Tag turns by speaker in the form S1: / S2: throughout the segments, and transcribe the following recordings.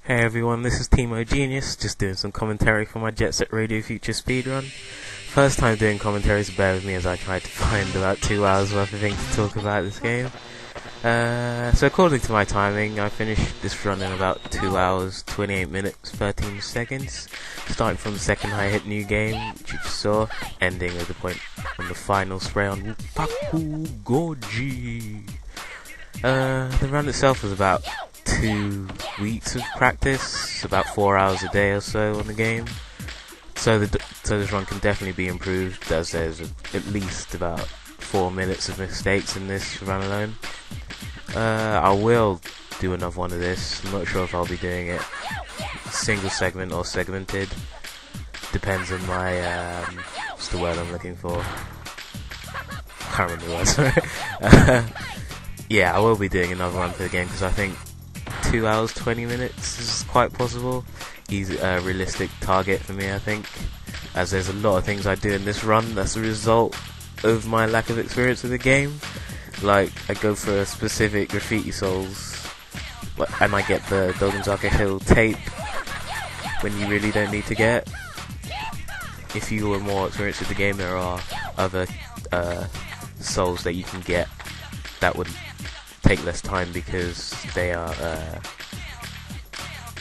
S1: Hey everyone, this is TMoGenius, just doing some commentary for my Jet Set Radio Future speedrun. First time doing commentary, so bear with me as I try to find about 2 hours worth of things to talk about this game. So according to my timing, I finished this run in about 2 hours, 28 minutes, 13 seconds, starting from the second I hit new game, which you just saw, ending at the point on the final spray on Wupaku Goji. The run itself was about 2 weeks of practice, about 4 hours a day or so on the game. So this run can definitely be improved, as there's at least about 4 minutes of mistakes in this run alone. I will do another one of this. I'm not sure if I'll be doing it single segment or segmented. Depends on my what's the word I'm looking for? Can't remember the word. Sorry. Yeah, I will be doing another run for the game because I think 2 hours 20 minutes is quite possible. He's a realistic target for me, I think, as there's a lot of things I do in this run that's a result of my lack of experience with the game. Like, I go for a specific graffiti souls, and I get the Dogenzaka hill tape when you really don't need to get. If you are more experienced with the game, there are other souls that you can get that would take less time because they are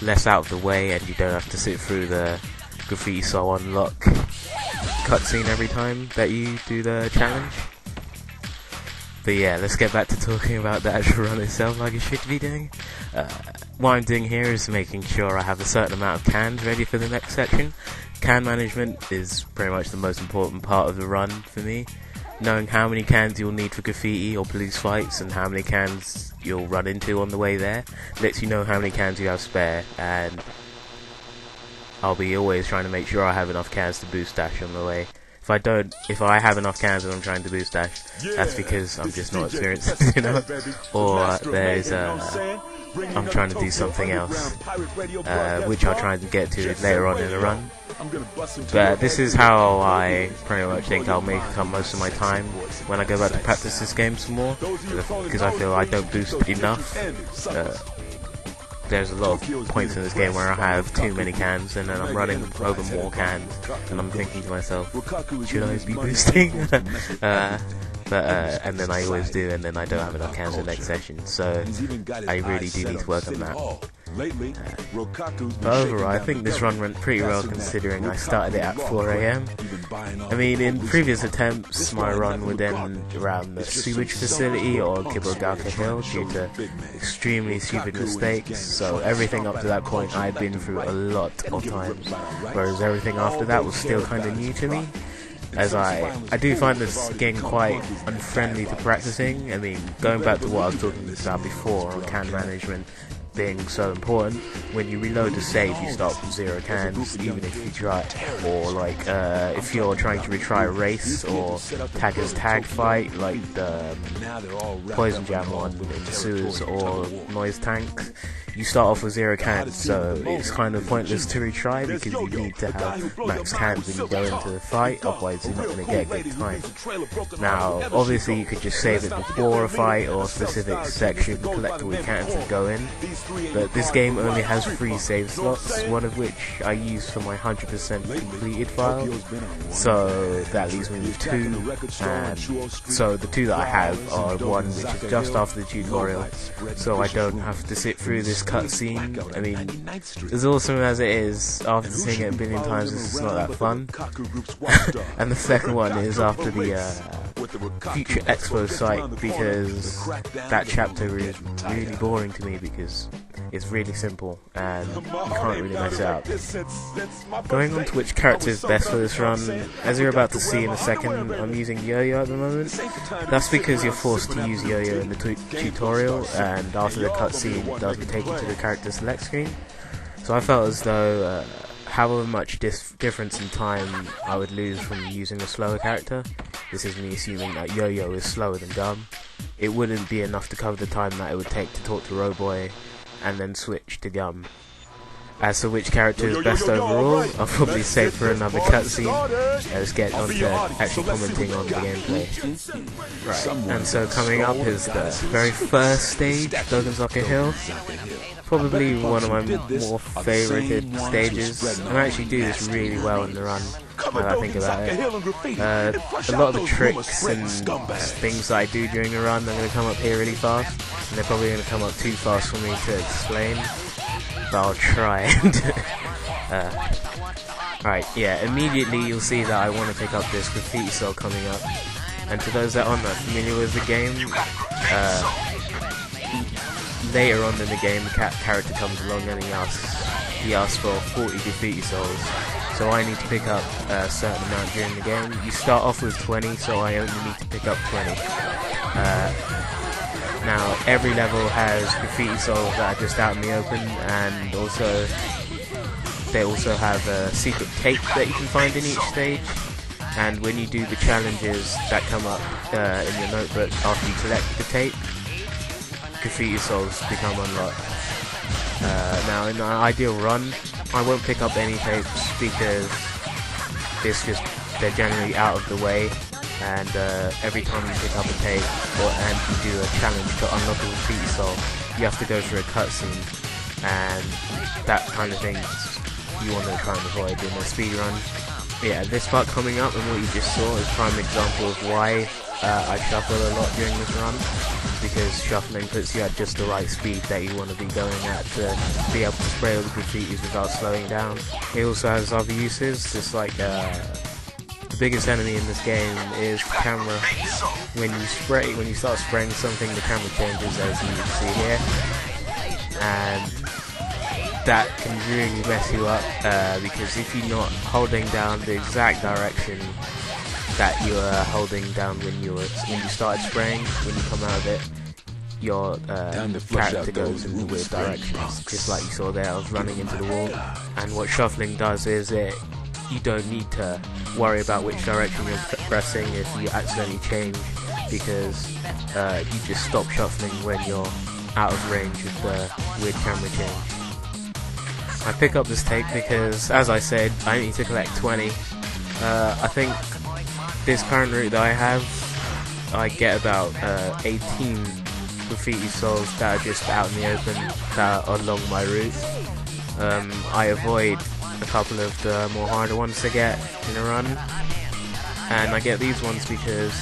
S1: less out of the way and you don't have to sit through the graffiti soul unlock cutscene every time that you do the challenge. But yeah, let's get back to talking about the actual run itself like I should be doing. What I'm doing here is making sure I have a certain amount of cans ready for the next section. Can management is pretty much the most important part of the run for me. Knowing how many cans you'll need for graffiti or police fights and how many cans you'll run into on the way there lets you know how many cans you have spare, and I'll be always trying to make sure I have enough cans to boost dash on the way. If I have enough cans and I'm trying to boost dash, that's because I'm just not experienced enough, or I'm trying to do something else, which I'll try and get to later on in the run. But this is how I pretty much think I'll make up most of my time when I go back to practice this game some more, because I feel I don't boost enough. There's a lot of points in this game where I have too many cans and then I'm running over more cans and I'm thinking to myself, should I be boosting? And then I always do, and then I don't have enough cans for the next session, so I really do need to work on that. But overall, I think this run went pretty well considering I started it at 4 AM. I mean, in previous attempts, my run would end around the Sewage facility or Kibogaoka hill due to extremely stupid mistakes, so everything up to that point I'd been through a lot of times, whereas everything after that was still kind of new to me. As I do find this game quite unfriendly to practicing. I mean, going back to what I was talking about before on can management being so important, when you reload the save you start from 0 cans, even if you try, or like if you're trying to retry a race or taggers tag fight like the poison jam one in the sewers or noise tanks, you start off with 0 cans, so it's kind of pointless to retry because you need to have max cans when you go into the fight, otherwise you're not going to get a good time. Now, obviously you could just save it before a fight or a specific section, collect all the cans and go in, but this game only has 3 save slots, one of which I use for my 100% completed file, so that leaves me with 2, and so the 2 that I have are one which is just after the tutorial, so I don't have to sit through this cutscene. I mean, as awesome as it is, after seeing it a billion times, it's not that fun. And the second one is after the future Expo site, because that chapter is really boring to me because it's really simple and you can't really mess it up. Going on to which character is best for this run, as you're about to see in a second, I'm using Yo-Yo at the moment. That's because you're forced to use Yo-Yo in the tutorial, and after the cutscene it doesn't take you to the character select screen. So I felt as though however much difference in time I would lose from using a slower character, this is me assuming that Yo-Yo is slower than Gum, it wouldn't be enough to cover the time that it would take to talk to Roboy and then switch to Gum. As for which character is best overall, I'll probably save for another cutscene. Let's get on to actually commenting on the gameplay. Right, and so coming up is the very first stage, Dogenzaka Hill. Probably one of my more favoured stages. I actually do this really well in the run, now that I think about it. A lot of the tricks and things that I do during the run are going to come up here really fast, and they're probably going to come up too fast for me to explain. But I'll try and right, yeah, immediately you'll see that I want to pick up this graffiti cell coming up. And to those that aren't that familiar with the game, later on in the game the character comes along and he asks for 40 graffiti cells. So I need to pick up a certain amount during the game. You start off with 20, so I only need to pick up 20. Now, every level has graffiti souls that are just out in the open, and also they also have a secret tape that you can find in each stage. And when you do the challenges that come up in your notebook after you collect the tape, graffiti souls become unlocked. Now, in an ideal run, I won't pick up any tapes because they're generally out of the way. And every time you pick up a tape and you do a challenge to unlock a graffiti soul, you have to go through a cutscene, and that kind of thing you want to try and avoid in a speedrun. Yeah, this part coming up and what you just saw is a prime example of why I shuffle a lot during this run, because shuffling puts you at just the right speed that you want to be going at to be able to spray all the graffitis without slowing down. It also has other uses, just like the biggest enemy in this game is the camera. When you start spraying something, the camera changes, as you can see here, and that can really mess you up because if you're not holding down the exact direction that you are holding down when you started spraying, when you come out of it, your character goes in the weird directions, just like you saw there. I was running into the wall, and what shuffling does is you don't need to worry about which direction you're pressing if you accidentally change, because you just stop shuffling when you're out of range of the weird camera change. I pick up this tape because, as I said, I need to collect 20. I think this current route that I have, I get about 18 graffiti souls that are just out in the open that are along my route. I avoid a couple of the more harder ones to get in a run, and I get these ones because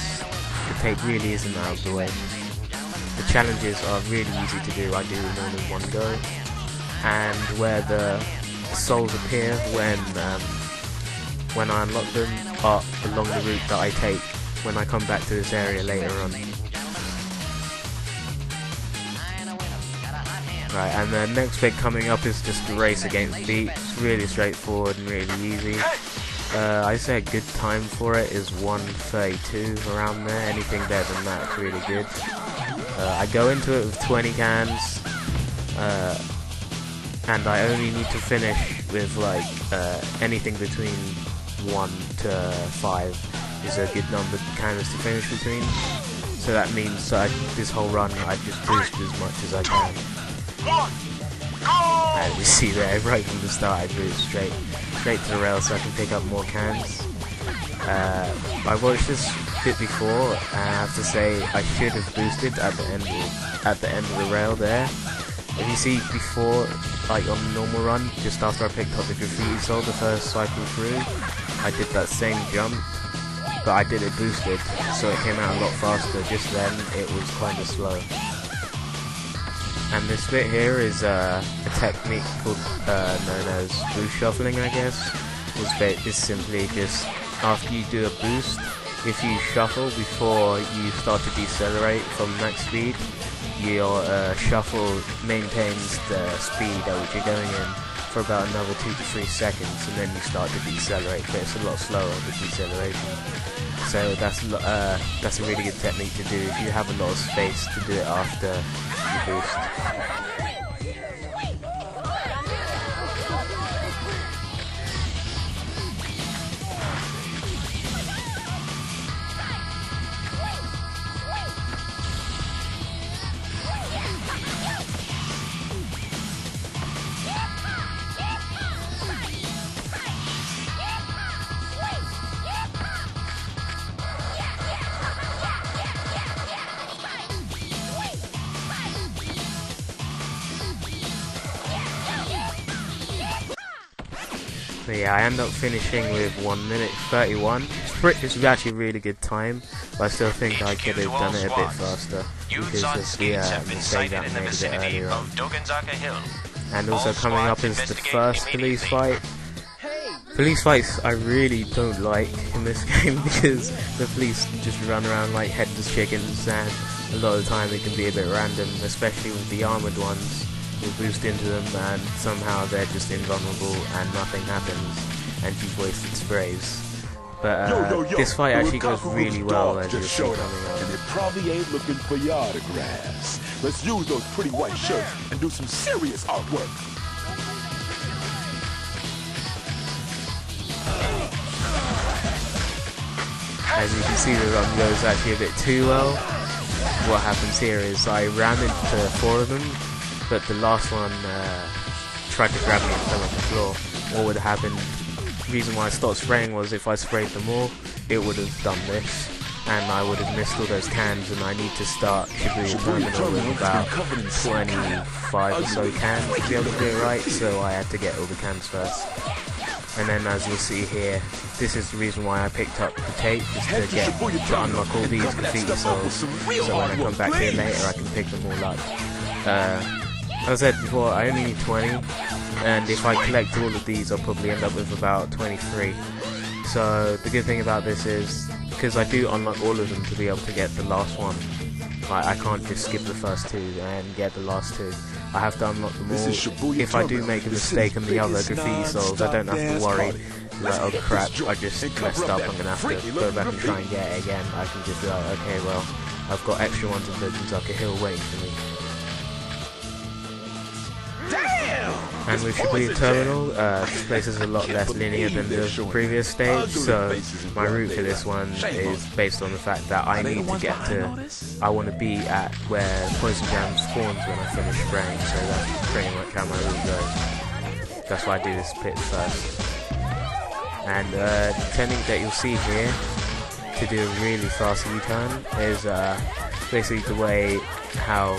S1: the tape really isn't out of the way. The challenges are really easy to do. I do them all in one go, and where the souls appear when I unlock them are along the route that I take when I come back to this area later on. Right, and the next bit coming up is just the race against beat. It's really straightforward and really easy. I say a good time for it is 1:32, around there. Anything better than that is really good. I go into it with 20 cans, and I only need to finish with like anything between 1 to 5 is a good number of cans to finish between. So that means this whole run I just boost as much as I can. As you see there, right from the start I moved straight to the rail so I can pick up more cans. I watched this bit before, and I have to say I should have boosted at the end of the rail there. If you see before, like on the normal run, just after I picked up the graffiti soul the first cycle through, I did that same jump, but I did it boosted, so it came out a lot faster. Just then it was kind of slow. And this bit here is a technique called known as boost shuffling, I guess. It's simply just after you do a boost, if you shuffle before you start to decelerate from max speed, your shuffle maintains the speed at which you're going in for about another 2 to 3 seconds, and then you start to decelerate, but it's a lot slower with deceleration. So that's a really good technique to do if you have a lot of space to do it after you boost. But yeah, I end up finishing with 1 minute 31. It's actually a really good time, but I still think I could have done it a bit faster because of the mistake that I made a bit earlier on. And also coming up is the first police fight. Police fights I really don't like in this game because the police just run around like headless chickens, and a lot of the time it can be a bit random, especially with the armoured ones. You'll boost into them and somehow they're just invulnerable and nothing happens and you've wasted sprays. But this fight actually goes really well, as you'll see coming up.
S2: And they probably ain't looking for your autographs. Let's use those pretty white shirts and do some serious artwork.
S1: As you can see, the run goes actually a bit too well. What happens here is I ran into 4 of them, but the last one tried to grab me and fell on the floor. What would happen, the reason why I stopped spraying was if I sprayed them all, it would have done this, and I would have missed all those cans, and I need to start Shibuya Terminal with about 25 or so cans to be able to do it right, so I had to get all the cans first. And then as you'll see here, this is the reason why I picked up the tape, just to unlock all these graffiti souls, so when I come back here later I can pick them all up. As I said before, I only need 20, and if I collect all of these I'll probably end up with about 23. So the good thing about this is, because I do unlock all of them to be able to get the last one, I can't just skip the first 2 and get the last 2. I have to unlock them all. If I do make a mistake on the other graffiti souls, I don't have to worry, like, oh crap, I just messed up, I'm going to have to go back and try and get it again. I can just be like, okay, well, I've got extra ones in Dogenzaka Hill waiting for me. And with Shibuya Terminal, this place is a lot less linear than the previous stage, so my route for this one is based on the fact that I need to get to, I want to be at where Poison Jam spawns when I finish spraying, so that's pretty much how my route goes. That's why I do this pit first. And the technique that you'll see here to do a really fast U-turn is basically the way how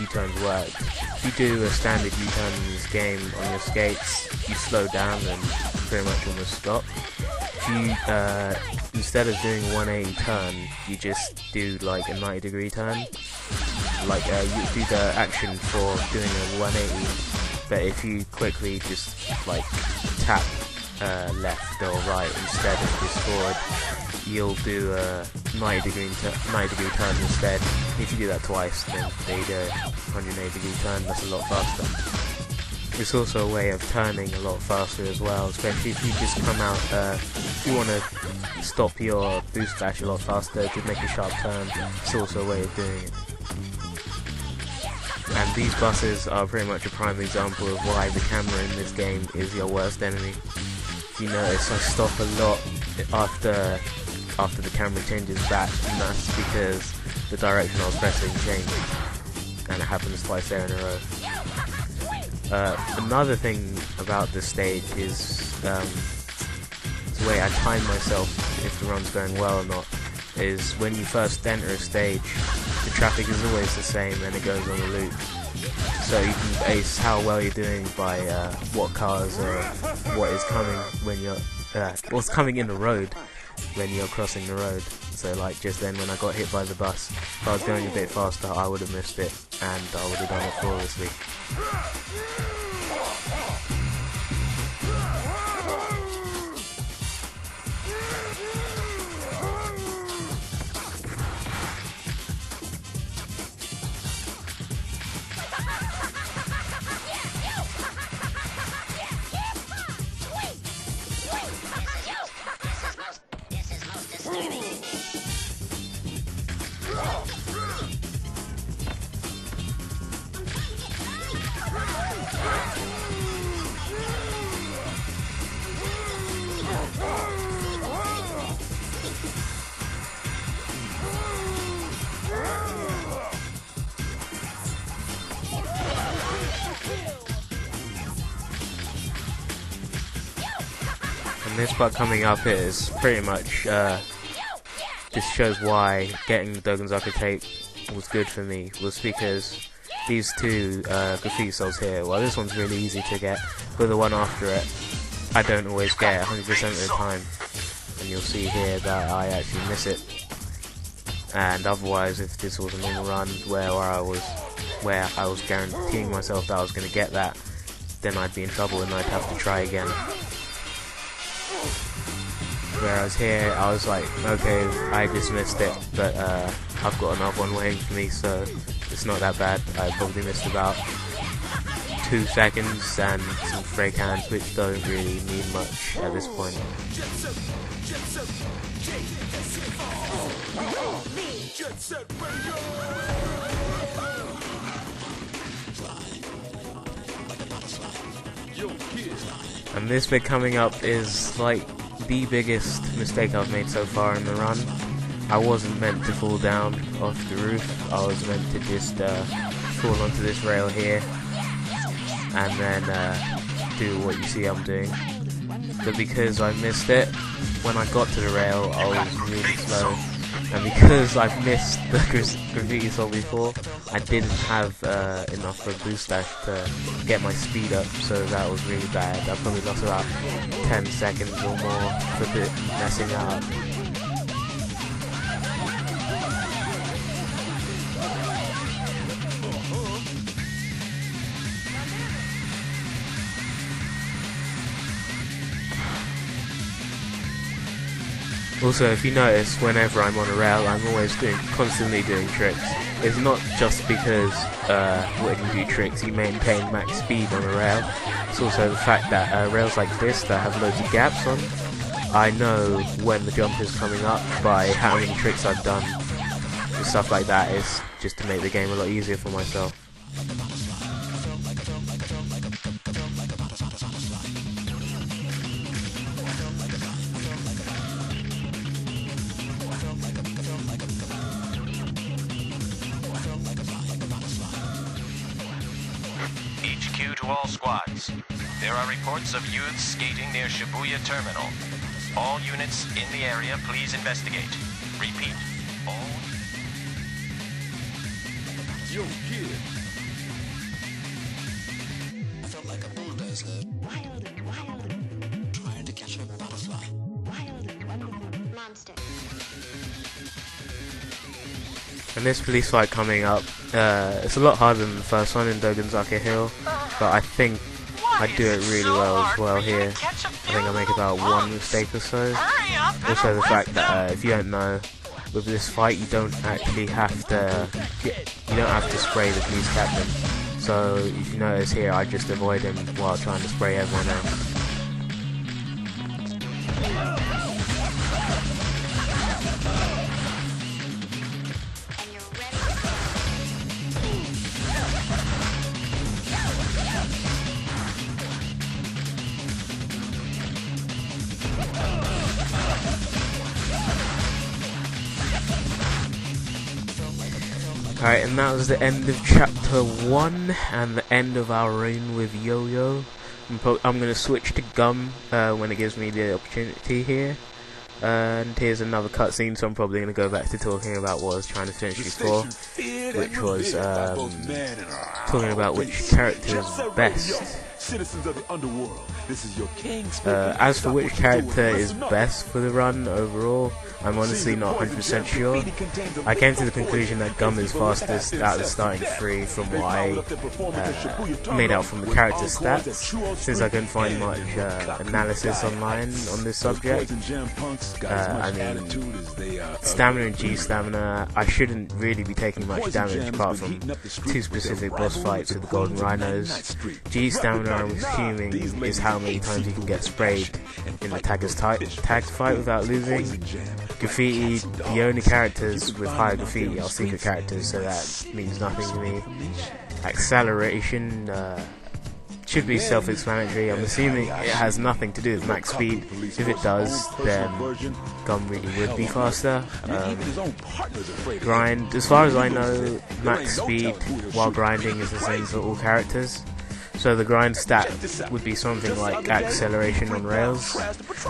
S1: U-turns work. If you do a standard U-turn in this game on your skates, you slow down and pretty much almost stop. If you, instead of doing a 180 turn, you just do like a 90-degree turn. Like you do the action for doing a 180, but if you quickly just like tap left or right instead of just forward, you'll do a 90-degree turn instead. If you do that twice, then there you go, 180-degree turn. That's a lot faster. It's also a way of turning a lot faster as well, especially if you just come out, if you want to stop your boost bash a lot faster to make a sharp turn, it's also a way of doing it. And these buses are pretty much a prime example of why the camera in this game is your worst enemy. If you notice, I stop a lot after the camera changes back, and that's because the direction I was pressing changed, and it happens twice there in a row. Another thing about this stage is the way I time myself if the run's going well or not, is when you first enter a stage, the traffic is always the same and it goes on a loop. So you can base how well you're doing by what cars or what is coming when you're what's coming in the road when you're crossing the road. So like just then when I got hit by the bus, if I was going a bit faster I would have missed it and I would have done it flawlessly. And this part coming up is pretty much just shows why getting the Dogenzaka tape was good for me, was because these two graffiti souls here, well this one's really easy to get, but the one after it, I don't always get it 100% of the time, and you'll see here that I actually miss it. And otherwise, if this was a normal run where I was guaranteeing myself that I was going to get that, then I'd be in trouble and I'd have to try again. Whereas here, I was like, okay, I dismissed it, but I've got another one waiting for me, so it's not that bad. I probably missed about 2 seconds and some fake hands, which don't really mean much at this point. And this bit coming up is like the biggest mistake I've made so far in the run. I wasn't meant to fall down off the roof. I was meant to just fall onto this rail here and then do what you see I'm doing. But because I missed it, when I got to the rail I was really slow, and because I've missed the graffiti saw before, I didn't have enough of a boost dash to get my speed up, so that was really bad. I probably lost about 10 seconds or more for messing that up. Also, if you notice, whenever I'm on a rail, I'm always constantly doing tricks. It's not just because when you do tricks you maintain max speed on a rail. It's also the fact that rails like this that have loads of gaps on, I know when the jump is coming up by how many tricks I've done and stuff like that. It's just to make the game a lot easier for myself.
S3: To all squads. There are reports of youths skating near Shibuya Terminal. All units in the area, please investigate. Repeat. All...
S2: Yo, kid.
S4: I felt like a bulldozer. Trying to catch a butterfly. Monster.
S1: And this police fight coming up, it's a lot harder than the first one in Dogenzaka Hill, but I think I do it really well as well here. I think I make about one mistake or so. Also the fact that if you don't know, with this fight you don't actually have to spray the police captain. So if you notice here, I just avoid him while trying to spray everyone else. Alright, and that was the end of chapter 1 and the end of our reign with Yo-Yo. I'm going to switch to Gum when it gives me the opportunity here. And here's another cutscene, so I'm probably going to go back to talking about what I was trying to finish before, which was talking about which character is best.
S2: Citizens of the underworld, this is your king.
S1: As for which character is best for the run overall, I'm honestly not 100% sure. I came to the conclusion that Gum is fastest out of the starting 3 from what I made out from the character stats, since I couldn't find much analysis online on this subject. I mean, stamina and G stamina, I shouldn't really be taking much damage apart from 2 specific boss fights with the golden rhinos. G stamina, I'm assuming, is how many times you can get sprayed in the tagged fight without losing. Graffiti, the only characters with higher graffiti are secret characters, so that means nothing to me. Acceleration should be self-explanatory. I'm assuming it has nothing to do with max speed. If it does, then Gum really would be faster. Grind, as far as I know, max speed while grinding is the same for all characters. So the grind stat would be something like acceleration on rails,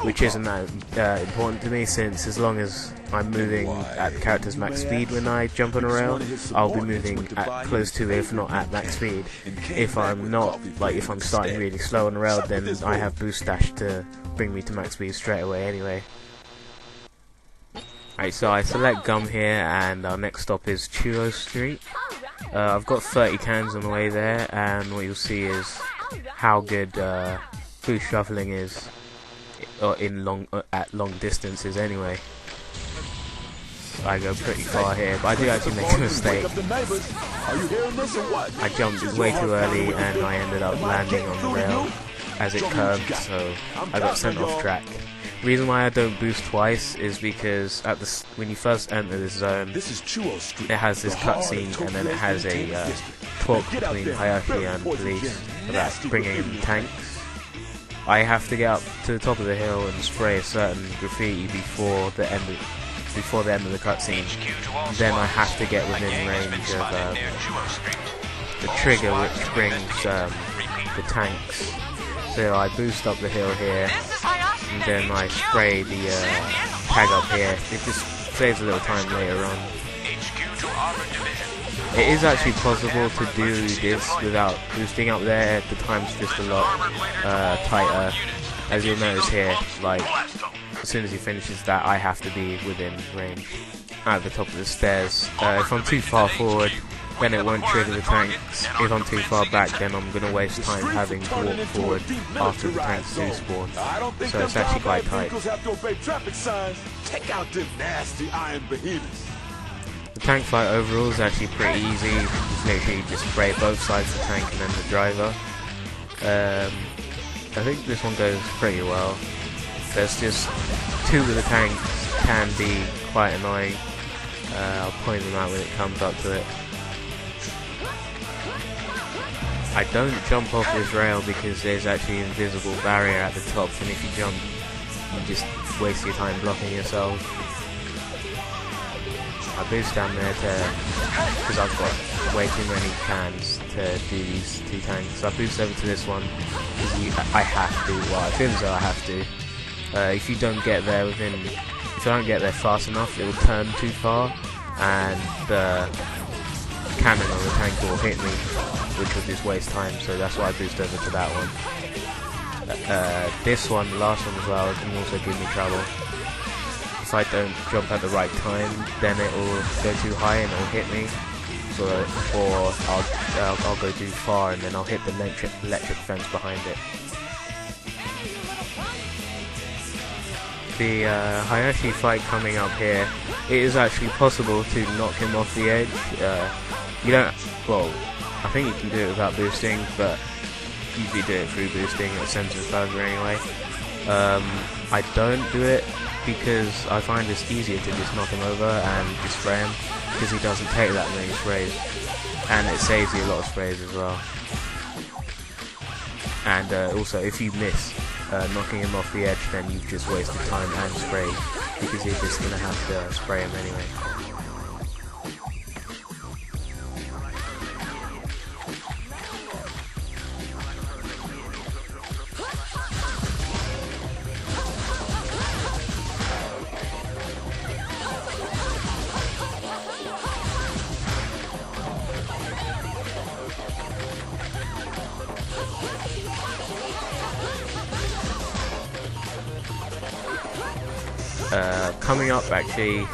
S1: which isn't that important to me, since as long as I'm moving at the character's max speed when I jump on a rail, I'll be moving at close to, if not at max speed. If I'm not, like if I'm starting really slow on a rail, then I have boost dash to bring me to max speed straight away anyway. Right, so I select Gum here, and our next stop is Chuo Street. I've got 30 cans on the way there, and what you'll see is how good boost shuffling is at long distances anyway. I go pretty far here, but I do actually make a mistake. I jumped way too early and I ended up landing on the rail as it curved, so I got sent off track. The reason why I don't boost twice is because when you first enter this zone, it has this cutscene, and then it has a talk between Hayashi and police about bringing in tanks. I have to get up to the top of the hill and spray a certain graffiti before the end of the cutscene. Then I have to get within range of the trigger, which brings the tanks. So I boost up the hill here, and then I spray the tag up here. It just saves a little time later on. It is actually possible to do this without boosting up there. The time's just a lot tighter, as you'll notice here. Like, as soon as he finishes that, I have to be within range at the top of the stairs. If I'm too far forward, then it won't trigger the tanks. If I'm too far back, then I'm going to waste time having to walk forward after the tanks do spawn. So it's actually quite tight. The tank fight overall is actually pretty easy. It's literally just spray both sides of the tank and then the driver. I think this one goes pretty well. There's just two of the tanks can be quite annoying. I'll point them out when it comes up to it. I don't jump off this rail because there's actually an invisible barrier at the top, and if you jump, you just waste your time blocking yourself. I boost down there because I've got way too many cans to do these two tanks. So I boost over to this one because I have to. Well, I feel as though I have to. If you don't get there if I don't get there fast enough, it will turn too far, and the cannon on the tank will hit me, which will just waste time. So that's why I boost over to that one. This one, the last one as well, can also give me trouble. If I don't jump at the right time, then it will go too high and it will hit me. So, or I'll go too far and then I'll hit the electric fence behind it. The Hayashi fight coming up here, it is actually possible to knock him off the edge. You don't, well, I think you can do it without boosting, but usually do it through boosting. It sends him further anyway. I don't do it because I find it's easier to just knock him over and just spray him, because he doesn't take that many sprays, and it saves you a lot of sprays as well. And also, if you miss knocking him off the edge, then you've just wasted time and spray, because you're just going to have to spray him anyway. Coming up, actually,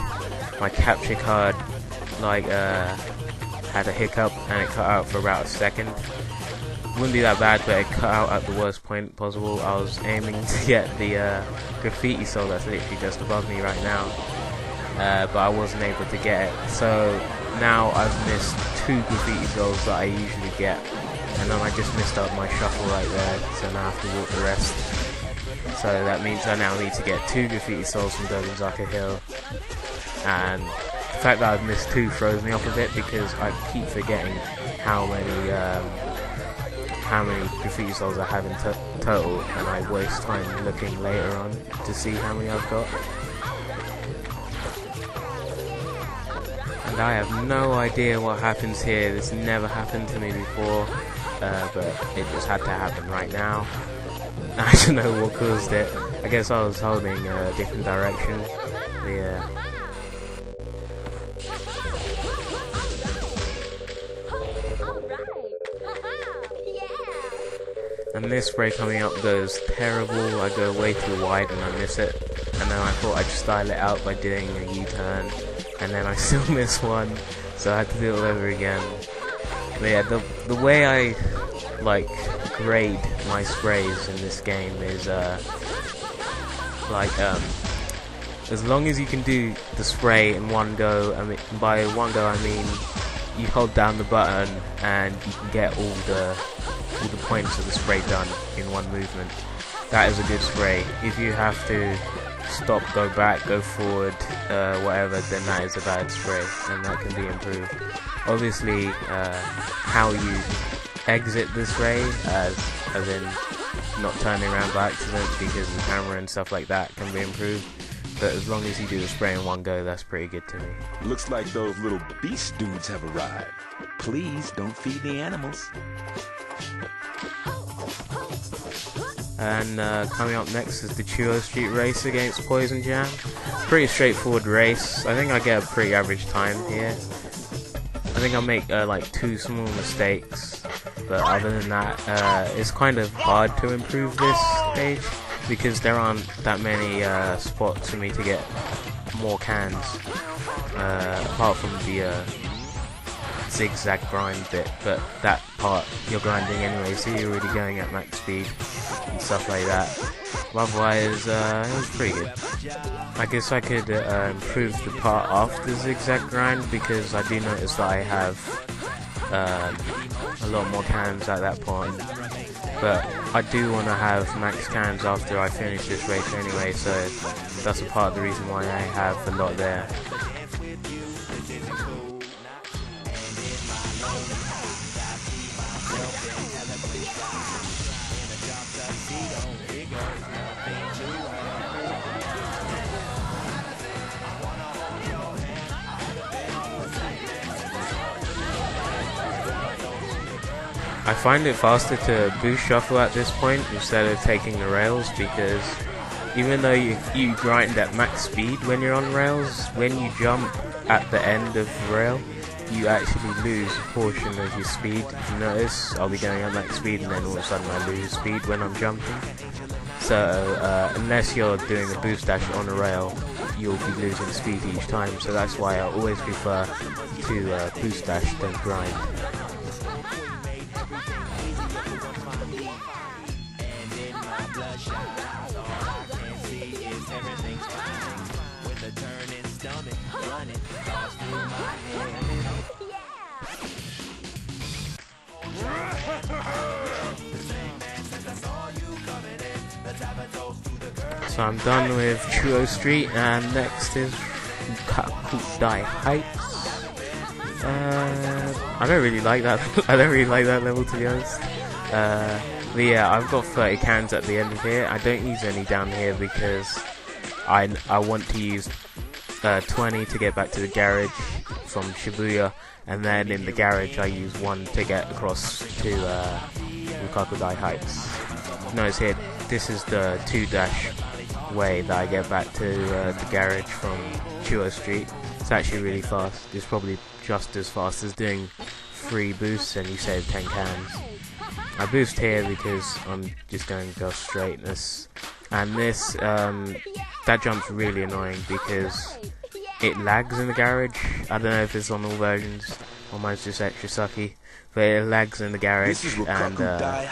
S1: my capture card had a hiccup and it cut out for about a second. Wouldn't be that bad, but it cut out at the worst point possible. I was aiming to get the graffiti soul that's literally just above me right now, but I wasn't able to get it. So now I've missed 2 graffiti souls that I usually get, and then I just missed out my shuffle right there, so now I have to walk the rest. So that means I now need to get 2 graffiti souls from Dogenzaka Hill, and the fact that I've missed 2 throws me off a bit, because I keep forgetting how many graffiti souls I have in total, and I waste time looking later on to see how many I've got. And I have no idea what happens here. This never happened to me before. but it just had to happen right now. I don't know what caused it. I guess I was holding a different direction. Yeah. And this spray coming up goes terrible. I go way too wide and I miss it. And then I thought I'd style it out by doing a U-turn, and then I still miss one, so I had to do it all over again. But yeah, the way I like grade my sprays in this game is as long as you can do the spray in one go. I mean, by one go I mean you hold down the button and you can get all the points of the spray done in one movement. That is a good spray. If you have to stop, go back, go forward, whatever, then that is a bad spray, and that can be improved. Obviously, how you exit the spray, as in not turning around by accident because the camera and stuff like that, can be improved. But as long as you do the spray in one go, that's pretty good to me.
S2: Looks like those little beast dudes have arrived. Please don't feed the animals.
S1: And coming up next is the Chuo Street race against Poison Jam. Pretty straightforward race. I think I get a pretty average time here. I think I'll make like 2 small mistakes, but other than that, it's kind of hard to improve this stage because there aren't that many spots for me to get more cans, apart from the zigzag grind bit, but that part you're grinding anyway, so you're already going at max speed and stuff like that. Otherwise, it was pretty good. I guess I could improve the part after zigzag grind, because I do notice that I have a lot more cans at that point, but I do want to have max cans after I finish this race anyway, so that's a part of the reason why I have a lot there. I find it faster to boost shuffle at this point instead of taking the rails, because even though you grind at max speed when you're on rails, when you jump at the end of the rail, you actually lose a portion of your speed. If you notice, I'll be going at max speed and then all of a sudden I lose speed when I'm jumping. So unless you're doing a boost dash on a rail, you'll be losing speed each time. So that's why I always prefer to boost dash than grind. So I'm done with Chuo Street, and next is Kakudai Heights. I don't really like that. I don't really like that level, to be honest. But yeah, I've got 30 cans at the end of here. I don't use any down here because I want to use 20 to get back to the garage from Shibuya, and then in the garage I use 1 to get across to Kakudai Heights. Notice here, this is the 2-dash way that I get back to the garage from Chuo Street. It's actually really fast. It's probably just as fast as doing 3 boosts and you save 10 cans. I boost here because I'm just going to go straightness. And this, that jump's really annoying because it lags in the garage. I don't know if it's on all versions, or mine's just extra sucky, but it lags in the garage, and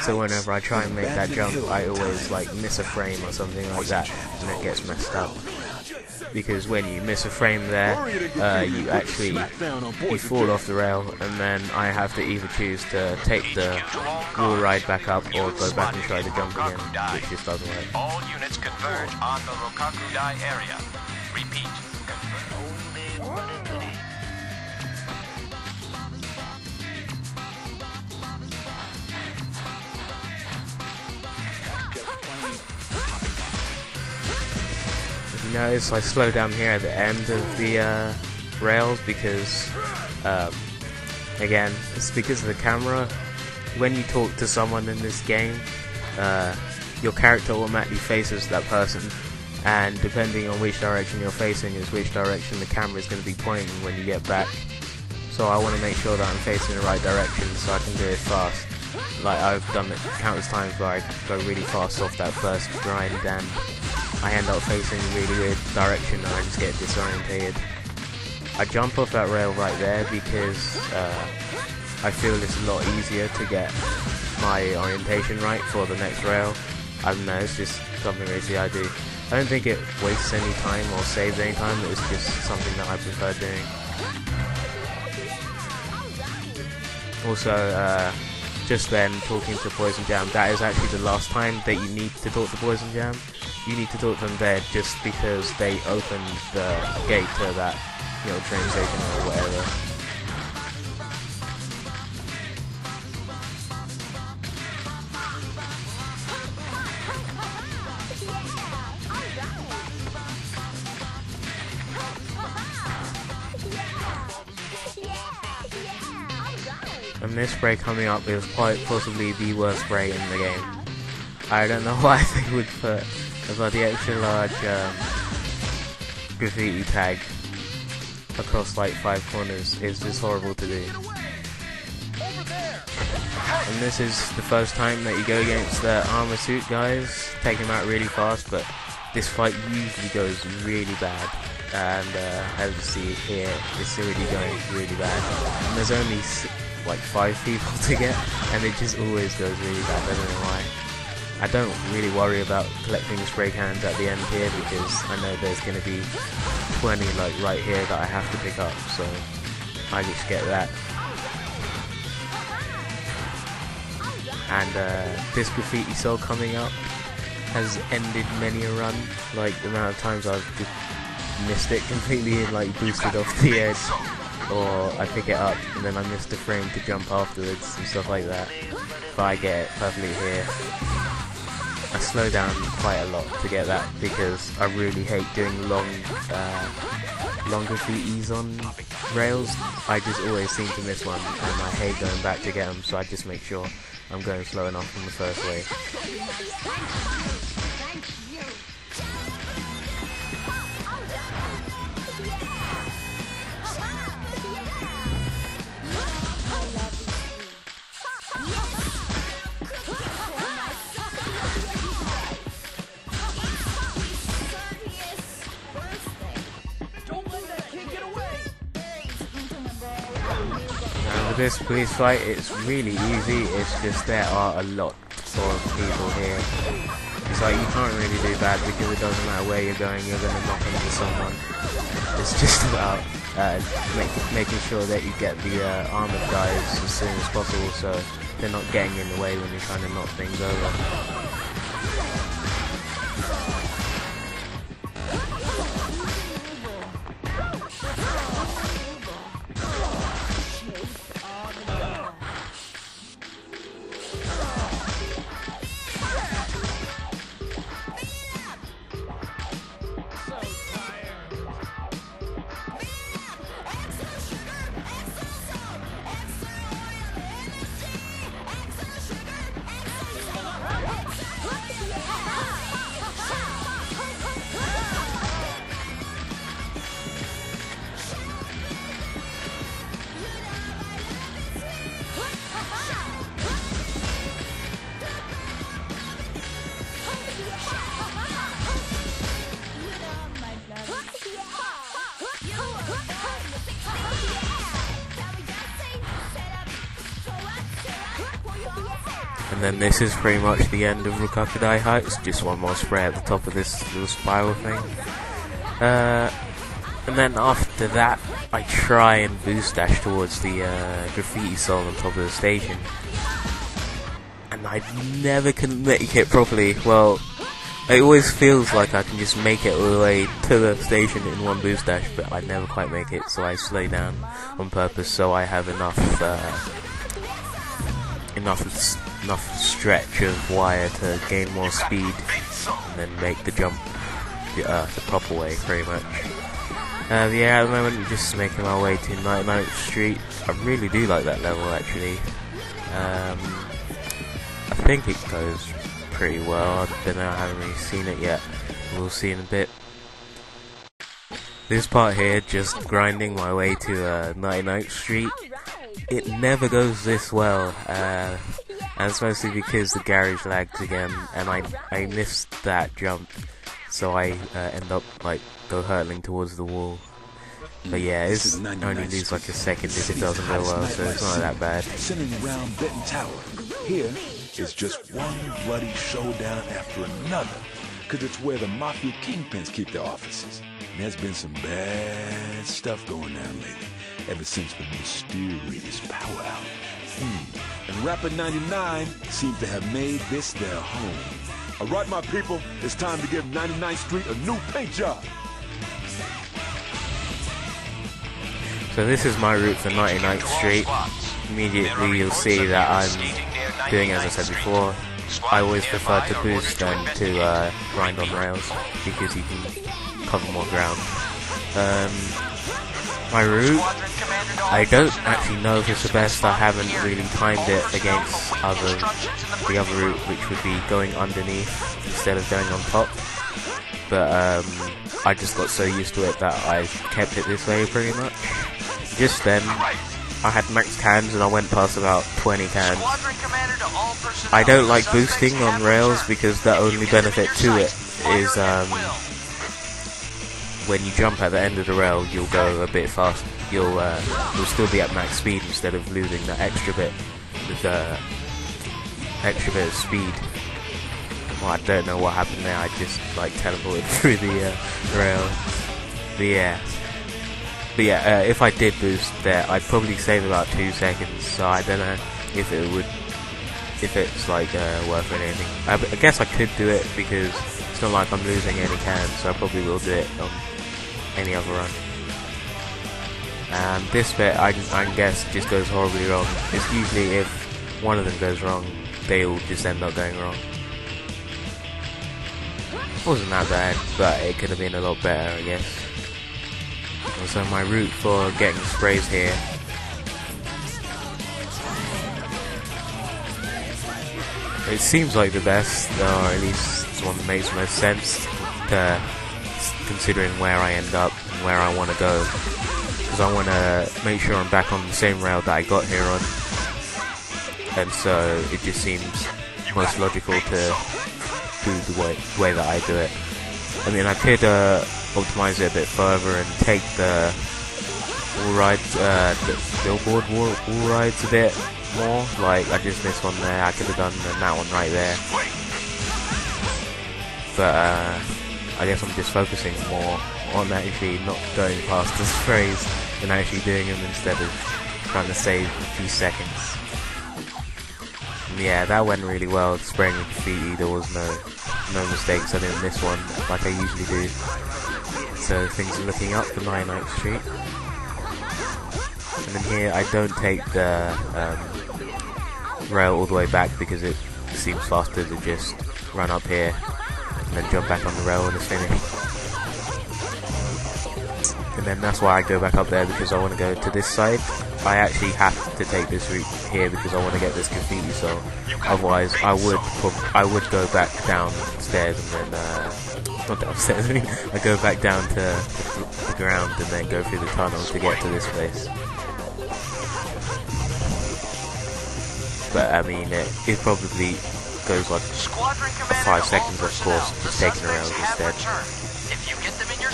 S1: so whenever I try and make that jump, I always like miss a frame or something like that, and it gets messed up. Because when you miss a frame there, you actually fall off the rail, and then I have to either choose to take the wall ride back up or go back and try to jump again, which just doesn't work.
S3: All units converge on the Rokakudai area. Repeat.
S1: Notice I slow down here at the end of the rails because, again, it's because of the camera. when you talk to someone in this game, your character automatically faces that person, and depending on which direction you're facing is which direction the camera is going to be pointing when you get back. So I want to make sure that I'm facing the right direction so I can do it fast. Like, I've done it countless times where I go really fast off that first grind and I end up facing a really weird direction and I just get disorientated. I jump off that rail right there because I feel it's a lot easier to get my orientation right for the next rail. I don't know, it's just something basically I do. I don't think it wastes any time or saves any time, it's just something that I prefer doing. Also, just then, talking to Poison Jam, that is actually the last time that you need to talk to Poison Jam. You need to talk to them there just because they opened the gate to that, you know, train station or whatever. And this spray coming up is quite possibly the worst spray in the game. I don't know why they would put the extra large graffiti tag across like 5 corners. It's just horrible to do. And this is the first time that you go against the armor suit guys. Take them out really fast, but this fight usually goes really bad. And as you see here, it's already going really bad. And there's only like 5 people to get, and it just always goes really bad. I don't know why. I don't really worry about collecting spray cans at the end here because I know there's going to be 20 like right here that I have to pick up, so I just get that. And this graffiti cell coming up has ended many a run. Like the amount of times I've just missed it completely and like boosted off the edge, or I pick it up and then I miss the frame to jump afterwards and stuff like that. But I get it perfectly here. I slow down quite a lot to get that because I really hate doing long graffitis on rails. I just always seem to miss one and I hate going back to get them, so I just make sure I'm going slow enough from the first wave. This police fight, it's really easy, it's just there are a lot of people here. It's like you can't really do bad because it doesn't matter where you're going, you're going to knock into someone. It's just about making sure that you get the armored guys as soon as possible so they're not getting in the way when you're trying to knock things over. And then this is pretty much the end of Rukakudai Heights, just one more spray at the top of this little spiral thing. And then after that, I try and boost dash towards the graffiti soul on top of the station. And I never can make it properly. Well, it always feels like I can just make it all the way to the station in one boost dash, but I never quite make it, so I slow down on purpose so I have enough stretch of wire to gain more speed and then make the jump the proper way, pretty much. Yeah, at the moment we're just making our way to 99th Street. I really do like that level, actually. think it goes pretty well. I don't know, I haven't really seen it yet. We'll see in a bit. This part here, just grinding my way to 99th Street, it never goes this well, and it's mostly because the garage lagged again, and I missed that jump, so I end up like go hurtling towards the wall. But yeah, it's only lose like a second if it doesn't go well, so it's not that bad.
S2: Centering around Benton Tower. Here is just one bloody showdown after another, because it's where the mafia kingpins keep their offices. And there's been some bad stuff going down lately, ever since the mysterious power outage. And Rapper 99 seems to have made this their home. All right, my people, it's time to give 99th Street a new paint job.
S1: So this is my route for 99th Street. Immediately you'll see that I'm doing as I said before. I always prefer to boost than to grind on rails, because you can cover more ground. My route, I don't actually know if it's the best. I haven't really timed it against the other route, which would be going underneath instead of going on top. But I just got so used to it that I kept it this way pretty much. Just then, I had max cans and I went past about 20 cans. I don't like boosting on rails because the only benefit to it is when you jump at the end of the rail, you'll go a bit fast. You'll still be at max speed instead of losing that extra bit of speed. Well, I don't know what happened there. I just like teleported through the rail. But yeah, if I did boost there, I'd probably save about 2 seconds. So I don't know if it's like worth anything. I guess I could do it because it's not like I'm losing any cans, so I probably will do it on any other run. And this bit, I guess, just goes horribly wrong. It's usually if one of them goes wrong, they all just end up going wrong. It wasn't that bad, but it could have been a lot better, I guess. And so my route for getting sprays here, it seems like the best, or at least it's one that makes most sense, considering where I end up and where I want to go. Because I want to make sure I'm back on the same rail that I got here on, and so it just seems most logical to do the way that I do it. I mean, I could optimize it a bit further and take the wall rides, the billboard wall rides a bit more. Like, I just missed one there. I could have done that one right there. But I guess I'm just focusing more on actually not going past the sprays than actually doing them instead of trying to save a few seconds. And yeah, that went really well. Spraying with graffiti, there was no mistakes. I didn't miss one like I usually do. So things are looking up for 99th Street. And then here I don't take the rail all the way back because it seems faster to just run up here and then jump back on the rail when it's finished. And then that's why I go back up there, because I want to go to this side. I actually have to take this route here because I want to get this graffiti, so otherwise I would go back downstairs and then not downstairs, I go back down to the ground and then go through the tunnel to get to this place. But I mean, it probably goes like 5 seconds, of course, just taking the rails instead.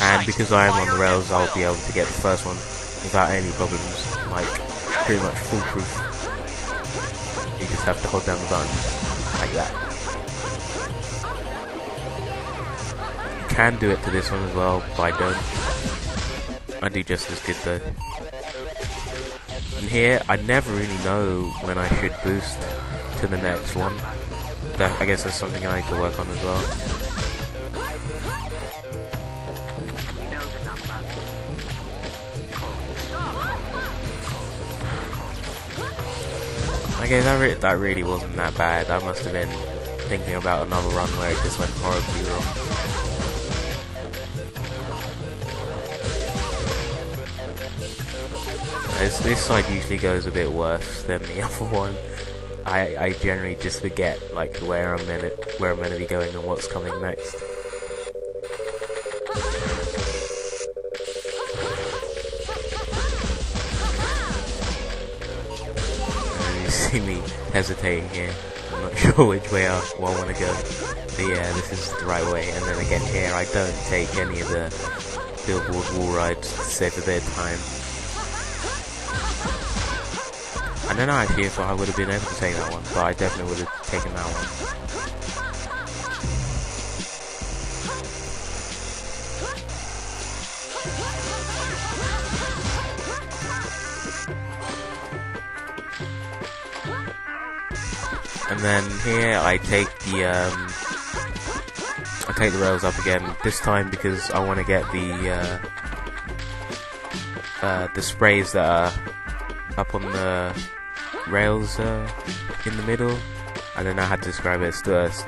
S1: And because I am on the rails, I'll be able to get the first one without any problems, like pretty much foolproof. You just have to hold down the button like that. You can do it to this one as well, but I don't. I do just as good though. And here, I never really know when I should boost to the next one. I guess that's something I need to work on as well. Okay, that really wasn't that bad. I must have been thinking about another run where it just went horribly wrong. This side usually goes a bit worse than the other one. I generally just forget like where I'm gonna be going and what's coming next. You see me hesitating here. I'm not sure which way I want to go. But yeah, this is the right way. And then again here, I don't take any of the billboard wall rides to save a bit of time. I don't know actually if I would have been able to take that one, but I definitely would have taken that one. And then here I take the rails up again, this time because I want to get the sprays that are up on the rails in the middle. I don't know how to describe it. There's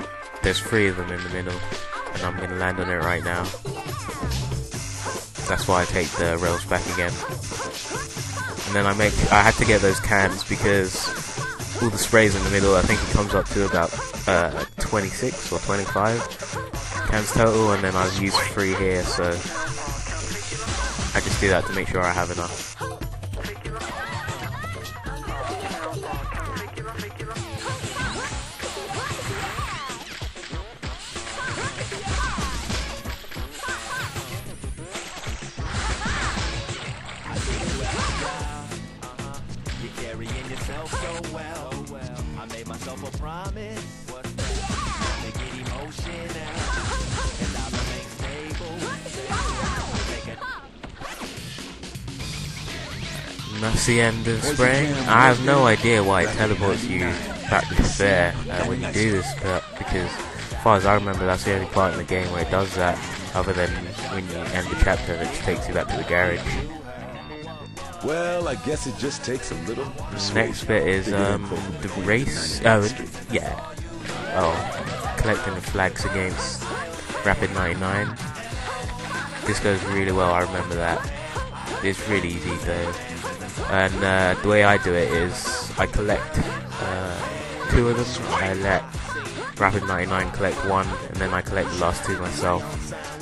S1: 3 of them in the middle, and I'm going to land on it right now. That's why I take the rails back again. And then I had to get those cans because all the sprays in the middle, I think it comes up to about 26 or 25 cans total, and then I've used 3 here, so I just do that to make sure I have enough. And that's the end of spraying. I have no idea why it teleports you back to there when you do this, but because as far as I remember, that's the only part in the game where it does that, other than when you end the chapter and it just takes you back to the garage.
S2: Well, I guess it just takes a little persuasion.
S1: Next bit is the race. Collecting the flags against Rapid 99. This goes really well, I remember that. It's really easy though. And the way I do it is I collect 2 of them. I let Rapid 99 collect 1, and then I collect the last 2 myself.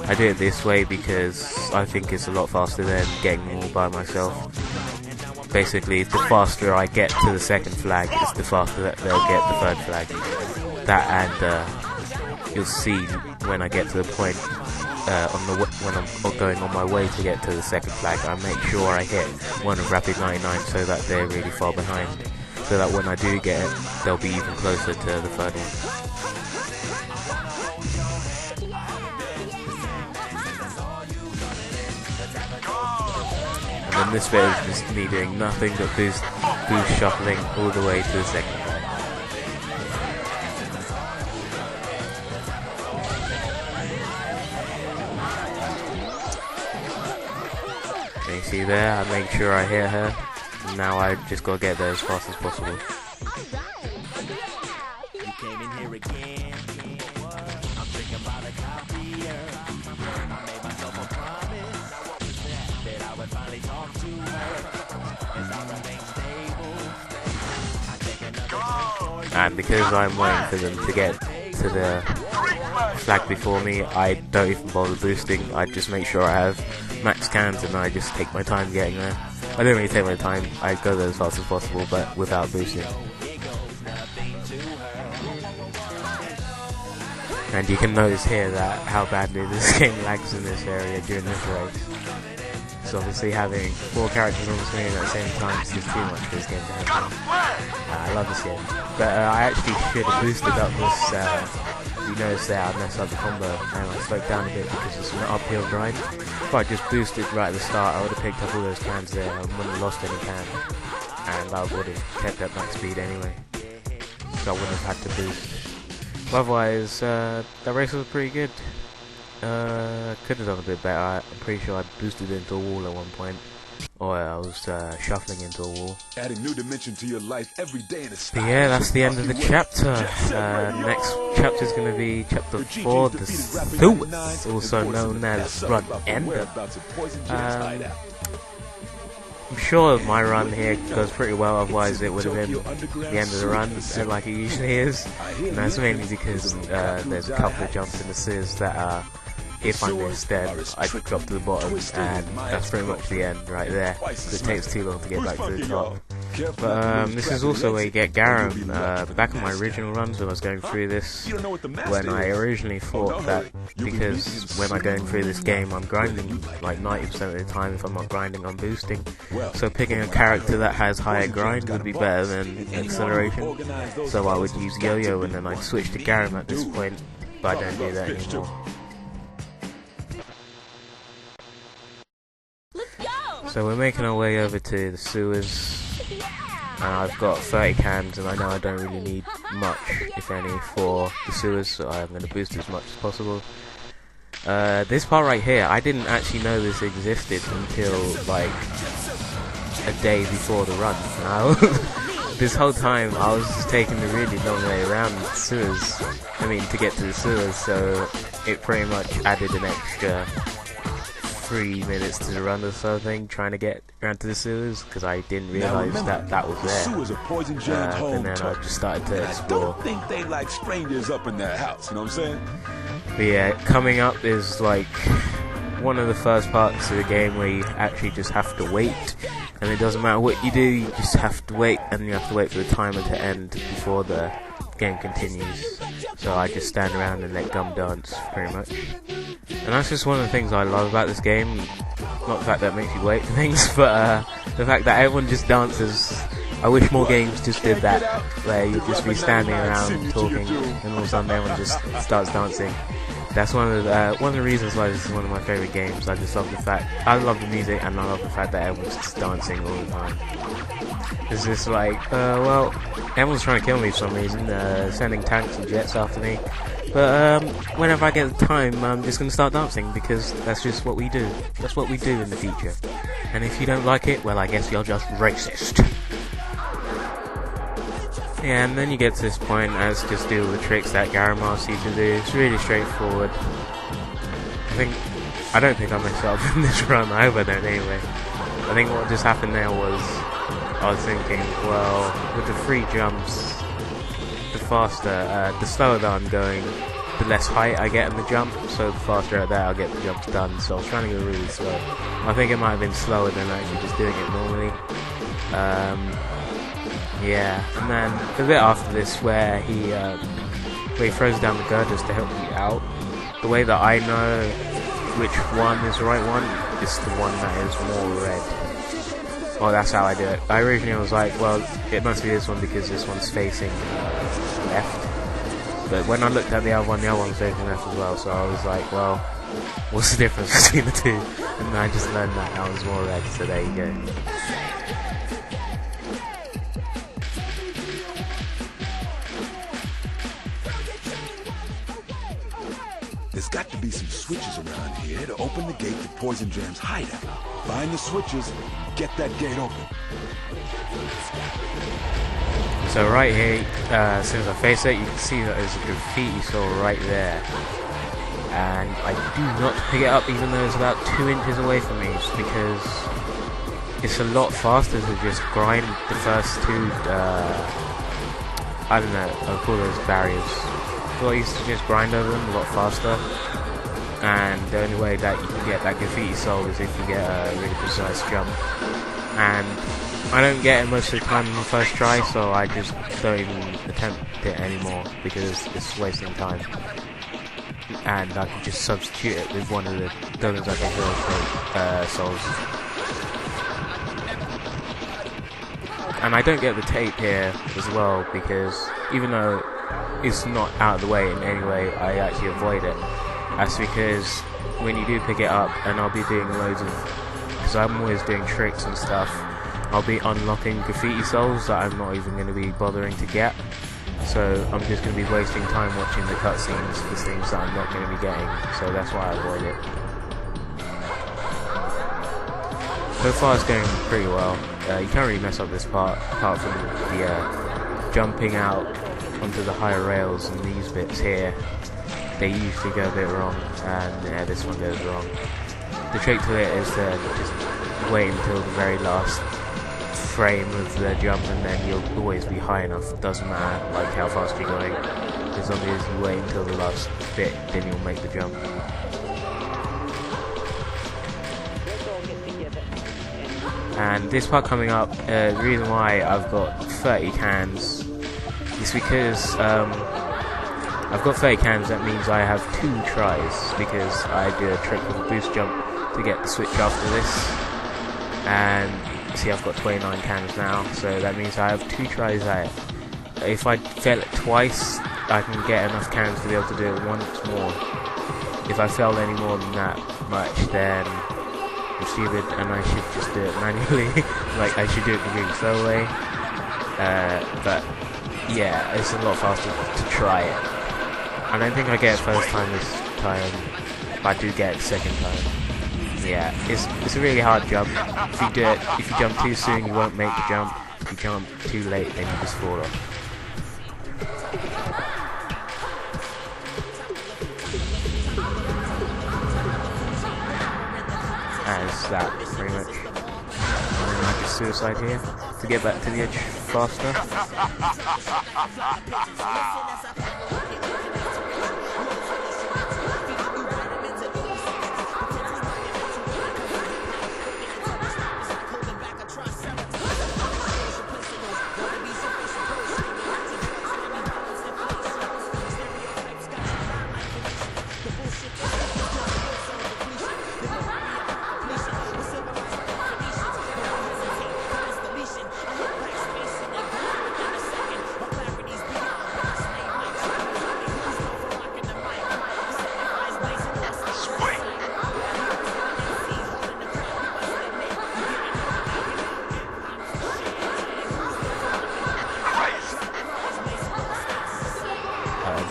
S1: I do it this way because I think it's a lot faster than getting them all by myself. Basically, the faster I get to the second flag, is the faster that they'll get the third flag. That, and you'll see when I get to the point when I'm going on my way to get to the second flag, I make sure I hit one of Rapid 99 so that they're really far behind, so that when I do get it, they'll be even closer to the third one. And then this bit is just me doing nothing but boost shuffling all the way to the second flag. You see there, I make sure I hit her. Now I just gotta get there as fast as possible. And because I'm waiting for them to get to the flag before me, I don't even bother boosting. I just make sure I have max cans and I just take my time getting there. I don't really take my time, I go there as fast as possible, but without boosting. And you can notice here that how badly this game lags in this area during this race. So obviously having 4 characters on the screen at the same time is just too much for this game to handle. I love this game. But I actually should have boosted up this, you notice there I messed up the combo and I slowed down a bit because it's an uphill grind. If I just boosted right at the start, I would have picked up all those cans there and wouldn't have lost any can. And I would have kept at max speed anyway. So I wouldn't have had to boost. But otherwise, that race was pretty good. Could have done a bit better. I'm pretty sure I boosted into a wall at one point, or I was shuffling into a wall.
S2: Adding new dimension to your life every day in a
S1: but yeah, that's the end of the chapter. Next chapter is going to be chapter 4, the Sewage, also known as Run Ender. I'm sure my run here goes pretty well, otherwise it would have been the end of the run, like it usually is. And that's mainly because there's a couple of jumps in the sewers that are, if I miss, then I drop to the bottom, and that's pretty much the end right there, because it takes too long to get back to the top. But this is also where you get Garum. Back in my original runs when I was going through this, when I originally thought that because when I'm going through this game I'm grinding like 90% of the time, if I'm not grinding I'm boosting, so picking a character that has higher grind would be better than acceleration, so I would use Yo-Yo and then I'd switch to Garum at this point, but I don't do that anymore. So we're making our way over to the sewers, and I've got 30 cans, and I know I don't really need much, if any, for the sewers, so I'm going to boost as much as possible. This part right here, I didn't actually know this existed until like a day before the run. This whole time I was just taking the really long way around the sewers, to get to the sewers, so it pretty much added an extra 3 minutes to the run or something, trying to get around to the sewers, because I didn't realise that was there. And then I just started to explore.
S2: I don't think they like strangers up in their house, you know what I'm saying?
S1: But yeah, coming up is like one of the first parts of the game where you actually just have to wait, and it doesn't matter what you do, you just have to wait, and you have to wait for the timer to end before the game continues. So I just stand around and let Gum dance, pretty much. And that's just one of the things I love about this game. Not the fact that it makes you wait for things, but the fact that everyone just dances. I wish more games just did that, where you'd just be standing around talking, and all of a sudden everyone just starts dancing. That's one of the reasons why this is one of my favourite games. I just love the fact, I love the music, and I love the fact that everyone's just dancing all the time. It's just like, well, everyone's trying to kill me for some reason, sending tanks and jets after me. But whenever I get the time, I'm just going to start dancing, because that's just what we do. That's what we do in the future. And if you don't like it, well, I guess you're just racist. Yeah, and then you get to this point as just do all the tricks that Garum asks you to do. It's really straightforward. I don't think I messed up in this run. I hope I don't anyway. I think what just happened there was, I was thinking, well, with the free jumps, the slower that I'm going, the less height I get in the jump, so the faster at that I'll get the jumps done, so I was trying to go really slow. I think it might have been slower than actually just doing it normally. Yeah, and then a bit after this where he throws down the girders to help you out, the way that I know which one is the right one is the one that is more red. Oh, that's how I do it. I originally was like, well, it must be this one because this one's facing left. But when I looked at the other one was facing left as well, so I was like, well, what's the difference between the two? And then I just learned that one's more red, so there you go.
S2: There's got to be some switches around here to open the gate to Poison Jam's hideout. Find the switches, get that gate open.
S1: So right here, as soon as I face it, you can see that there's a graffiti soul right there. And I do not pick it up even though it's about 2 inches away from me, just because it's a lot faster to just grind the first two, I don't know, I'll call those barriers. So I used to just grind over them a lot faster, and the only way that you can get that graffiti soul is if you get a really precise jump, and I don't get it most of the time in the first try, so I just don't even attempt it anymore because it's wasting time, and I can just substitute it with one of the Dogenzaka souls. And I don't get the tape here as well, because even though it's not out of the way in any way, I actually avoid it. That's because when you do pick it up, and I'll be doing loads of, because I'm always doing tricks and stuff, I'll be unlocking graffiti souls that I'm not even going to be bothering to get. So I'm just going to be wasting time watching the cutscenes for things that I'm not going to be getting. So that's why I avoid it. So far it's going pretty well. You can't really mess up this part, apart from the jumping out onto the higher rails, and these bits here, they usually go a bit wrong, and yeah, this one goes wrong. the trick to it is to just wait until the very last frame of the jump, and then you'll always be high enough. Doesn't matter like how fast you're going, as long as you wait until the last bit, then you'll make the jump. And this part coming up, the reason why I've got 30 cans is because I've got 30 cans. That means I have 2 tries, because I do a trick with a boost jump to get the switch after this. And see, I've got 29 cans now, so that means I have 2 tries at it. If I fail it twice, I can get enough cans to be able to do it once more. If I fail any more than that much, then I'm stupid and I should just do it manually. Like, I should do it the green slow way. But yeah, it's a lot faster to try it. I don't think I get it first time this time, but I do get it second time. Yeah, it's a really hard jump. If you jump too soon, you won't make the jump. If you jump too late, then you just fall off. And it's that, pretty much. And then I just suicide here to get back to the edge faster.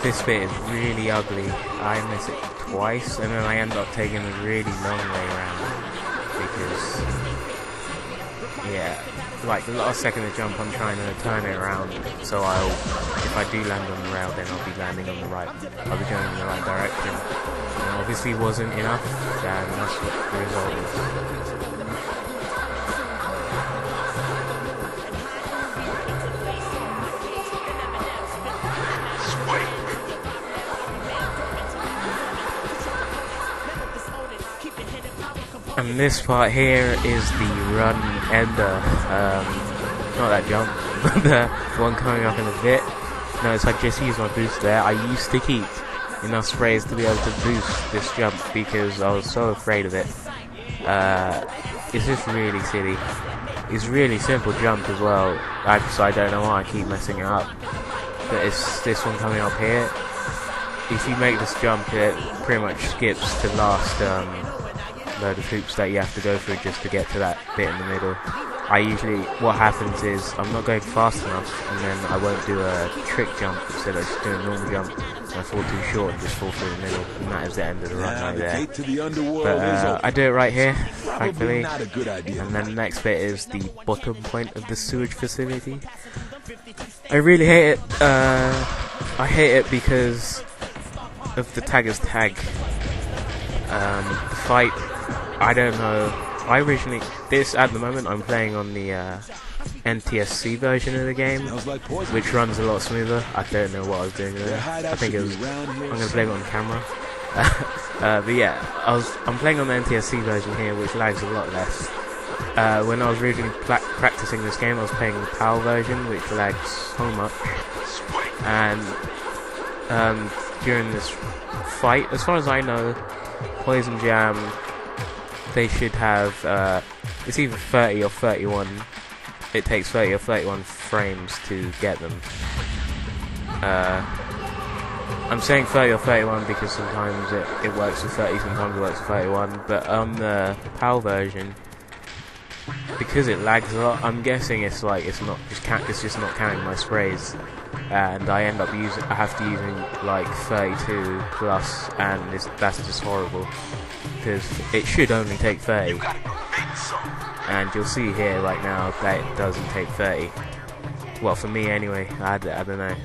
S1: This bit is really ugly. I miss it twice, and then I end up taking a really long way around. Because, yeah, like the last second of the jump, I'm trying to turn it around. So if I do land on the rail, then I'll be landing on the right. I'll be going in the right direction. And obviously, wasn't enough, and that's what the result is. And this part here is the run ender, not that jump, but the one coming up in a bit. Notice I just used my boost there. I used to keep enough sprays to be able to boost this jump because I was so afraid of it. It's just really silly. It's a really simple jump as well, so I don't know why I keep messing it up. But it's this one coming up here. If you make this jump, it pretty much skips the last load of hoops that you have to go through just to get to that bit in the middle. What happens is I'm not going fast enough, and then I won't do a trick jump instead of just doing a normal jump, and I fall too short and just fall through the middle, and that is the end of the run right there. But I do it right here, thankfully, and then the next bit is the bottom point of the sewage facility. I really hate it. I hate it because of the tagger's tag. The fight, I don't know. At the moment, I'm playing on the NTSC version of the game, which runs a lot smoother. I don't know what I was doing there. I think I'm going to blame it on camera. But yeah, I'm playing on the NTSC version here, which lags a lot less. When I was originally practicing this game, I was playing the PAL version, which lags so much. And during this fight, as far as I know, Poison Jam, they should have, it's either 30 or 31. It takes 30 or 31 frames to get them. I'm saying 30 or 31 because sometimes it works with 30, sometimes it works with 31. But on the PAL version, because it lags a lot, I'm guessing it's just not counting my sprays, and I end up I have to using like 32 plus, and that's just horrible because it should only take 30, and you'll see here right now that it doesn't take 30. Well, for me anyway. I don't know.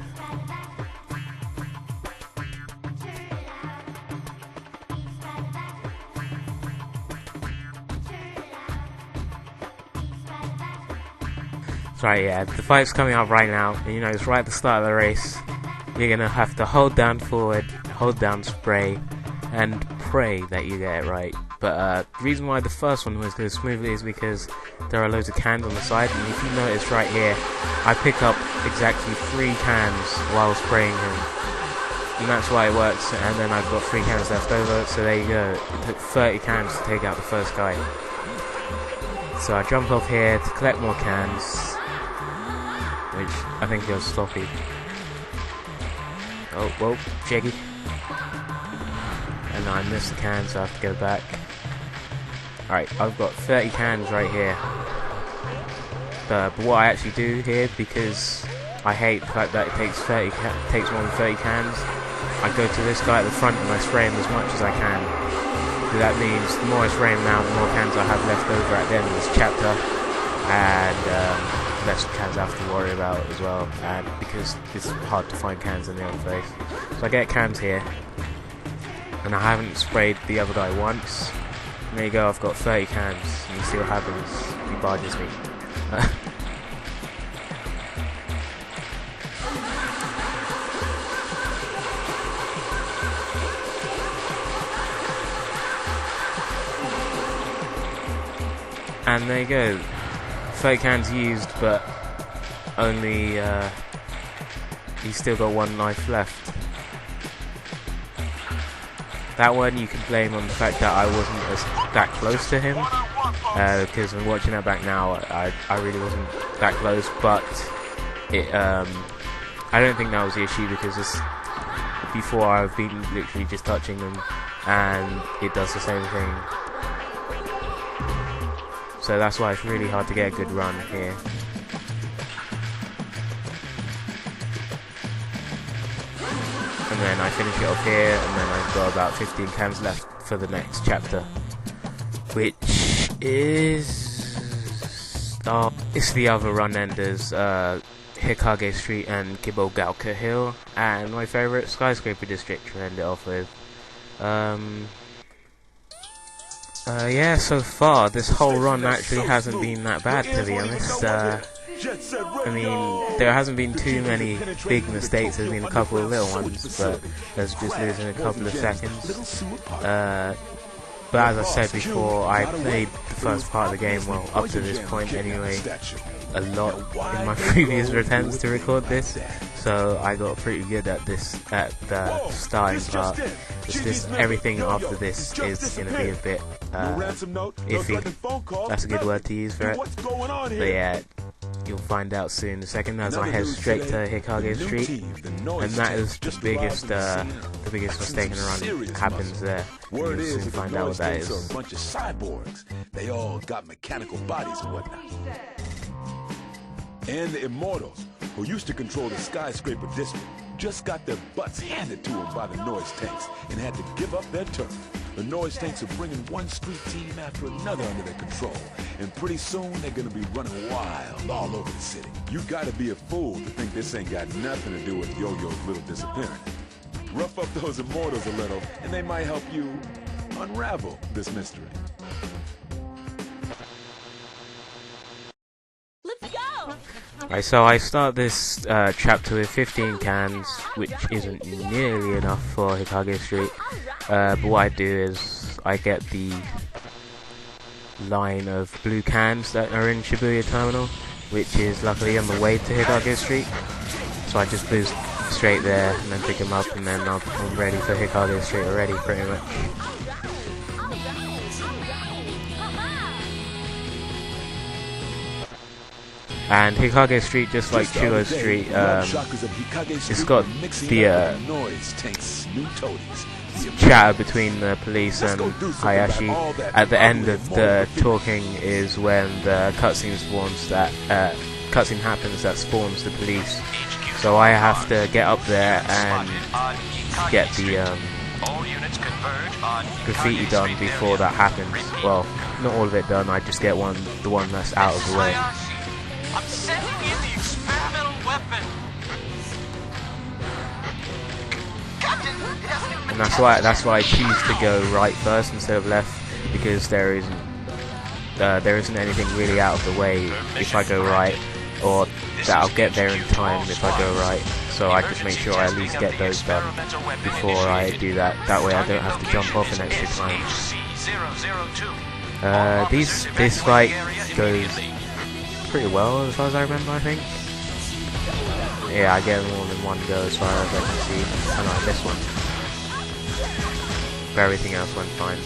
S1: Sorry, yeah, the fight's coming up right now, and you know, it's right at the start of the race. You're gonna have to hold down forward, hold down spray, and pray that you get it right. But the reason why the first one was going smoothly is because there are loads of cans on the side, and if you notice right here, I pick up exactly 3 cans while spraying him. And that's why it works, and then I've got 3 cans left over, so there you go. It took 30 cans to take out the first guy. So I jump off here to collect more cans, which I think goes sloppy. Oh, whoa, jiggy. And I missed the can, so I have to go back. Alright, I've got 30 cans right here. But what I actually do here, because I hate the fact that it takes more than 30 cans, I go to this guy at the front and I spray him as much as I can. That means the more I spray him now, the more cans I have left over at the end of this chapter, and less cans I have to worry about as well, and because it's hard to find cans in the other place. So I get cans here, and I haven't sprayed the other guy once. And there you go, I've got 30 cans, and you see what happens. He barges me. And there you go, 30 cans used, but only, he's still got 1 life left. That one you can blame on the fact that I wasn't that close to him, because I'm watching that back now, I really wasn't that close, but it, I don't think that was the issue, because before I've been literally just touching them, and it does the same thing. So that's why it's really hard to get a good run here. And then I finish it off here, and then I've got about 15 cans left for the next chapter, which is... oh, it's the other run enders, Hikage Street and Kibogaoka Hill, and my favourite Skyscraper district to end it off with. Yeah, so far, this whole run actually hasn't been that bad, to be honest. I mean, there hasn't been too many big mistakes, there's been a couple of little ones, but there's just losing a couple of seconds. But as I said before, I played the first part of the game, well, up to this point anyway, a lot in my previous attempts to record this, so I got pretty good at this, at the starting part. It's just everything after this is going to be a bit iffy. That's a good word to use for it. But yeah, you'll find out soon. The second as I head straight to Hikage Street, and that is the biggest mistake in the run happens there. You'll soon find out what that is.
S2: A bunch of cyborgs. They all got mechanical bodies and whatnot. And the Immortals, who used to control the Skyscraper district, just got their butts handed to them by the noise tanks and had to give up their turf. The noise tanks are bringing one street team after another under their control, and pretty soon they're gonna be running wild all over the city. You gotta be a fool to think this ain't got nothing to do with Yo-Yo's little disappearance. Rough up those Immortals a little, and they might help you unravel this mystery.
S1: Right, so I start this chapter with 15 cans, which isn't nearly enough for Hikage Street, but what I do is I get the line of blue cans that are in Shibuya Terminal, which is luckily on the way to Hikage Street, so I just boost straight there and then pick them up, and then I'm ready for Hikage Street already, pretty much. And Hikage Street, just like Chuo Street, it's got the chatter between the police and Hayashi. At the end of the talking is when the cutscene spawns cutscene happens that spawns the police. So I have to get up there and get the graffiti done before that happens. Well, not all of it done, I just get the one that's out of the way.
S3: I'm sending in the experimental weapon. Captain,
S1: and that's why I choose to go right first instead of left, because there isn't anything really out of the way if I go right. or that I'll get there in time if I go right. So I just make sure I at least get those done before I do that. That way I don't have to jump off an extra time. This fight goes pretty well as far as I remember, I think. Yeah, I get them all in one go as far as I can see. Oh no, this one. But everything else went fine.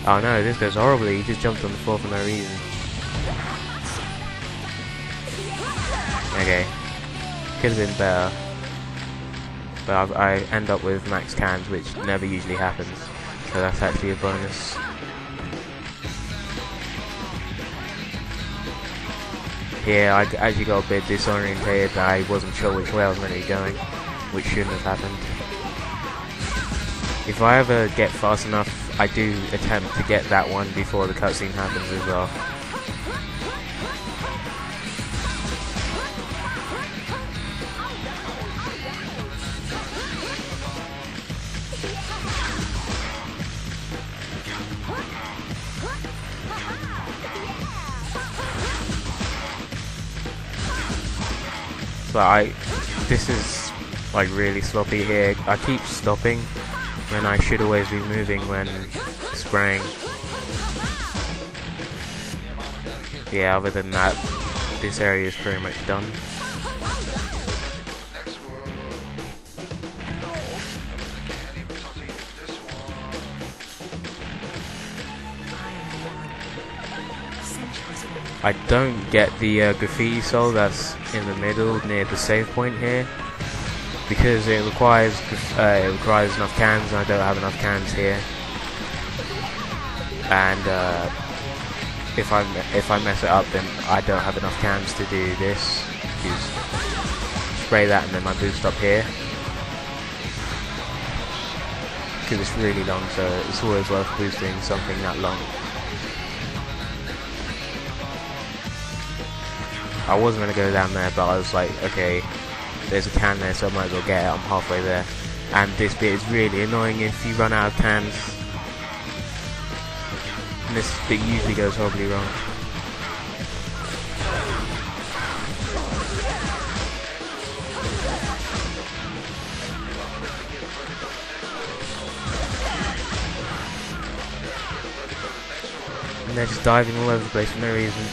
S1: Oh no, this goes horribly. He just jumped on the floor for no reason. Okay. Could have been better. But I end up with max cans, which never usually happens. So that's actually a bonus. Yeah, I actually got a bit disorientated. I wasn't sure which way I was meant to be going, which shouldn't have happened. If I ever get fast enough, I do attempt to get that one before the cutscene happens as well. But this is like really sloppy here. I keep stopping when I should always be moving when spraying. Yeah, other than that, this area is pretty much done. I don't get the graffiti soul that's in the middle near the save point here, because it requires enough cans, and I don't have enough cans here. And if I mess it up, then I don't have enough cans to do this. Just spray that and then my boost up here, because it's really long, so it's always worth boosting something that long. I wasn't going to go down there, but I was like, okay, there's a can there, so I might as well get it. I'm halfway there. And this bit is really annoying if you run out of cans. And this bit usually goes horribly wrong. And they're just diving all over the place for no reason.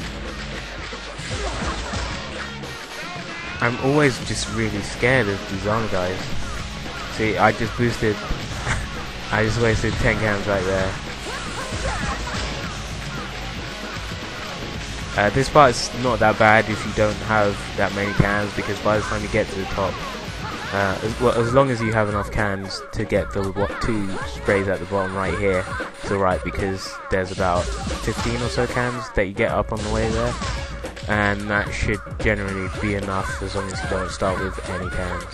S1: I'm always just really scared of these arm guys. See, I just boosted. I just wasted 10 cans right there. This part's not that bad if you don't have that many cans, because by the time you get to the top, as long as you have enough cans to get the 2 sprays at the bottom right here, it's alright, because there's about 15 or so cans that you get up on the way there. And that should generally be enough as long as you don't start with any cans.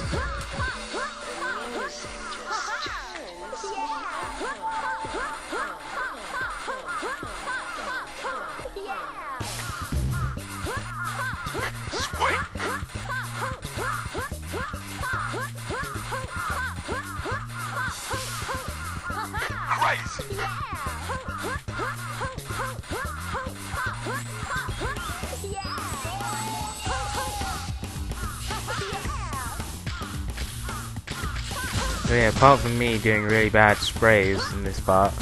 S1: So yeah, apart from me doing really bad sprays in this part,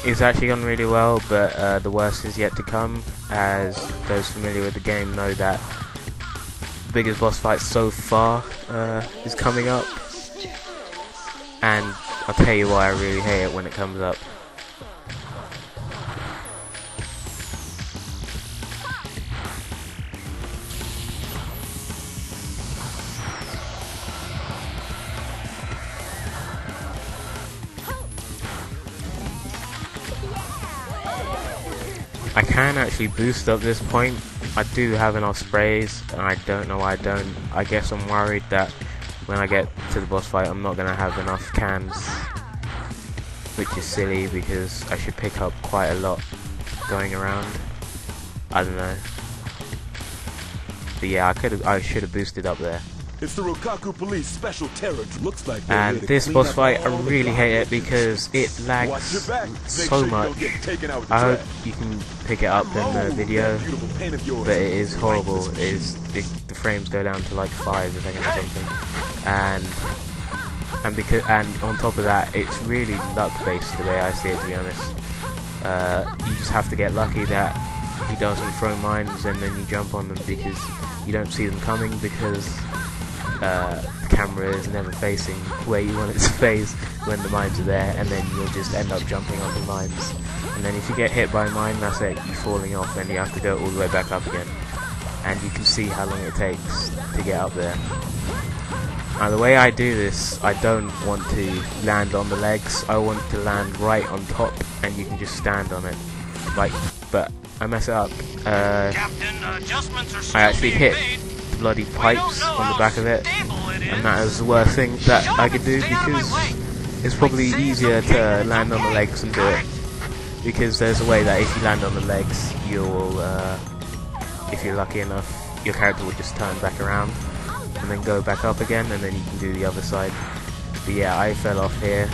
S1: it's actually gone really well, but the worst is yet to come, as those familiar with the game know that the biggest boss fight so far is coming up, and I'll tell you why I really hate it when it comes up. I can actually boost up this point. I do have enough sprays, and I don't know why I don't. I guess I'm worried that when I get to the boss fight I'm not going to have enough cans, which is silly because I should pick up quite a lot going around. I don't know. But yeah, I should have boosted up there.
S2: It's the Rokaku Police Special Terror. Looks like
S1: and this boss fight, I really hate it because it lags so much. I hope you can pick it up in the video, but it is horrible. The frames go down to like 5 a second or something, and on top of that, it's really luck based the way I see it, to be honest. You just have to get lucky that he doesn't throw mines and then you jump on them because you don't see them coming, because the camera is never facing where you want it to face when the mines are there, and then you'll just end up jumping on the mines. And then if you get hit by a mine, that's it, you're falling off and you have to go all the way back up again. And you can see how long it takes to get up there. Now the way I do this, I don't want to land on the legs, I want to land right on top and you can just stand on it. But I mess it up. I actually hit the bloody pipes on the back of it, and that is the worst thing that I could do, because it's probably easier to land on the legs and do it. Because there's a way that if you land on the legs, you'll, if you're lucky enough, your character will just turn back around and then go back up again, and then you can do the other side. But yeah, I fell off here.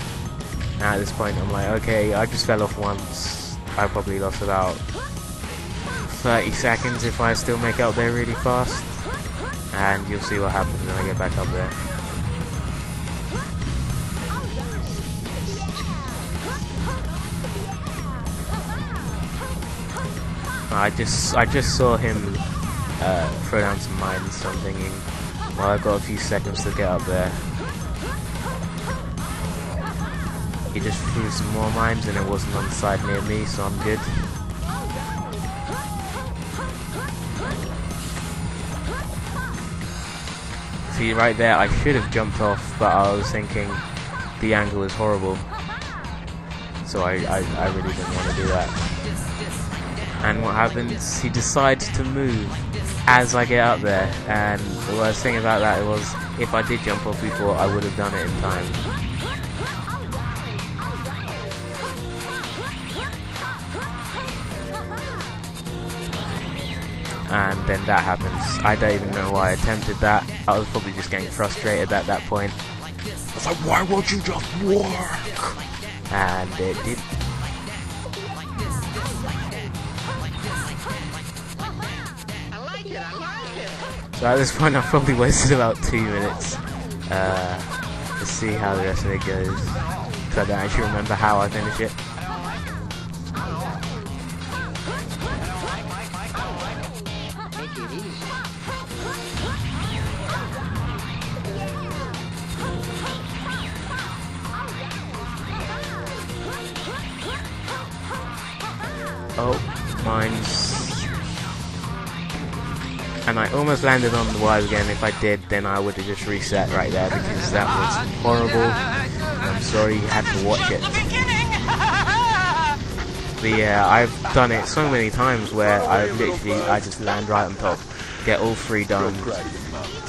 S1: Now at this point I'm like, okay, I just fell off once. I probably lost about 30 seconds if I still make it up there really fast. And you'll see what happens when I get back up there. I just saw him throw down some mines, so I'm thinking, well, I've got a few seconds to get up there. He just threw some more mines and it wasn't on the side near me, so I'm good. See, right there, I should have jumped off, but I was thinking the angle is horrible, so I really didn't want to do that. And what happens, he decides to move as I get up there, and the worst thing about that was, if I did jump off before, I would have done it in time. And then that happens. I don't even know why I attempted that. I was probably just getting frustrated at that point. I was like, why won't you just work? And it did. So at this point I've probably wasted about 2 minutes to see how the rest of it goes, because I don't actually remember how I finish it. Oh, mines. And I almost landed on the wires again. If I did, then I would have just reset right there, because that was horrible. I'm sorry you had to watch it. But yeah, I've done it so many times where I just land right on top, get all 3 done.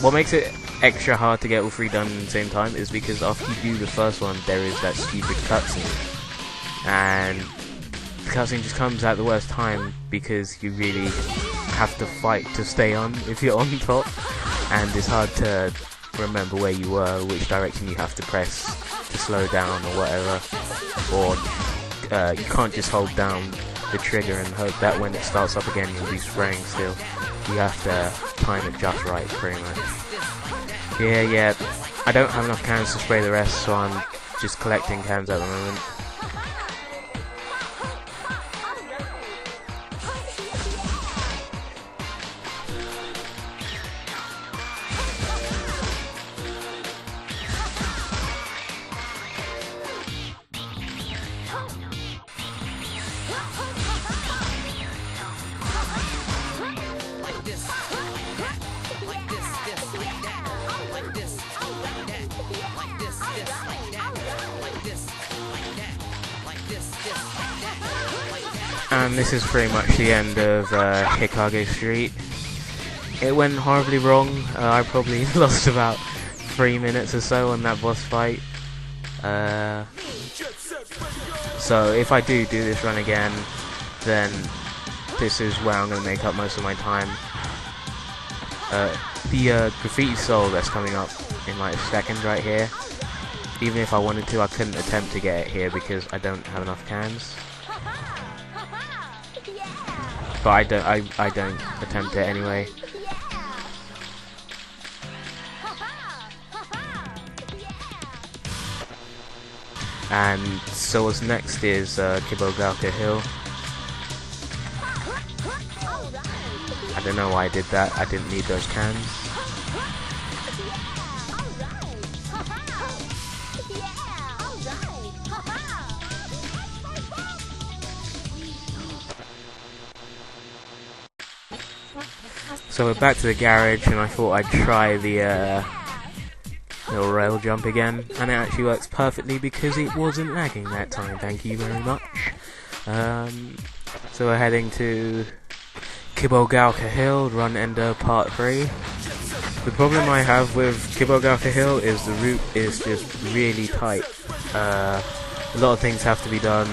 S1: What makes it extra hard to get all 3 done at the same time is because after you do the first one, there is that stupid cutscene. And the cutscene just comes at the worst time, because you really have to fight to stay on if you're on top, and it's hard to remember where you were, which direction you have to press to slow down or whatever, or you can't just hold down the trigger and hope that when it starts up again you'll be spraying still. You have to time it just right, pretty much. Yeah, I don't have enough cans to spray the rest, so I'm just collecting cans at the moment. And this is pretty much the end of Hikage Street. It went horribly wrong. I probably lost about 3 minutes or so on that boss fight. So if I do this run again, then this is where I'm going to make up most of my time. the graffiti soul that's coming up in like a second right here. Even if I wanted to, I couldn't attempt to get it here because I don't have enough cans. But I don't attempt it anyway. And so what's next is Kibogaoka Hill. I don't know why I did that. I didn't need those cans. So we're back to the garage, and I thought I'd try the little rail jump again, and it actually works perfectly because it wasn't lagging that time. Thank you very much. So we're heading to Kibogaoka Hill, Run Ender Part 3. The problem I have with Kibogaoka Hill is the route is just really tight. A lot of things have to be done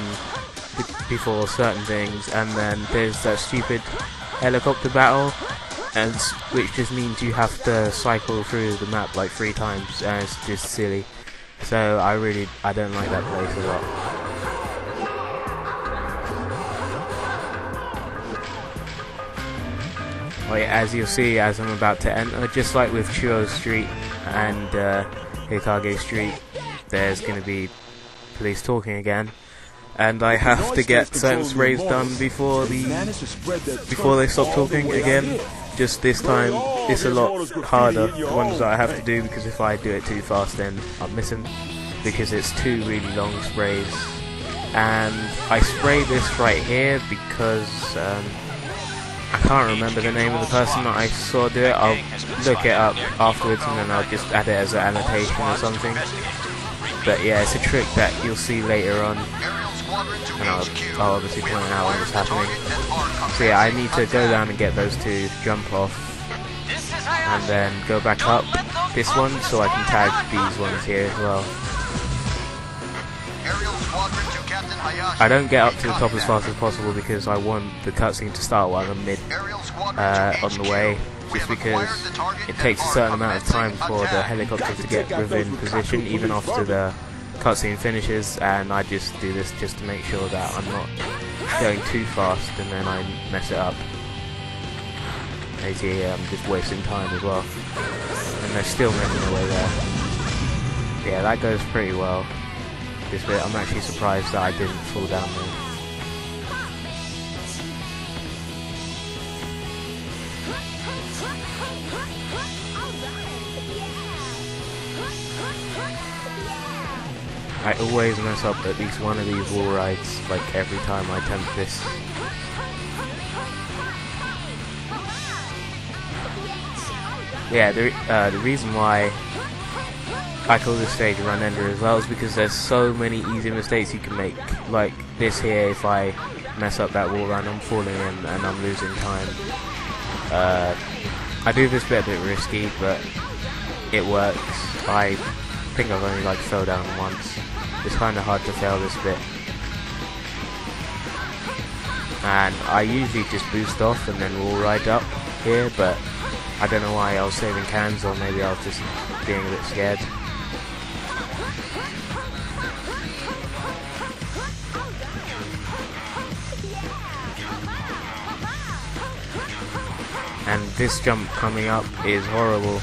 S1: before certain things, and then there's that stupid helicopter battle, and which just means you have to cycle through the map like 3 times, and it's just silly. So I don't like that place a lot. Like, as you'll see as I'm about to enter, just like with Chuo Street and Hikage Street, there's going to be police talking again, and I have to get certain sprays done before they stop talking again. Just this time it's a lot harder, the ones that I have to do, because if I do it too fast then I'm missing, because it's 2 really long sprays. And I spray this right here because I can't remember the name of the person that I saw do it. I'll look it up afterwards and then I'll just add it as an annotation or something. But yeah, it's a trick that you'll see later on, and I'll obviously point out when it's happening. So yeah, I need to go down and get those 2, jump off, and then go back up this one so I can tag these ones here as well. I don't get up to the top as fast as possible because I want the cutscene to start while I'm mid on the way, just because it takes a certain amount of time for the helicopter to get within position even after the cutscene finishes, and I just do this just to make sure that I'm not going too fast and then I mess it up. As you see, I'm just wasting time as well, and they're still making their way there. Yeah, that goes pretty well. This bit, I'm actually surprised that I didn't fall down there. I always mess up at least one of these wall rides, like every time I attempt this. Yeah, the reason why I call this stage Run Ender as well is because there's so many easy mistakes you can make. Like this here, if I mess up that wall run, I'm falling in and I'm losing time. I do this bit a bit risky, but it works. I think I've only like fell down once. It's kind of hard to fail this bit. And I usually just boost off and then wall ride up here, but I don't know why I was saving cans, or maybe I was just being a bit scared. And this jump coming up is horrible,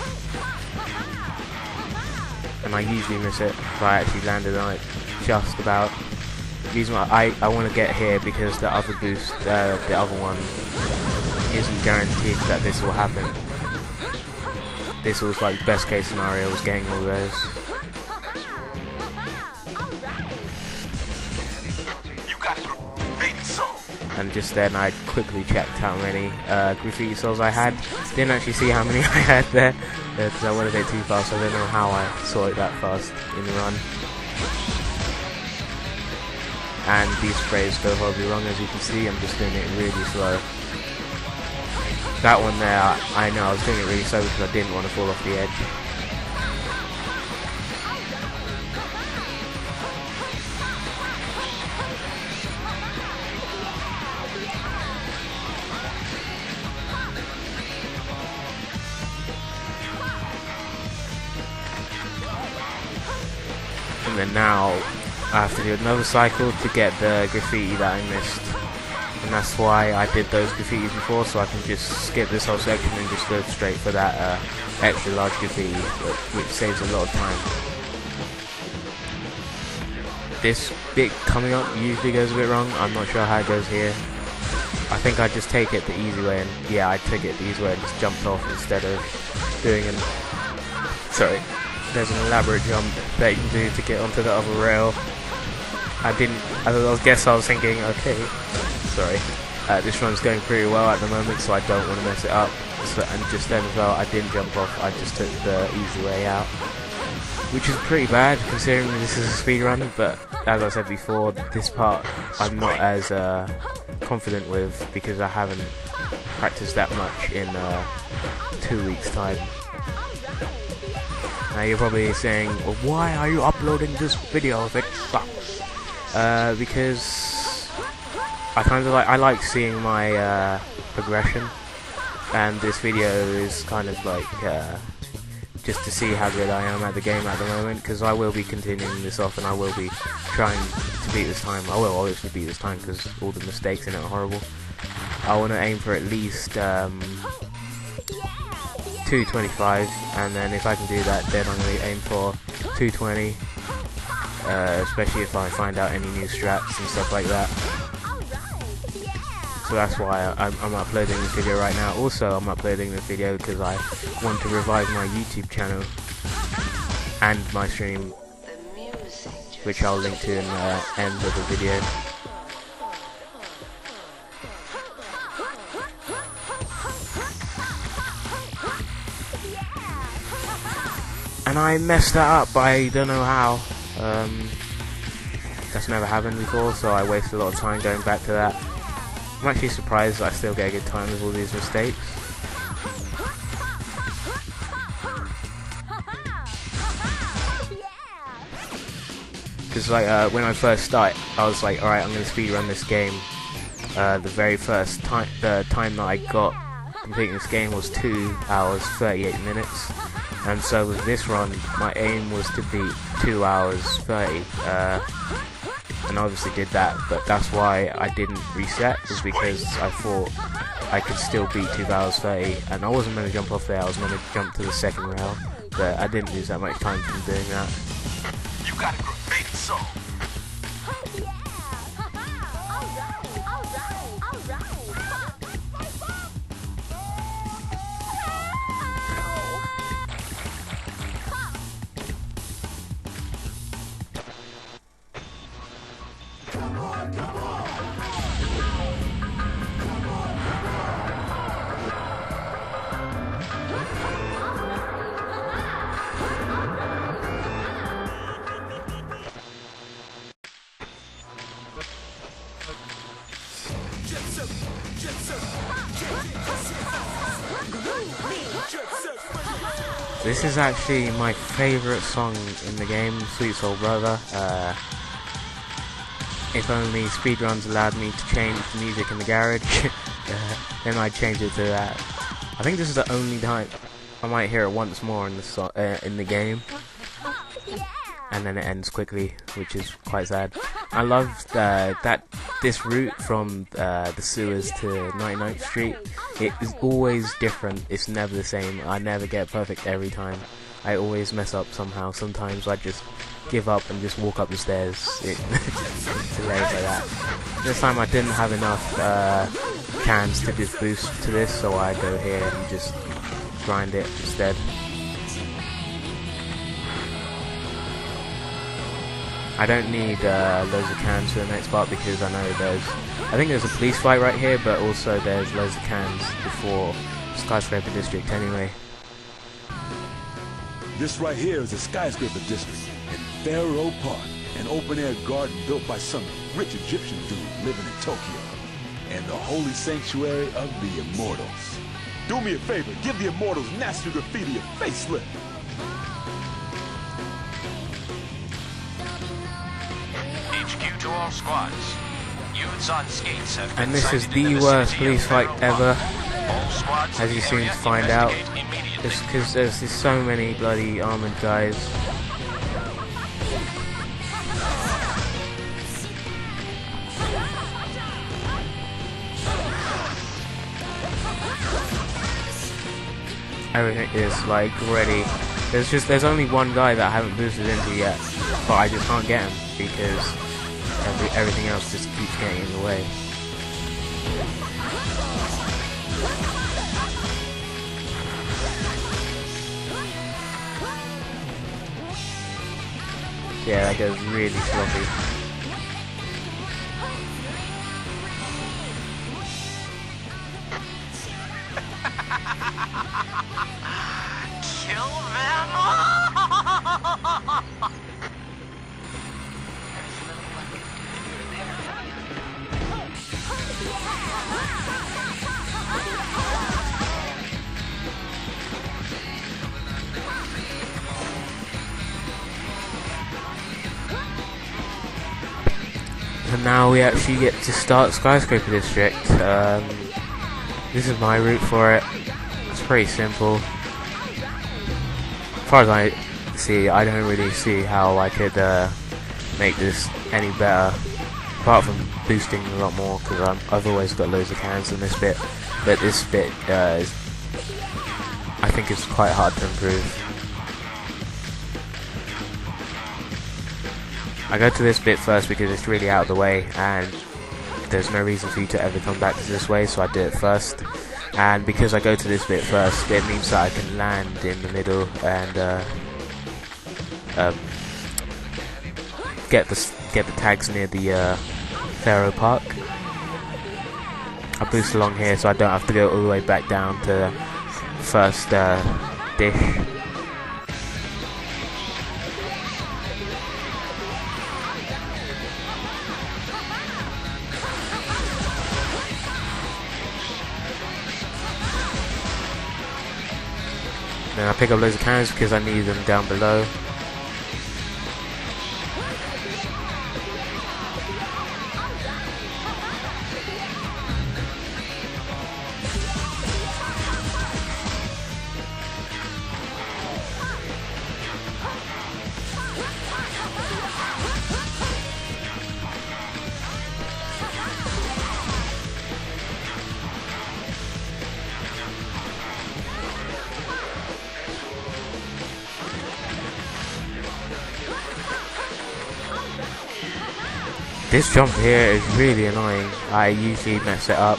S1: and I usually miss it, but I actually landed on it just about. The reason why I want to get here because the other boost, the other one, isn't guaranteed that this will happen. This was like best case scenario, was getting all those. And just then I quickly checked how many graffiti souls I had. Didn't actually see how many I had there because I went a bit too fast, so I don't know how I saw it that fast in the run. And these sprays go horribly wrong, as you can see. I'm just doing it really slow. That one there, I know I was doing it really slow because I didn't want to fall off the edge. and then now I have to do another cycle to get the graffiti that I missed. And that's why I did those graffitis before, so I can just skip this whole section and just go straight for that extra large graffiti, which saves a lot of time. This bit coming up usually goes a bit wrong. I'm not sure how it goes here. I think I just take it the easy way, and yeah, I took it the easy way and just jumped off instead of doing an... Sorry, there's an elaborate jump that you can do to get onto the other rail. I guess I was thinking, okay, sorry, this run's going pretty well at the moment, so I don't want to mess it up. So, and just then as well, I didn't jump off, I just took the easy way out, which is pretty bad considering this is a speed run. But as I said before, this part I'm not as confident with because I haven't practiced that much in 2 weeks' time. Now you're probably saying, well, why are you uploading this video if it sucks? Because I like seeing my progression, and this video is kind of like just to see how good I am at the game at the moment, because I will be continuing this off and I will be trying to beat this time. I will obviously beat this time because all the mistakes in it are horrible. I want to aim for at least 2:25, and then if I can do that, then I'm going to aim for 2:20. Especially if I find out any new straps and stuff like that. So that's why I'm uploading this video right now. Also, I'm uploading this video because I want to revive my YouTube channel and my stream, which I'll link to in the end of the video. And I messed that up, I don't know how. That's never happened before, so I wasted a lot of time going back to that. I'm actually surprised that I still get a good time with all these mistakes. Because like when I first started, I was like, alright, I'm going to speedrun this game. The very first time, the time that I got completing this game was 2 hours 38 minutes. And so with this run, my aim was to beat 2 hours 30, and I obviously did that, but that's why I didn't reset, is because I thought I could still beat 2 hours 30, and I wasn't going to jump off there, I was going to jump to the second rail, but I didn't lose that much time from doing that.
S2: You got a great song.
S1: This is actually my favourite song in the game, Sweet Soul Brother. If only speedruns allowed me to change the music in the garage, then I'd change it to that. I think this is the only time I might hear it once more in the game, and then it ends quickly, which is quite sad. I love this route from the sewers to 99th Street. It is always different. It's never the same. I never get perfect every time. I always mess up somehow. Sometimes I just give up and just walk up the stairs. It's hilarious like that. This time I didn't have enough cans to just boost to this, so I go here and just grind it instead. I don't need loads of cans for the next part because I know I think there's a police fight right here, but also there's loads of cans before Skyscraper District anyway.
S2: This right here is the Skyscraper District in Pharaoh Park, an open-air garden built by some rich Egyptian dude living in Tokyo, and the holy sanctuary of the Immortals. Do me a favor, give the Immortals nasty graffiti a facelift.
S3: HQ to all squads. Youths on skates have been
S1: And this is
S3: sighted in
S1: the
S3: the
S1: worst
S3: vicinity
S1: police
S3: of
S1: fight
S3: Pharaoh
S1: ever,
S3: Park. All squads
S1: as
S3: in
S1: you
S3: the
S1: soon
S3: area
S1: find out.
S3: investigate immediately.
S1: Just because there's just so many bloody armoured guys. everything is like ready. There's only one guy that I haven't boosted into yet, but I just can't get him because everything else just keeps getting in the way. Yeah, that goes really sloppy.
S3: Kill them!
S1: And now we actually get to start Skyscraper District. This is my route for it. It's pretty simple. As far as I see, I don't really see how I could make this any better, apart from boosting a lot more, because I've always got loads of cans in this bit, but this bit I think it's quite hard to improve. I go to this bit first because it's really out of the way and there's no reason for you to ever come back to this way, so I do it first. And because I go to this bit first, it means that I can land in the middle and get the tags near the Pharaoh Park. I boost along here so I don't have to go all the way back down to the first dish. Then I pick up loads of cans because I need them down below. This jump here is really annoying. I usually mess it up.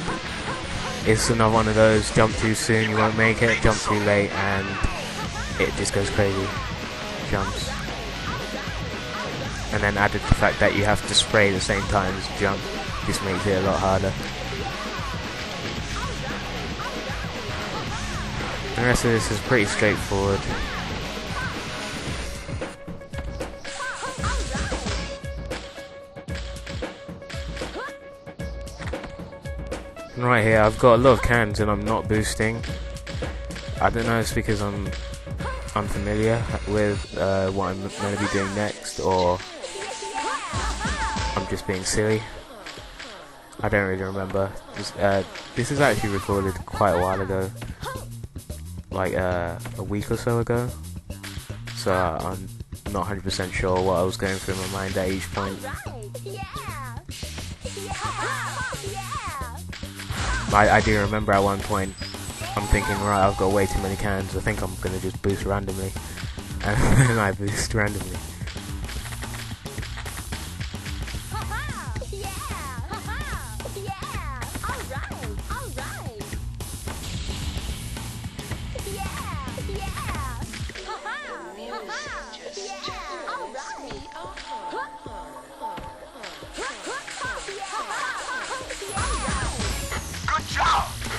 S1: It's another one of those jump too soon, you won't make it, jump too late, and it just goes crazy. Jumps. And then added the fact that you have to spray at the same time as you jump, just makes it a lot harder. The rest of this is pretty straightforward. Right here, I've got a lot of cans and I'm not boosting. I don't know if it's because I'm unfamiliar with what I'm going to be doing next, or I'm just being silly. I don't really remember. This is actually recorded quite a while ago, like a week or so ago, so I'm not 100% sure what I was going through in my mind at each point. I do remember at one point I'm thinking, right, I've got way too many cans, I think I'm gonna just boost randomly, and then I boost randomly.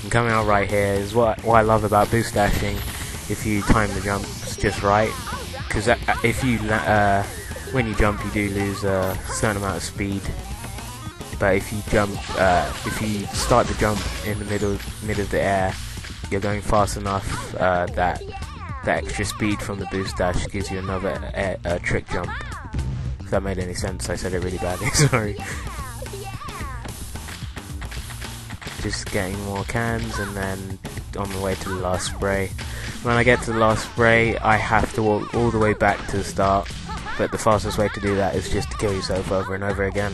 S1: And coming out right here is what I love about boost dashing. If you time the jumps just right, because if you when you jump you do lose a certain amount of speed, but if you start the jump in the middle of the air, you're going fast enough that the extra speed from the boost dash gives you another trick jump. If that made any sense, I said it really badly, sorry. Just getting more cans and then on the way to the last spray. When I get to the last spray, I have to walk all the way back to the start, but the fastest way to do that is just to kill yourself over and over again,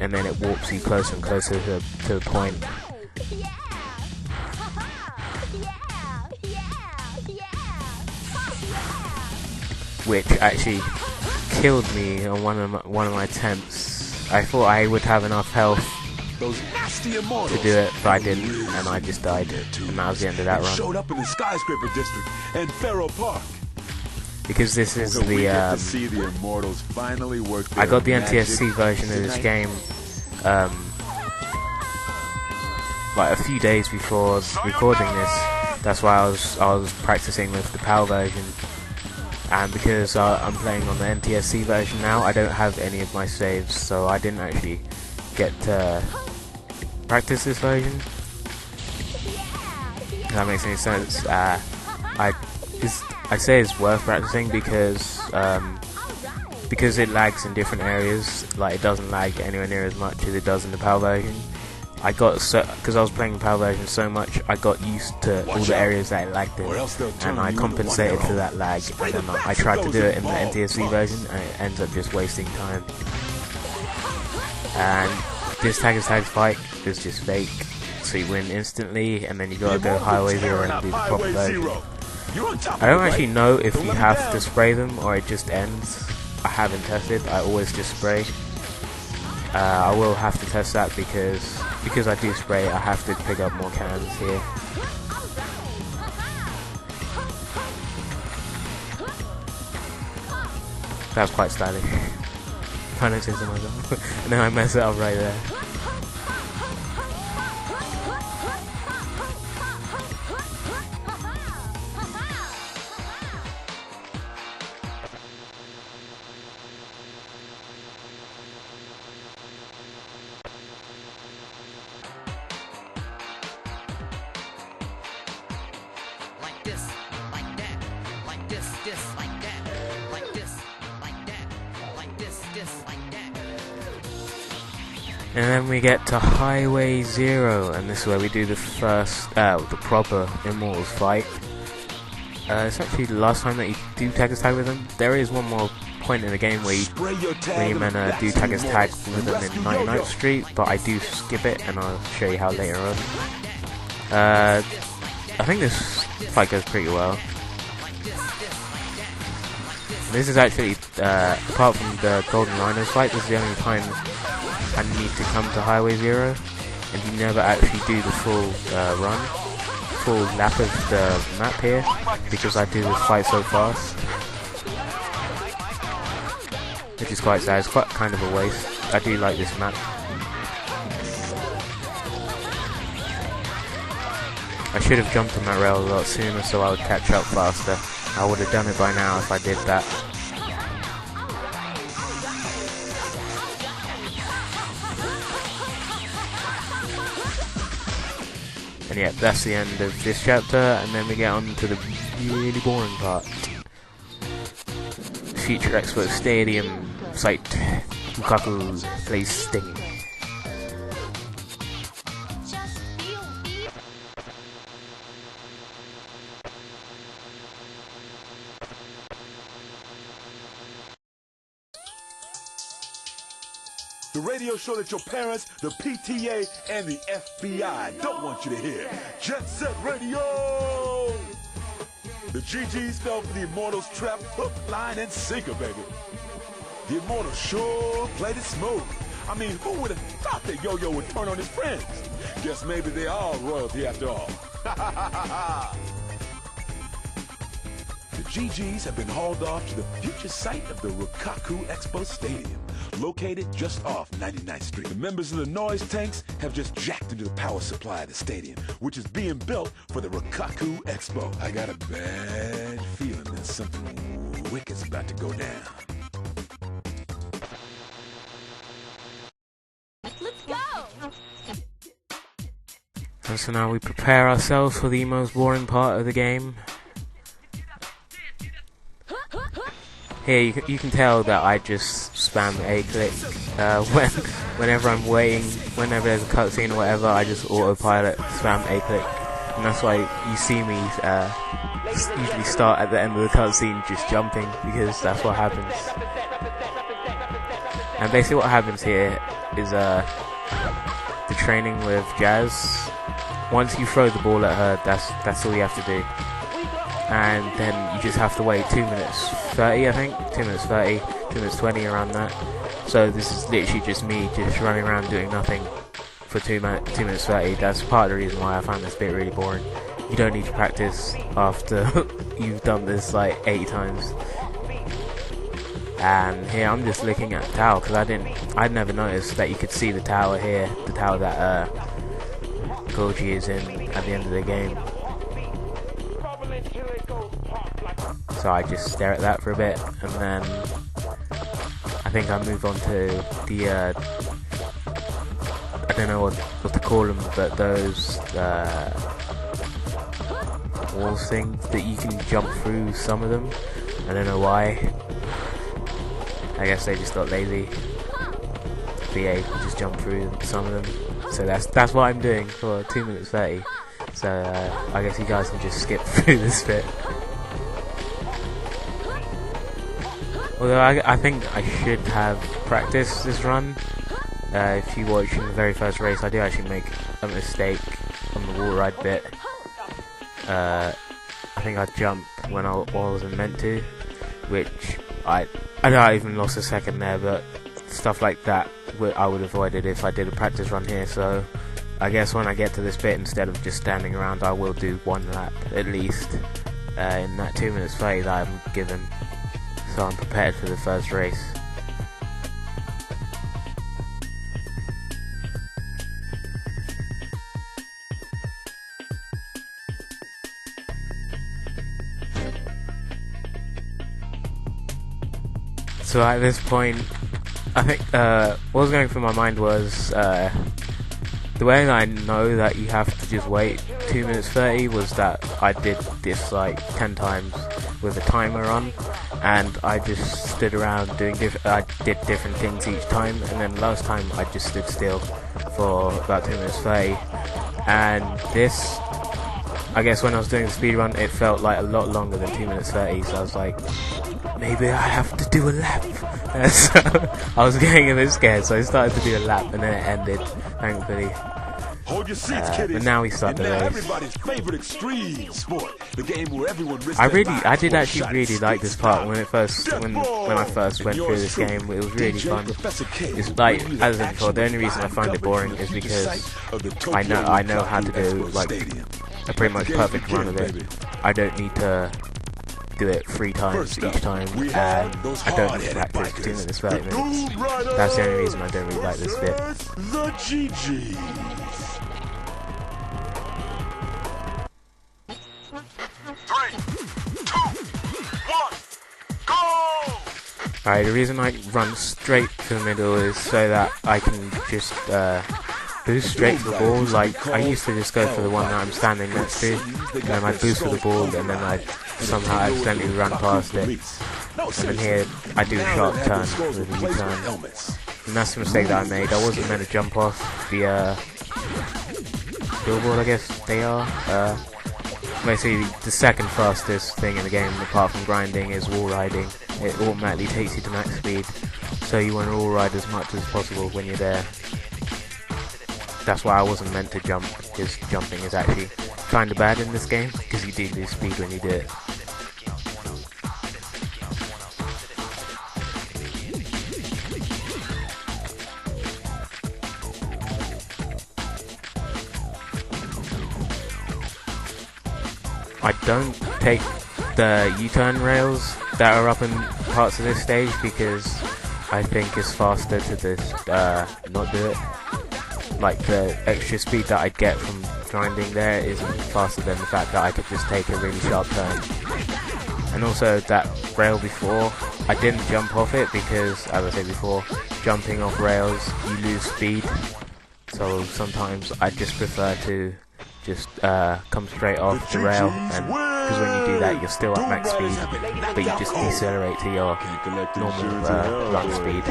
S1: and then it warps you closer and closer to the point. which actually killed me on one of my attempts. I thought I would have enough health to do it, but I didn't, and I just died, and that was the end of that run.
S2: Showed up in the Skyscraper district and Faro Park.
S1: Because this is the I got the NTSC version of this game like a few days before recording this. That's why I was practicing with the PAL version, and because I'm playing on the NTSC version now, I don't have any of my saves, so I didn't actually get to practice this version. If that makes any sense. I say it's worth practicing because it lags in different areas. Like, it doesn't lag anywhere near as much as it does in the PAL version. Because I was playing the PAL version so much, I got used to all the areas that it lagged in, and I compensated for that lag, and then I tried to do it in the NTSC version, and it ends up just wasting time. And this tag fight is just fake, so you win instantly, and then you gotta go Highway 0 and do the proper version. I don't actually know if you have to spray them or it just ends. I haven't tested, I always just spray. I will have to test that because I do spray, I have to pick up more cans here. That was quite stylish. Kind of to myself. And then I mess it up right there. And then we get to Highway 0, and this is where we do the first, the proper Immortals fight. It's actually the last time that you do tag tag with them. There is one more point in the game where you do tag tag with them in 99th Street, but I do skip it, and I'll show you how later on. I think this fight goes pretty well. This is actually, apart from the Golden Rhino fight, this is the only time I need to come to Highway 0, and you never actually do the full full lap of the map here, because I do this fight so fast, which is quite sad. It's quite kind of a waste. I do like this map. I should have jumped on that rail a lot sooner so I would catch up faster. I would have done it by now if I did that. And yeah, that's the end of this chapter, and then we get on to the really boring part. Future Expo Stadium site. Lukaku plays Sting.
S2: The radio show that your parents, the PTA, and the FBI don't want you to hear. Jet Set Radio! The GGs fell for the Immortals trap, hook, line, and sinker, baby. The Immortals sure played it smooth. I mean, who would have thought that Yo-Yo would turn on his friends? Guess maybe they are royalty after all. The GGs have been hauled off to the future site of the Rukaku Expo Stadium, located just off 99th Street. The members of the noise tanks have just jacked into the power supply of the stadium, which is being built for the Rukaku Expo. I got a bad feeling that something wicked's about to go down.
S4: Let's go!
S1: And so now we prepare ourselves for the most boring part of the game. Here you can tell that I just spam A-click whenever I'm waiting, whenever there's a cutscene or whatever, I just autopilot spam A-click, and that's why you see me usually start at the end of the cutscene just jumping, because that's what happens. And basically what happens here is the training with Jazz. Once you throw the ball at her, that's all you have to do. and then you just have to wait 2 minutes 30, I think, 2 minutes 30, 2 minutes 20, around that. So this is literally just me just running around doing nothing for 2 minutes 30. That's part of the reason why I found this bit really boring. You don't need to practice after you've done this like 80 times. And here I'm just looking at the tower because I'd never noticed that you could see the tower here, the tower that Goji is in at the end of the game. So I just stare at that for a bit, and then I think I move on to the I don't know what to call them, but those walls things that you can jump through. Some of them, I don't know why. I guess they just got lazy. But yeah, you can just jump through some of them. So that's what I'm doing for 2 minutes 30. So I guess you guys can just skip through this bit. Although I think I should have practiced this run. If you watch in the very first race, I do actually make a mistake on the wall ride bit. I think I jumped when I wasn't meant to, which I even lost a second there, but stuff like that I would avoid it if I did a practice run here. So I guess when I get to this bit, instead of just standing around, I will do one lap at least in that 2 minutes 30 that I'm given, so I'm prepared for the first race. So at this point, I think what was going through my mind was the way that I know that you have to just wait 2 minutes 30 was that I did this like 10 times with a timer on, and I just stood around doing I did different things each time, and then last time I just stood still for about 2 minutes 30. And this, I guess when I was doing the speed run, it felt like a lot longer than 2 minutes 30, so I was like, maybe I have to do a lap. So I was getting a bit scared, so I started to do a lap, and then it ended, thankfully.
S2: Hold your seats, kiddies.
S1: But now we start the race.
S2: Everybody's favorite extreme sport, the game where everyone risks
S1: I did actually really like this part when I first went through this game. It was really fun. It's like, as I said before, the only reason I find it boring is because I know how to do like a pretty much perfect run of it. I don't need to do it 3 times each time, and I don't need to practice 2 minutes, 30 minutes. That's the only reason I don't really like this bit.
S2: The GGs.
S1: Alright, the reason I run straight to the middle is so that I can just boost straight to the ball. Like, I used to just go for the one that I'm standing next to, and then I'd boost for the ball, and then I'd somehow accidentally run past it. And then here, I do a sharp turn with a U-turn. And that's the mistake that I made. I wasn't meant to jump off the billboard, I guess they are. Basically, the second fastest thing in the game, apart from grinding, is wall riding. It automatically takes you to max speed, so you want to wall ride as much as possible when you're there. That's why I wasn't meant to jump, because jumping is actually kind of bad in this game, because you do lose speed when you do it. I don't take the U-turn rails that are up in parts of this stage because I think it's faster to just not do it. Like, the extra speed that I get from grinding there isn't faster than the fact that I could just take a really sharp turn. And also that rail before, I didn't jump off it because, as I said before, jumping off rails you lose speed. So sometimes I just prefer to just come straight off the rail, and because when you do that you're still at max speed, but you just decelerate to your normal run speed.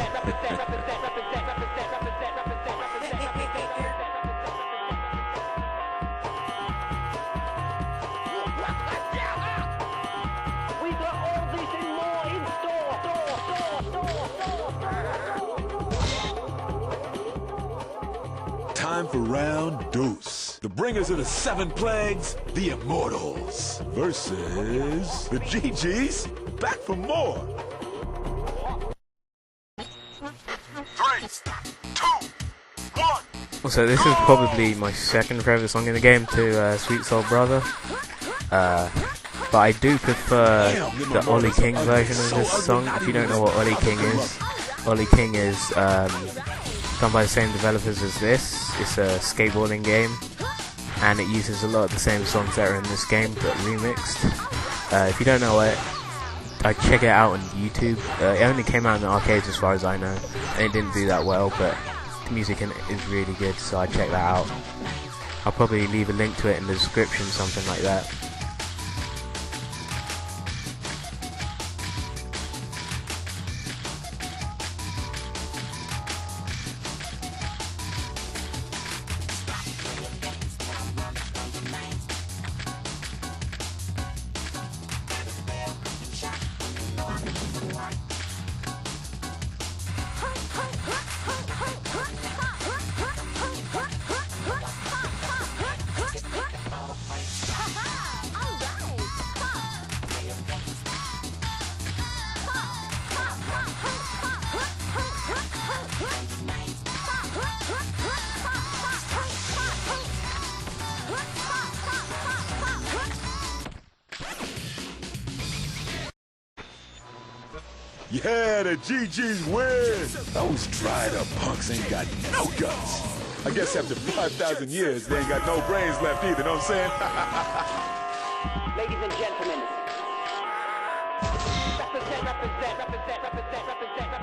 S2: Time for round deuce. the bringers of the 7 plagues, the Immortals, versus the GGs, back for more. 3, 2, 1.
S1: Also, this is probably my second favourite song in the game to Sweet Soul Brother. But I do prefer the Ollie King version of this song. If you don't know what Ollie King is done by the same developers as this. It's a skateboarding game, and it uses a lot of the same songs that are in this game, but remixed. If you don't know it, I'd check it out on YouTube. It only came out in the arcades as far as I know, and it didn't do that well, but the music in it is really good, so I'd check that out. I'll probably leave a link to it in the description, something like that.
S2: Yeah, the GGs win! Those dried up punks ain't got no guts. I guess after 5,000 years, they ain't got no brains left either, know what I'm saying?
S5: Ladies and gentlemen, represent.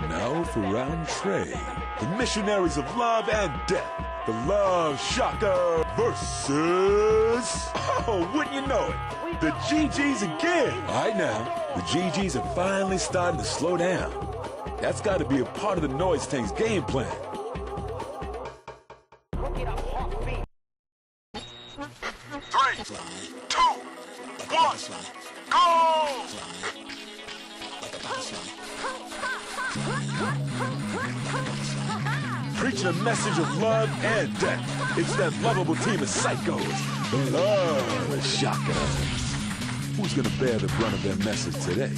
S2: Now for round 3, the missionaries of love and death. The Love Shocker versus... Oh, wouldn't you know it? The GGs again. All right now, the GGs are finally starting to slow down. That's got to be a part of the Noise Tank's game plan.
S5: 3,
S2: 2, 1, go! Preaching a message of love and death. It's that lovable team of psychos, the Love Shockers. Who's gonna bear the brunt of their message today?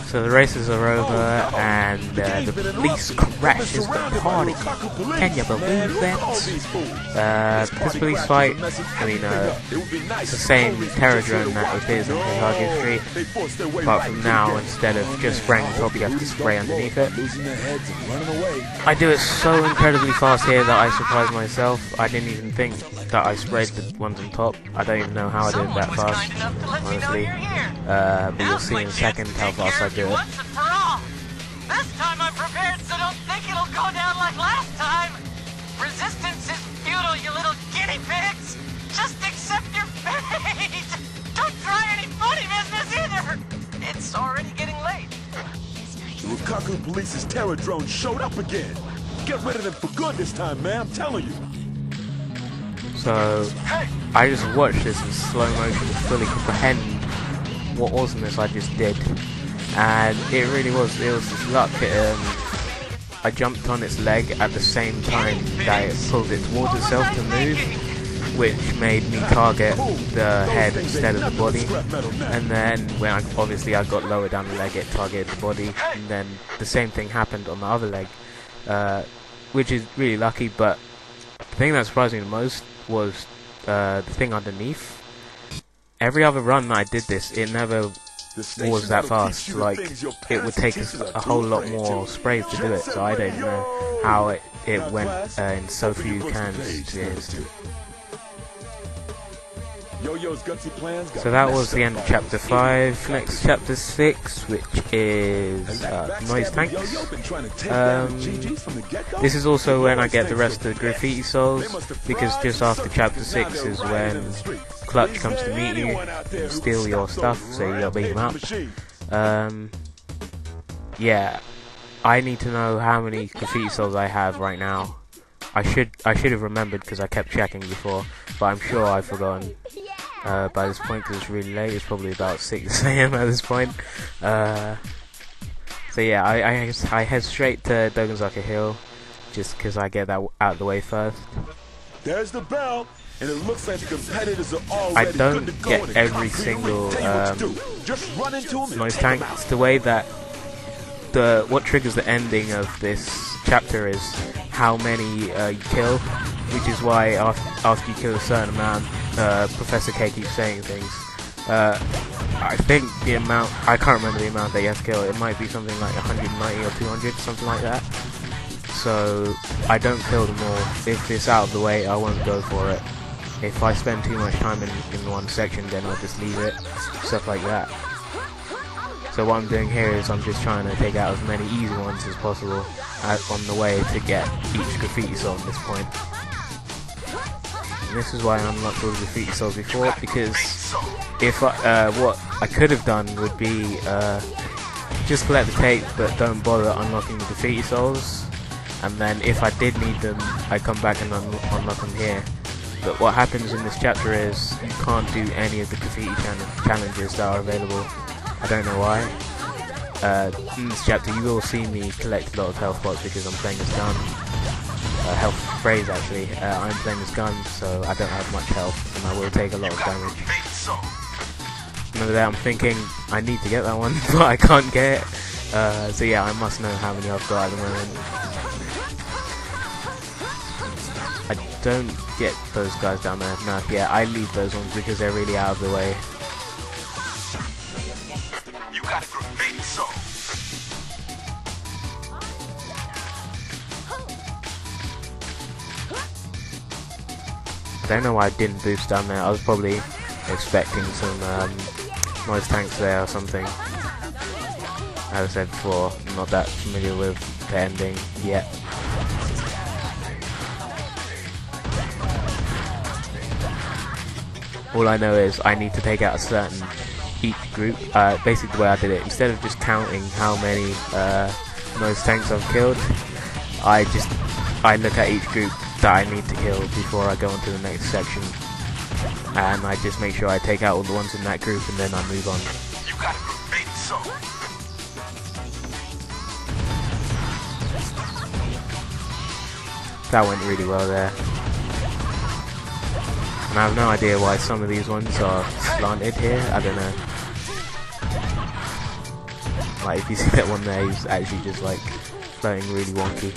S1: So the races are over, and the police crashes the party. Can you believe that? This police fight, I mean, it's the same terror drone that appears in Kibogaoka Street, apart from now, instead of just spraying on top, you have to spray underneath it. I do it so incredibly fast here that I surprise myself. I didn't even think that I sprayed the ones on top. I don't even know how I did it that fast, honestly. But you'll see in a second how fast I do it.
S6: Once and for all. This time I'm prepared, so don't think it'll go down like last time. Resistance is futile, you little guinea pigs. Just accept your fate. Don't try any funny business either. It's already getting late.
S2: The Rukaku Police's terror drone showed up again. Get rid of them for good this time, man, I'm telling you.
S1: So, I just watched this in slow motion to fully comprehend what awesomeness I just did. And it really was just luck. I jumped on its leg at the same time that it pulled it towards itself to move, which made me target the head instead of the body. And then when I got lower down the leg, it targeted the body. And then the same thing happened on the other leg. which is really lucky. But the thing that surprised me the most was the thing underneath. Every other run that I did this, it never was that fast. Like, it would take a whole lot more sprays to do it, so I don't know how it went in so few cans. So that was the end of chapter 5. Next, chapter 6, which is noise tanks. This is also when I get the rest of the graffiti souls, because just after chapter 6 is when Clutch comes to meet you and steal your stuff, so you gotta beat him up. Yeah, I need to know how many graffiti souls I have right now. I should have remembered because I kept checking before, but I'm sure I've forgotten by this point because it's really late. It's probably about 6 AM at this point. So yeah, I head straight to Dogenzaka Hill just because I get that out of the way first.
S2: There's the bell, and it looks like the competitors are already
S1: I don't get every single noise tank. It's the way that what triggers the ending of this chapter is how many you kill, which is why after you kill a certain amount, Professor K keeps saying things. I think the amount, I can't remember the amount that you have to kill. It might be something like 190 or 200, something like that. So I don't kill them all. If it's out of the way, I won't go for it. If I spend too much time in one section, then I'll just leave it, stuff like that. So what I'm doing here is I'm just trying to take out as many easy ones as possible on the way to get each graffiti soul at this point. And this is why I unlocked all the graffiti souls before, because if what I could have done would be just collect the tape but don't bother unlocking the graffiti souls, and then if I did need them I come back and unlock them here. But what happens in this chapter is you can't do any of the graffiti challenges that are available. I don't know why. In this chapter you will see me collect a lot of health pots because I'm playing as gun. Health sprays actually. I'm playing as gun, so I don't have much health and I will take a lot of damage. Remember that I'm thinking I need to get that one, but I can't get it. So yeah, I must know how many I've got at the moment. I don't get those guys down there. No, yeah, I leave those ones because they're really out of the way.
S2: You got a graffiti soul.
S1: I don't know why I didn't boost down there. I was probably expecting some noise tanks there or something. As I said before, I'm not that familiar with the ending yet. All I know is I need to take out a certain each group. Basically the way I did it, instead of just counting how many noise tanks I've killed, I look at each group that I need to kill before I go on to the next section, and I just make sure I take out all the ones in that group and then I move on.
S2: You got a graffiti soul.
S1: That went really well there. And I have no idea why some of these ones are slanted here, I don't know. Like if you see that one there, he's actually just like floating really wonky.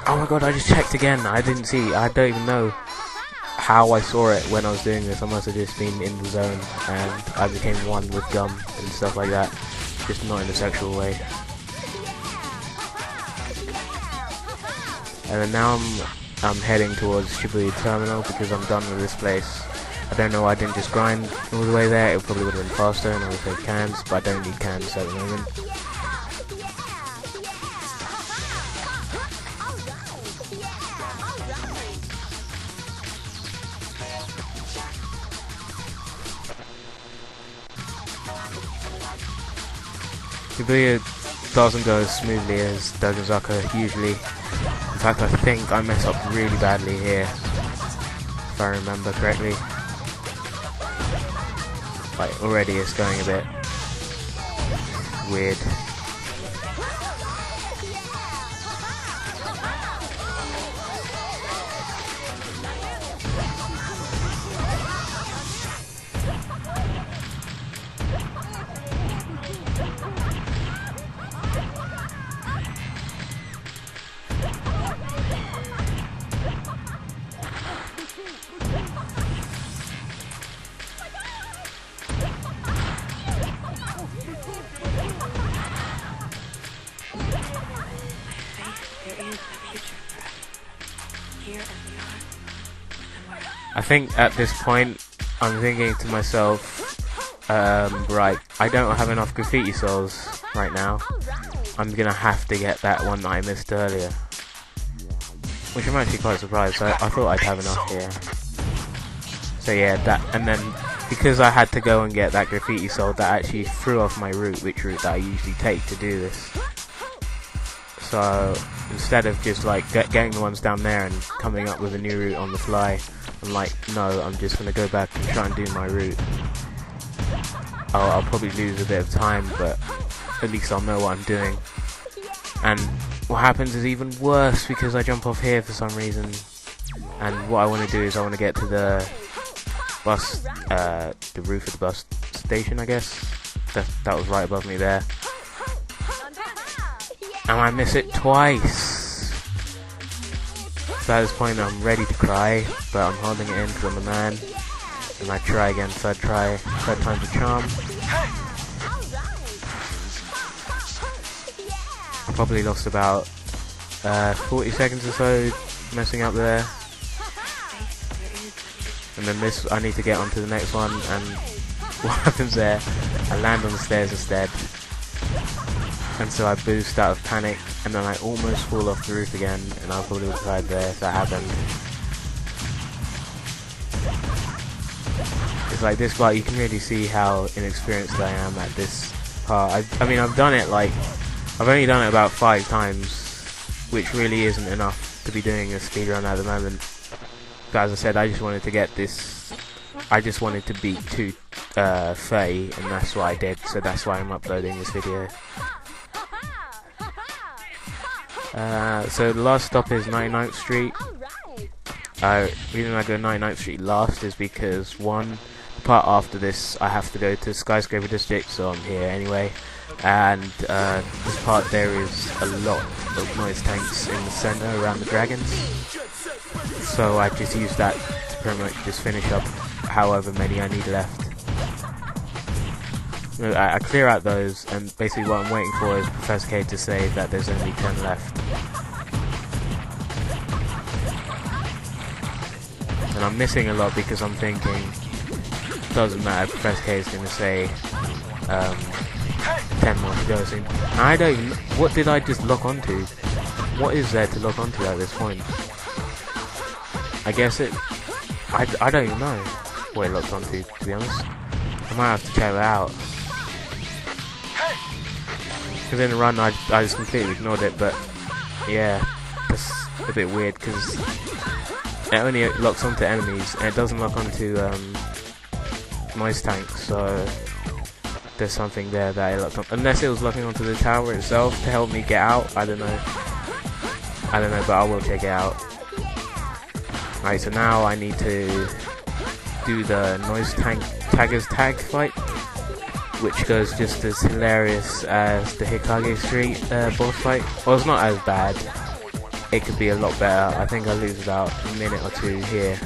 S1: Oh my god, I just checked again, I didn't see, I don't even know how I saw it when I was doing this. I must have just been in the zone and I became one with gum and stuff like that, just not in a sexual way. And then now I'm heading towards Shibuya Terminal because I'm done with this place. I don't know why I didn't just grind all the way there, it probably would have been faster and I would have had cans, but I don't need cans at the moment. Shibuya doesn't go as smoothly as Dogenzaka usually. In fact, I think I mess up really badly here, if I remember correctly. Like, already it's going a bit weird. think at this point, I'm thinking to myself, right, I don't have enough graffiti souls right now. I'm gonna have to get that one that I missed earlier. Which I'm actually quite surprised. I thought I'd have enough here. So yeah, that, and then because I had to go and get that graffiti sold, that actually threw off my route, which route that I usually take to do this. So instead of just like getting the ones down there and coming up with a new route on the fly, I'm like, no, I'm just gonna go back and try and do my route. I'll probably lose a bit of time, but at least I'll know what I'm doing. And what happens is even worse because I jump off here for some reason. And what I want to do is I want to get to the bus, the roof of the bus station, I guess. That was right above me there. And I miss it twice. So at this point I'm ready to cry, but I'm holding it in because I'm a man. And I try again, third time's a charm. I probably lost about 40 seconds or so messing up there. And then this, I need to get onto the next one, and what happens there, I land on the stairs instead. And so I boost out of panic, and then I almost fall off the roof again, and I probably would have died there if that happened. It's like this part, you can really see how inexperienced I am at this part. I mean, I've done it like, I've only done it about 5 times, which really isn't enough to be doing a speedrun at the moment. But as I said, I just wanted to get this, I just wanted to beat 30, and that's what I did, so that's why I'm uploading this video. So the last stop is 99th Street. The reason I go 99th Street last is because, one, the part after this I have to go to Skyscraper District, so I'm here anyway. And this part there is a lot of noise tanks in the centre around the dragons. So I just use that to pretty much just finish up however many I need left. I clear out those, and basically what I'm waiting for is Professor K to say that there's only 10 left. And I'm missing a lot because I'm thinking, doesn't matter, Professor K is going to say 10 more to go soon. And I don't even, what did I just lock onto? What is there to lock onto at this point? I guess it, I don't even know what it locks onto, to be honest. I might have to check that out. Because in the run I just completely ignored it, but yeah, it's a bit weird because it only locks onto enemies and it doesn't lock onto noise tanks, so there's something there that it locked on. Unless it was locking onto the tower itself to help me get out, I don't know, but I will check it out. Right, so now I need to do the noise tank taggers tag fight, which goes just as hilarious as the Hikage Street boss fight. Well, it's not as bad. It could be a lot better. I think I lose about a minute or 2 here.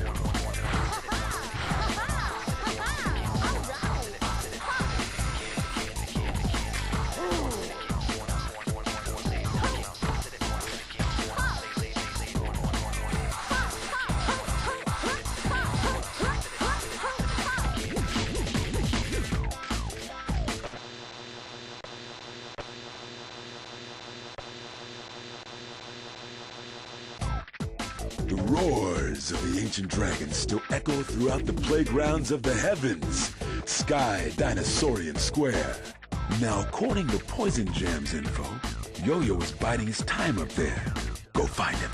S2: The roars of the ancient dragons still echo throughout the playgrounds of the heavens. Sky Dinosaurian Square. Now, according to Poison Jam's info, Yo-Yo is biding his time up there. Go find him.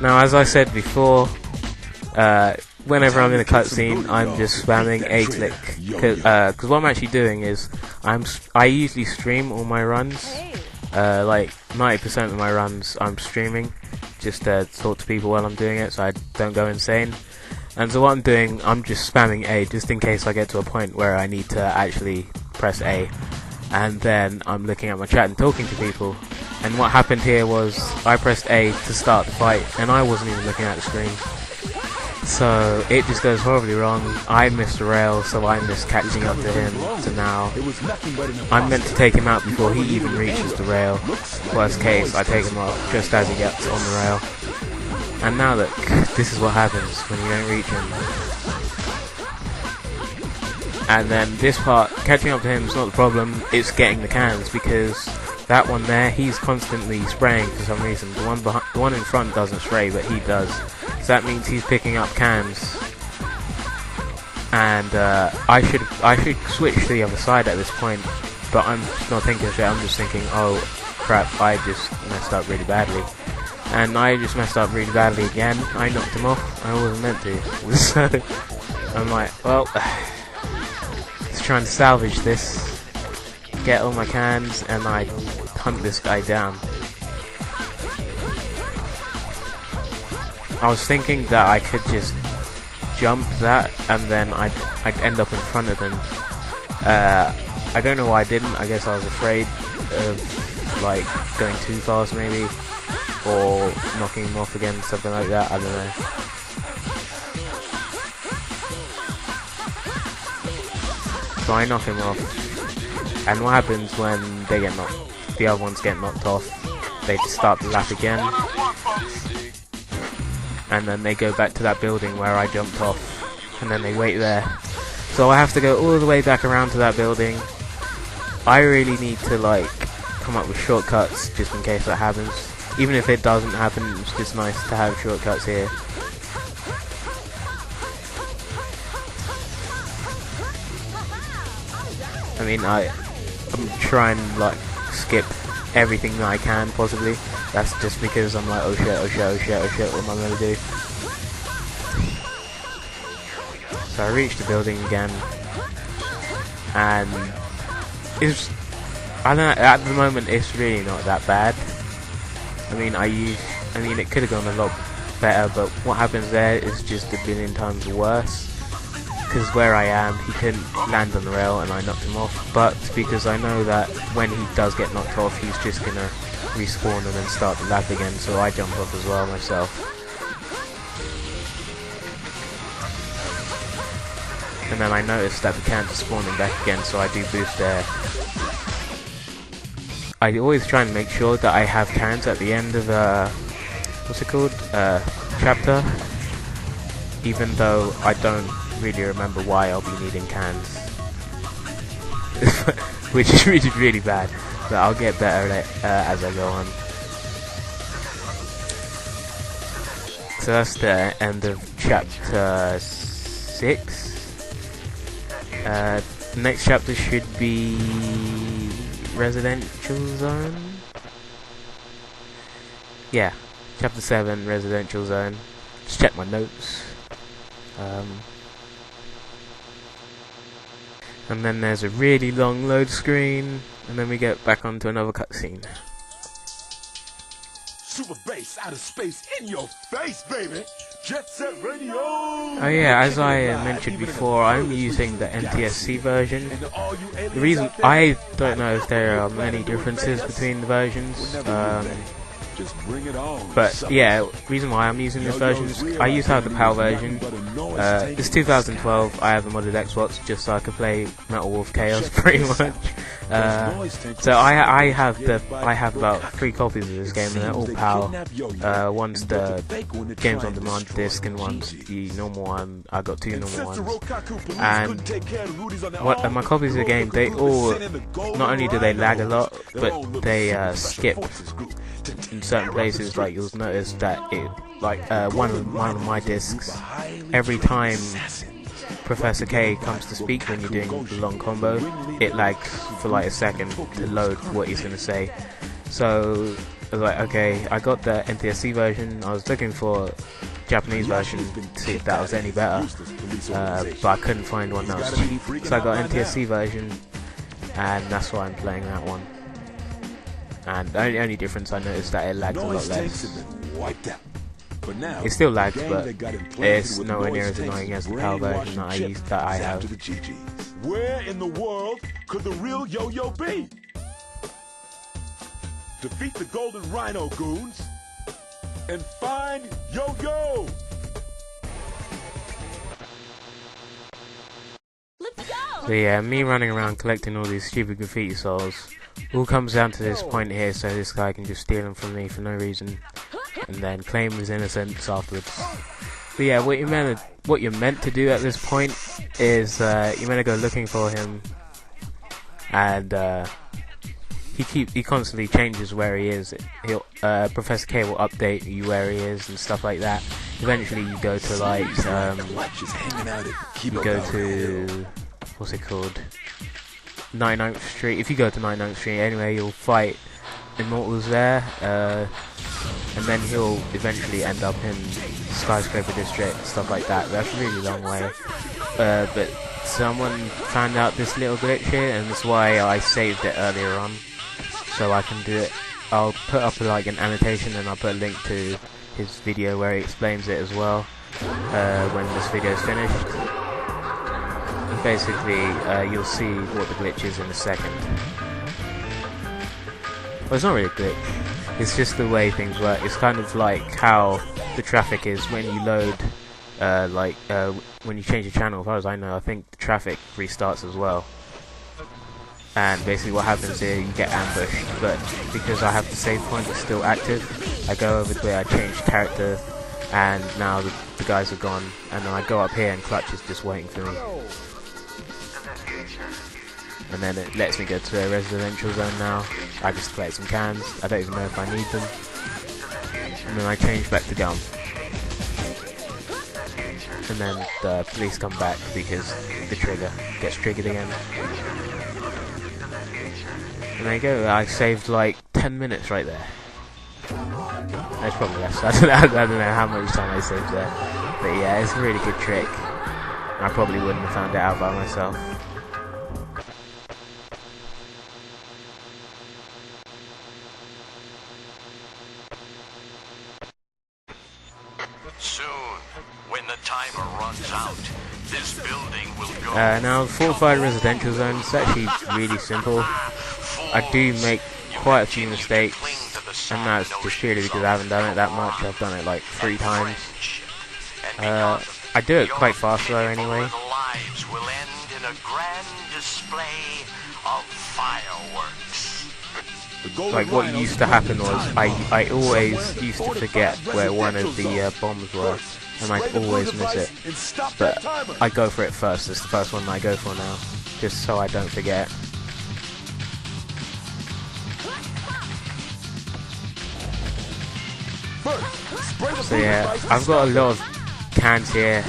S1: Now, as I said before, whenever I'm in a cutscene, I'm just spamming A-click. Because what I'm actually doing is, I usually stream all my runs. Like 90% of my runs I'm streaming, just to talk to people while I'm doing it, so I don't go insane. And so what I'm doing, I'm just spamming A, just in case I get to a point where I need to actually press A. And then I'm looking at my chat and talking to people. And what happened here was, I pressed A to start the fight, and I wasn't even looking at the screen. So it just goes horribly wrong. I missed the rail, so I'm just catching up to him. So now I'm meant to take him out before he even reaches the rail. Worst case, I take him off just as he gets on the rail. And now look, this is what happens when you don't reach him. And then this part, catching up to him is not the problem, it's getting the cans, because that one there, he's constantly spraying for some reason. The one in front doesn't spray, but he does. So that means he's picking up cans. And I should switch to the other side at this point, but I'm not thinking of it. I'm just thinking, oh crap, I just messed up really badly. And I just messed up really badly again. I knocked him off. I wasn't meant to. So I'm like, well, just trying to salvage this, get all my cans, and I hunt this guy down. I was thinking that I could just jump that and then I'd end up in front of him. I don't know why I didn't. I guess I was afraid of like going too fast maybe, or knocking him off again, something like that. I don't know. So I knock him off, and what happens when they get knocked? The other ones get knocked off. They just start the lap again. And then they go back to that building where I jumped off, and then they wait there. So I have to go all the way back around to that building. I really need to like come up with shortcuts just in case that happens. Even if it doesn't happen, it's just nice to have shortcuts here. I mean, I'm trying to like skip everything that I can possibly. That's just because I'm like, oh shit, oh shit, oh shit, oh shit, what am I going to do? So I reached the building again, and I don't know, at the moment it's really not that bad. I mean, it could have gone a lot better, but what happens there is just a billion times worse. Because where I am, he couldn't land on the rail and I knocked him off, but because I know that when he does get knocked off, he's just going to respawn and then start the lap again, so I jump off as well myself. And then I notice that the cans are spawning back again, so I do boost there. I always try and make sure that I have cans at the end of chapter, even though I don't really remember why I'll be needing cans. Which is really bad, but I'll get better at it as I go on. So that's the end of chapter 6. Next chapter should be Residential Zone? Yeah, chapter 7, Residential Zone. Just check my notes. And then there's a really long load screen, and then we get back onto another cutscene.
S2: Super bass out of space in your face, baby. Jet Set Radio.
S1: Oh yeah, as I mentioned before, I'm using the NTSC version. The reason I don't know if there are many differences between the versions.
S2: Just bring it on.
S1: But yeah, reason why I'm using this version is I used to have the PAL version. It's 2012. I have a modded Xbox just so I could play Metal Wolf Chaos pretty much. So I have about 3 copies of this game, and they're all PAL. One's the Games on Demand disc, and one's the normal one. I got 2 normal ones. And my copies of the game, they all, not only do they lag a lot, but they skip in certain places. Like you'll notice that it, like one of my discs, every time Professor K comes to speak when you're doing the long combo, it lags for like a second to load what he's going to say. So I was like, okay, I got the NTSC version. I was looking for Japanese version to see if that was any better, but I couldn't find one that was cheap, so I got NTSC version, and that's why I'm playing that one. And the only difference I noticed that it lags a lot less. It still lags, but it's nowhere near as annoying as the PAL version that I have.
S2: Where in the world could the real Yo-Yo be? Defeat the golden rhino goons and find Yo-Yo!
S1: So yeah, me running around collecting all these stupid graffiti souls all comes down to this point here, so this guy can just steal them from me for no reason and then claim his innocence afterwards. But yeah, what you're meant to do at this point is you're meant to go looking for him, and he constantly changes where he is. Professor K will update you where he is and stuff like that. Eventually you go to like you go to, what's it called, 99th Street. If you go to 99th Street anyway, you'll fight Immortals there, and then he'll eventually end up in Skyscraper District, stuff like that. That's a really long way, but someone found out this little glitch here, and that's why I saved it earlier on, so I can do it. I'll put up like an annotation, and I'll put a link to his video where he explains it as well, when this video is finished. And basically, you'll see what the glitch is in a second. Well, it's not really a glitch, it's just the way things work. It's kind of like how the traffic is when you load, when you change the channel. As far as I know, I think the traffic restarts as well. And basically what happens here, you get ambushed, but because I have the save point that's still active, I go over to where I changed character, and now the guys are gone, and then I go up here and Clutch is just waiting for me. And then it lets me go to a residential zone now. I just collect some cans, I don't even know if I need them. And then I change back to Gum. And then the police come back because the trigger gets triggered again. And there you go, I saved like 10 minutes right there. That's probably less, I don't know how much time I saved there. But yeah, it's a really good trick. I probably wouldn't have found it out by myself.
S3: Soon, when the timer runs out, this building will go.
S1: Now, fortified residential zone, it's actually really simple. I do make quite a few mistakes, and that's just purely because I haven't done it that much. I've done it like 3 times. I do it quite fast though anyway. Like what used to happen was I always used to forget where one of the bombs were, and I'd always miss it. But I go for it first. It's the first one I go for now, just so I don't forget. So yeah, I've got a lot of cans here.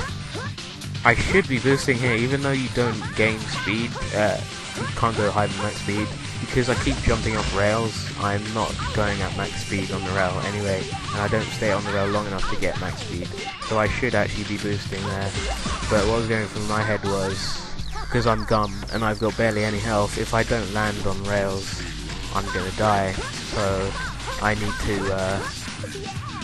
S1: I should be boosting here, even though you don't gain speed. You can't go higher than max speed. Because I keep jumping off rails, I'm not going at max speed on the rail anyway, and I don't stay on the rail long enough to get max speed. So I should actually be boosting there. But what was going through my head was, because I'm Gum and I've got barely any health, if I don't land on rails, I'm gonna die. So I need to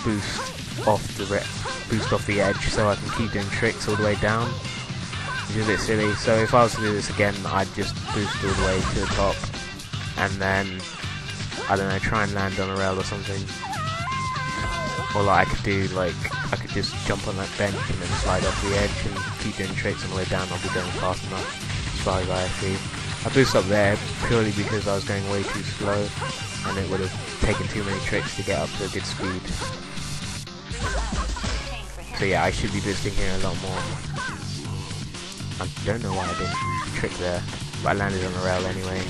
S1: boost off the edge so I can keep doing tricks all the way down, which is a bit silly. So if I was to do this again, I'd just boost all the way to the top, and then, I don't know, try and land on a rail or something. Or like I could just jump on that bench and then slide off the edge and keep doing tricks on the way down. I'll be going fast enough as far as I see. I boost up there purely because I was going way too slow, and it would have taken too many tricks to get up to a good speed. So yeah, I should be boosting here a lot more. I don't know why I didn't trick there, but I landed on the rail anyway.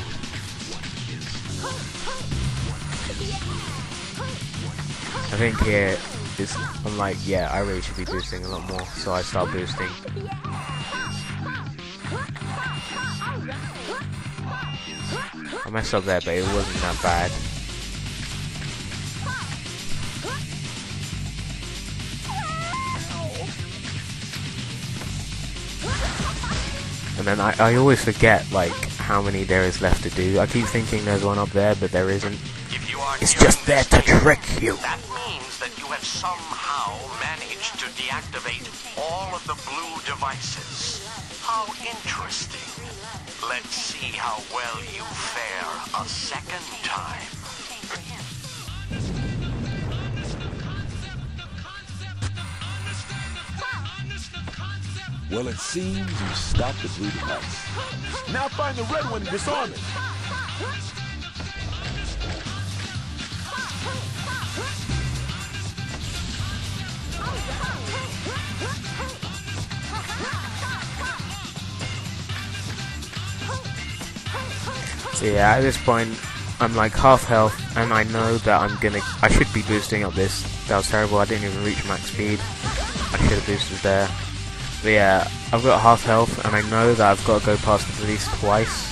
S1: I think here is, I'm like, yeah, I really should be boosting a lot more, so I start boosting. I messed up there, but it wasn't that bad. And then I always forget, like, how many there is left to do. I keep thinking there's one up there, but there isn't. It's just there to trick you.
S3: That means that you have somehow managed to deactivate all of the blue devices. How interesting. Let's see how well you fare a second time.
S2: Well, it seems you stopped the blue device. Now find the red one and disarm it.
S1: So yeah, at this point, I'm like half health, and I know that I should be boosting up this. That was terrible, I didn't even reach max speed. I should have boosted there. But yeah, I've got half health, and I know that I've got to go past the police twice.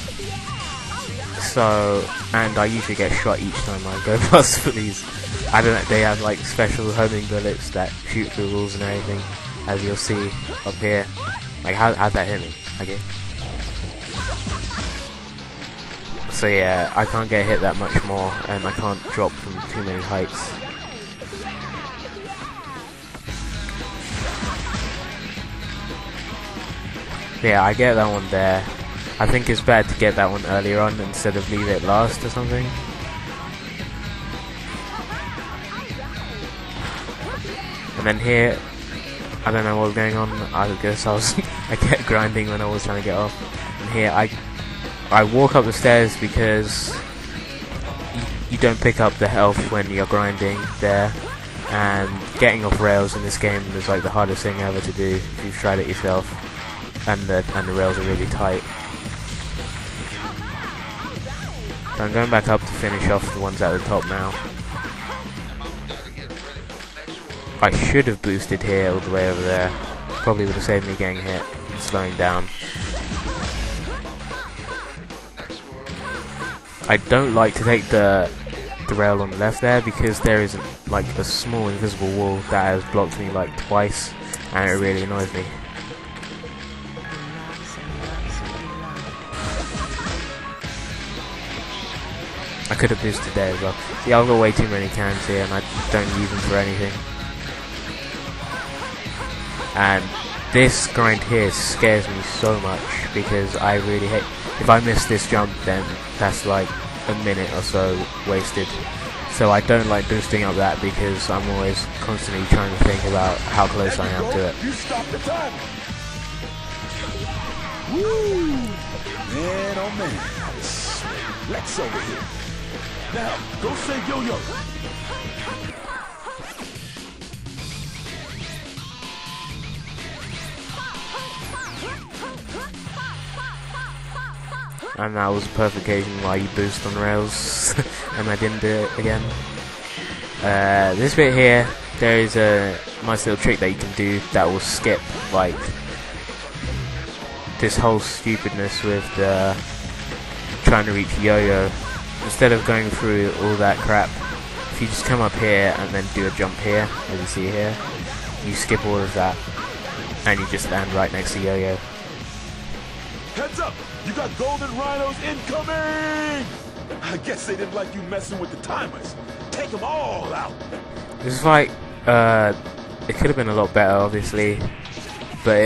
S1: So, and I usually get shot each time I go past the police. I don't know, they have like special homing bullets that shoot through walls and everything, as you'll see up here. Like, how'd that hit me? Okay. So yeah, I can't get hit that much more, and I can't drop from too many heights. Yeah, I get that one there. I think it's better to get that one earlier on instead of leave it last or something. And then here, I don't know what was going on. I guess I kept grinding when I was trying to get off. And here I walk up the stairs because you don't pick up the health when you're grinding there, and getting off rails in this game is like the hardest thing ever to do if you've tried it yourself, and the rails are really tight. So I'm going back up to finish off the ones at the top now. I should have boosted here all the way over there. Probably would have saved me getting hit and slowing down. I don't like to take the rail on the left there because there is like a small invisible wall that has blocked me like twice, and it really annoys me. I could have boosted there as well. See, I've got way too many cans here and I don't use them for anything. And this grind here scares me so much because I really hate... If I miss this jump, then that's like a minute or so wasted. So I don't like boosting up that because I'm always constantly trying to think about how close I am to it.
S2: You stopped the time. Woo! Man, oh man. Let's over here. Now, go save Yo-Yo.
S1: And that was a perfect occasion why you boost on rails, and I didn't do it again. This bit here, there is a nice little trick that you can do that will skip like this whole stupidness with trying to reach Yo-Yo. Instead of going through all that crap, if you just come up here and then do a jump here, as you see here, you skip all of that, and you just land right next to Yo-Yo.
S2: Heads up! You got golden rhinos incoming! I guess they didn't like you messing with the timers. Take them all out!
S1: This fight, it could have been a lot better, obviously, but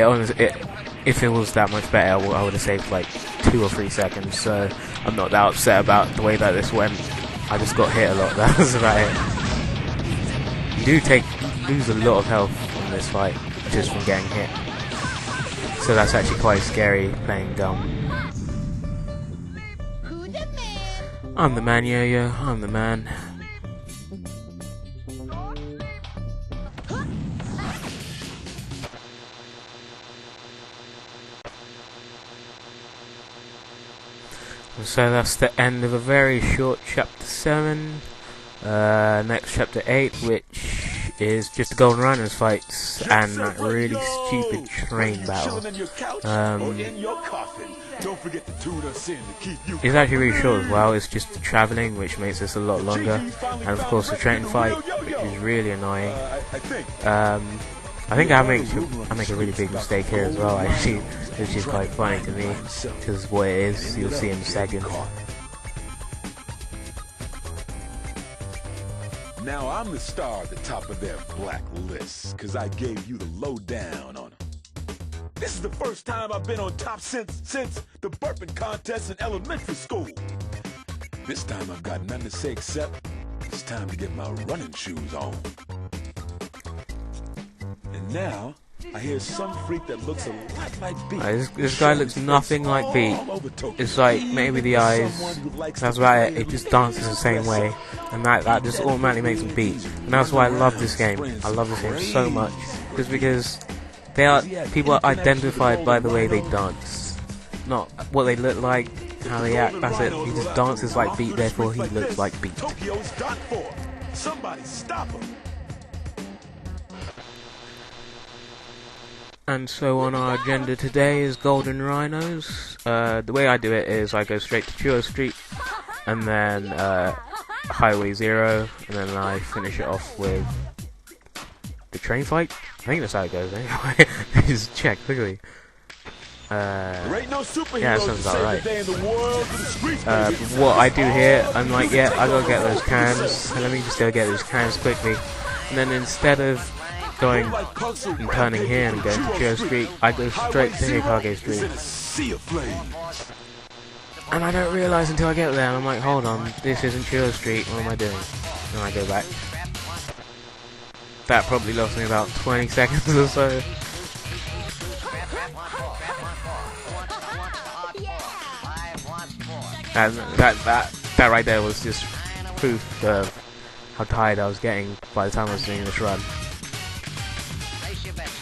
S1: if it was that much better, I would have saved like 2 or 3 seconds, so I'm not that upset about the way that this went. I just got hit a lot, that was about it. You do lose a lot of health in this fight, just from getting hit. So that's actually quite scary, playing dumb. I'm the man, Yo-Yo, I'm the man. So that's the end of a very short chapter 7. Next chapter 8, which is just the Golden Rhinos fights and that really stupid train battle. It's actually really short as well. It's just the travelling, which makes this a lot longer, and of course the train fight, which is really annoying. I think I make a really big mistake here as well, actually, which is quite funny to me, because what it is, you'll see in a second.
S2: Now I'm the star at the top of their black list, cause I gave you the lowdown on them. This is the first time I've been on top since the burping contest in elementary school. This time I've got nothing to say except it's time to get my running shoes on. And now, I hear some freak that looks a lot like Beat.
S1: This guy looks nothing like Beat. It's like maybe the eyes. That's why it just dances the same way, and that just automatically makes him Beat. And that's why I love this game. I love this game so much, just because people are identified by the way they dance, not what they look like, how they act. That's it. He just dances like Beat, therefore he looks like Beat.
S2: Tokyo's done for. Somebody stop him.
S1: And so on our agenda today is golden rhinos. The way I do it is I go straight to Chuo Street, and then Highway 0, and then I finish it off with the train fight. I think that's how it goes anyway. Just check quickly. Yeah, that sounds about right. What I do here, I'm like, yeah, I gotta get those cans. Let me just go get those cans quickly. And then instead of going and turning here and going to Chuo Street, I go straight to Hikage Street. And I don't realise until I get there, and I'm like, hold on, this isn't Chuo Street, what am I doing? And I go back. That probably lost me about 20 seconds or so. And that right there was just proof of how tired I was getting by the time I was doing this run.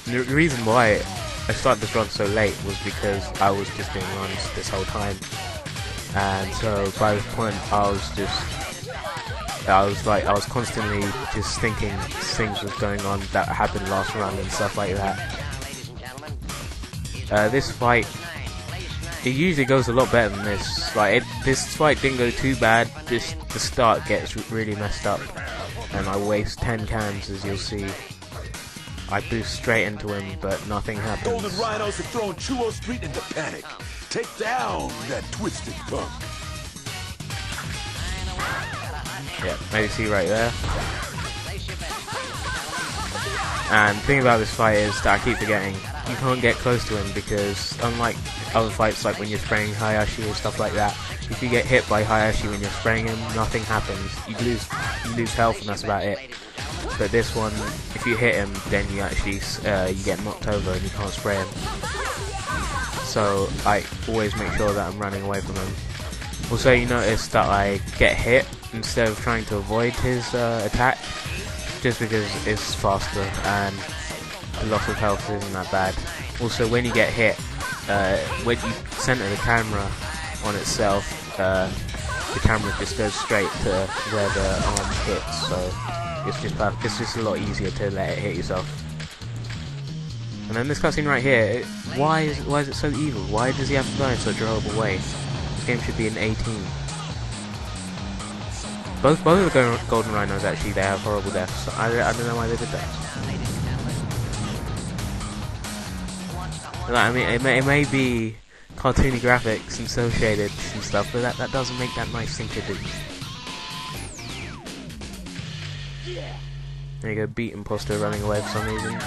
S1: The reason why I started this run so late was because I was just doing runs this whole time, and so by this point I was constantly just thinking things was going on that happened last run and stuff like that. This fight, it usually goes a lot better than this. This fight didn't go too bad. Just the start gets really messed up, and I waste 10 cans, as you'll see. I boost straight into him, but nothing happens.
S2: Golden Rhinos have thrown Chuo Street into panic. Take down that twisted punk.
S1: Yeah, maybe see right there. And the thing about this fight is that I keep forgetting, you can't get close to him because unlike other fights like when you're spraying Hayashi or stuff like that, if you get hit by Hayashi when you're spraying him, nothing happens. You lose health and that's about it. But this one, if you hit him, then you actually you get knocked over and you can't spray him. So I always make sure that I'm running away from him. Also, you notice that I get hit instead of trying to avoid his attack, just because it's faster and the loss of health isn't that bad. Also, when you get hit, when you center the camera on itself, the camera just goes straight to where the arm hits, so it's just a lot easier to let it hit yourself. And then this cutscene right here, why is it so evil? Why does he have to die in such a horrible way? This game should be an 18. Both of the golden rhinos actually, they have horrible deaths. I don't know why they did that. I mean, it may be cartoony graphics and cel shaded and stuff, but that doesn't make that nice thing to do. There you go, Beat Imposter running away for some reason.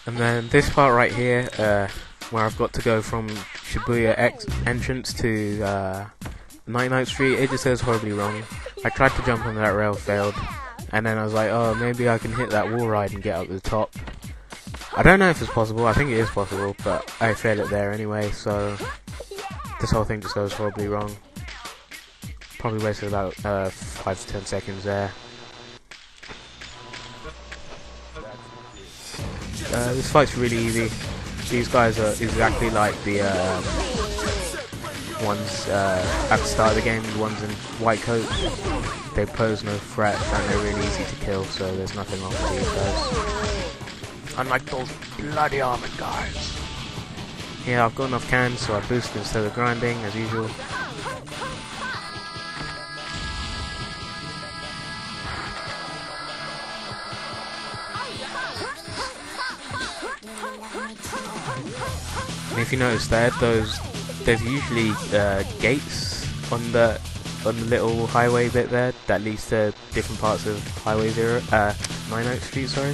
S1: And then this part right here, where I've got to go from Shibuya entrance to 99th Street, it just goes horribly wrong. I tried to jump on that rail, failed, and then I was like, oh, maybe I can hit that wall ride and get up to the top. I don't know if it's possible, I think it is possible, but I failed it there anyway, so this whole thing just goes horribly wrong. Probably wasted about 5 to 10 seconds there. This fight's really easy. These guys are exactly like the ones at the start of the game, the ones in white coats. they pose no threat and they're really easy to kill, so there's nothing wrong with these guys. Unlike those bloody armored guys. Yeah, I've got enough cans, so I boost instead of grinding, as usual. And if you notice there's usually gates on the little highway bit there that leads to different parts of Highway 9 Oak Street, sorry.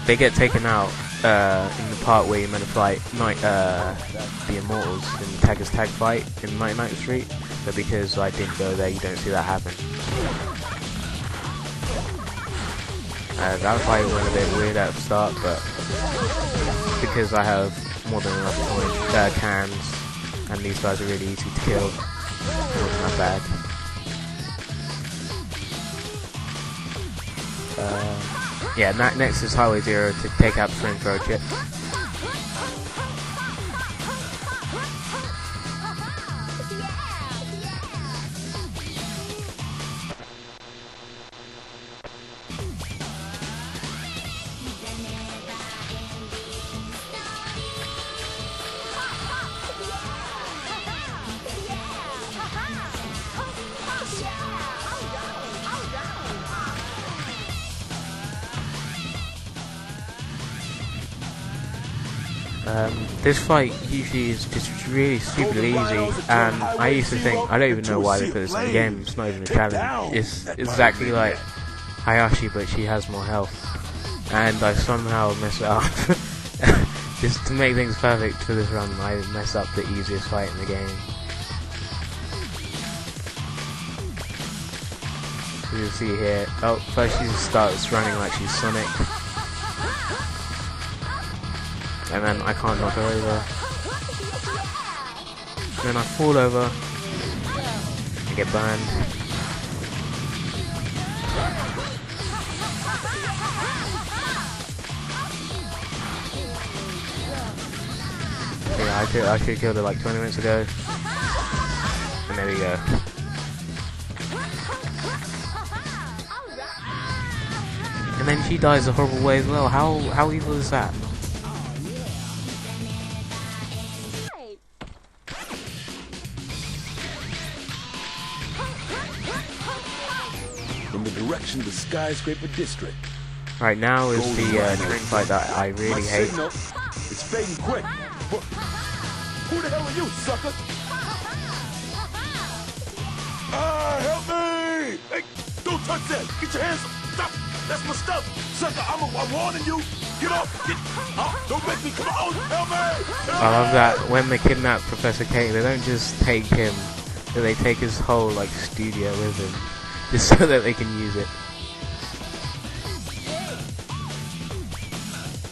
S1: They get taken out in the part where you're meant to fight the Immortals in the Tag as Tag fight in 9 Oak Street, but because I didn't go there, you don't see that happen. That fight went a bit weird at the start, but because I have more than enough cans and these guys are really easy to kill, it wasn't that bad. Yeah, next is Highway 0 to take out the flamethrower chip. This fight usually is just really stupidly easy, and I used to think, I don't even know why they put this in the game, it's not even a challenge. It's exactly like Hayashi, but she has more health, and I somehow mess it up. Just to make things perfect for this run, I mess up the easiest fight in the game. So you'll see here, oh, first she starts running like she's Sonic. And then I can't knock her over. And then I fall over and get burned. Yeah, I should have killed her like 20 minutes ago. And there we go. And then she dies a horrible way as well. How evil is that?
S2: Direction to the Skyscraper district.
S1: Right now is the train fight that I really hate.
S2: It's fading quick. Who the hell are you, sucker? Help me! Hey, don't touch that! Get your hands up! Stop! That's my stuff! Sucker, I'm warning you! Get off! Don't make me come on! Help me!
S1: I love that when they kidnap Professor K, they don't just take him, but they take his whole like studio with him. Just so that they can use it.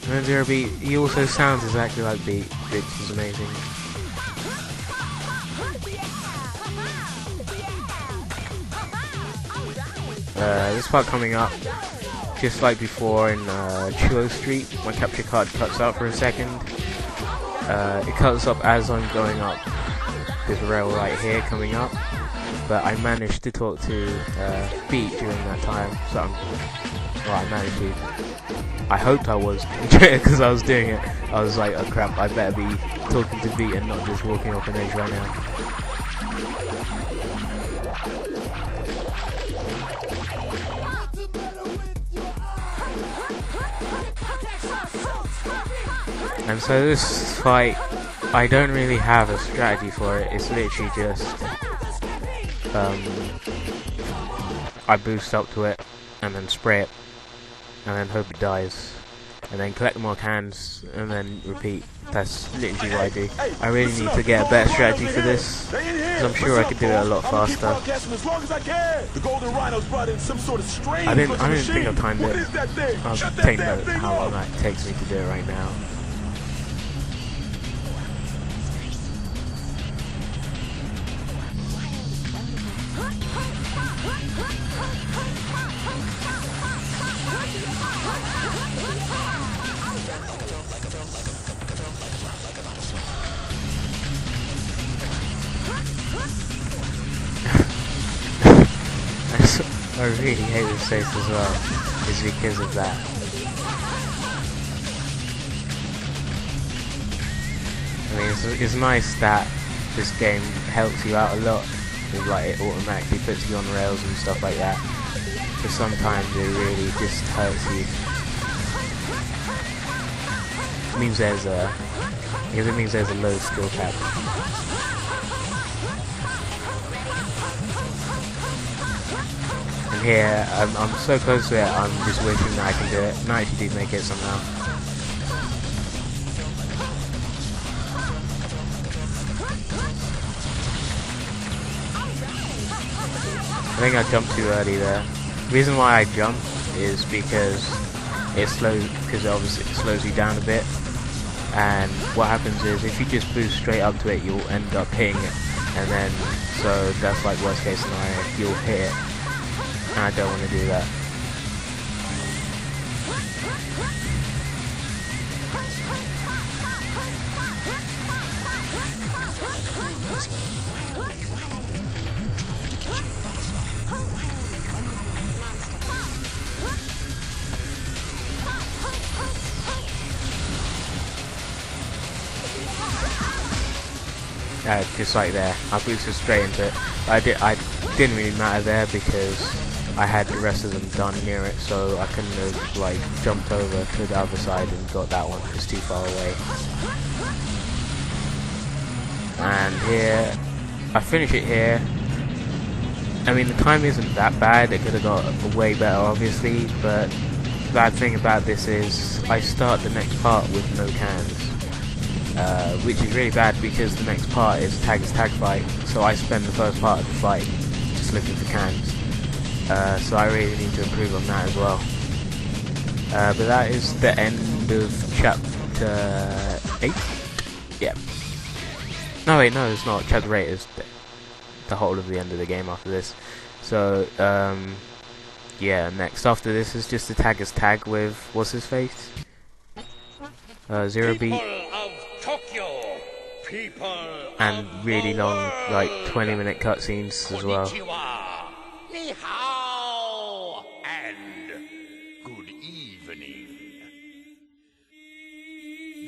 S1: And then Zero Beat, he also sounds exactly like Beat, which is amazing. This part coming up, just like before in Chuo Street, my capture card cuts out for a second. It cuts up as I'm going up this rail right here coming up. But I managed to talk to Beat during that time, so I managed to. I hoped I was, because I was doing it. I was like, oh crap, I better be talking to Beat and not just walking off an edge right now. And so this fight, I don't really have a strategy for it, it's literally just I boost up to it and then spray it and then hope it dies and then collect more cans and then repeat. That's literally what I do. I really need to get a better strategy for this because I'm sure I could do it a lot faster. I didn't think I timed it. I'll take note of how long that takes me to do it right now. I really hate this place as well, is because of that. I mean, it's nice that this game helps you out a lot, with, like, it automatically puts you on rails and stuff like that, but sometimes it really just hurts you. It means there's a, because it means there's a low skill cap. And here, I'm so close to it, I'm just wishing that I can do it, and I actually do make it somehow. I think I jumped too early there. The reason why I jumped is because it obviously slows you down a bit, and what happens is if you just boost straight up to it, you'll end up hitting it, and then so that's like worst case scenario, you'll hit it, and I don't want to do that. Just like there, I boosted straight into it. I didn't really matter there because I had the rest of them done near it, so I couldn't have like jumped over to the other side and got that one. It's too far away. And here, I finish it here. I mean, the time isn't that bad. It could have got way better, obviously, but the bad thing about this is I start the next part with no cans. Which is really bad because the next part is tag fight, so I spend the first part of the fight just looking for cans. So I really need to improve on that as well. But that is the end of chapter 8. Yeah. No wait, no it's not. Chapter 8 is the whole of the end of the game after this. So yeah, next after this is just the tag with what's his face? Zero Beat.
S3: Tokyo, people
S1: and really long, like 20-minute cutscenes as well.
S3: Ni hao, and good evening.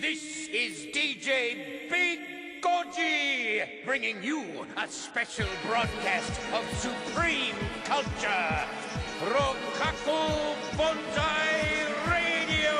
S3: This is DJ Big Goji, bringing you a special broadcast of supreme culture. Rokaku Bonsai Radio.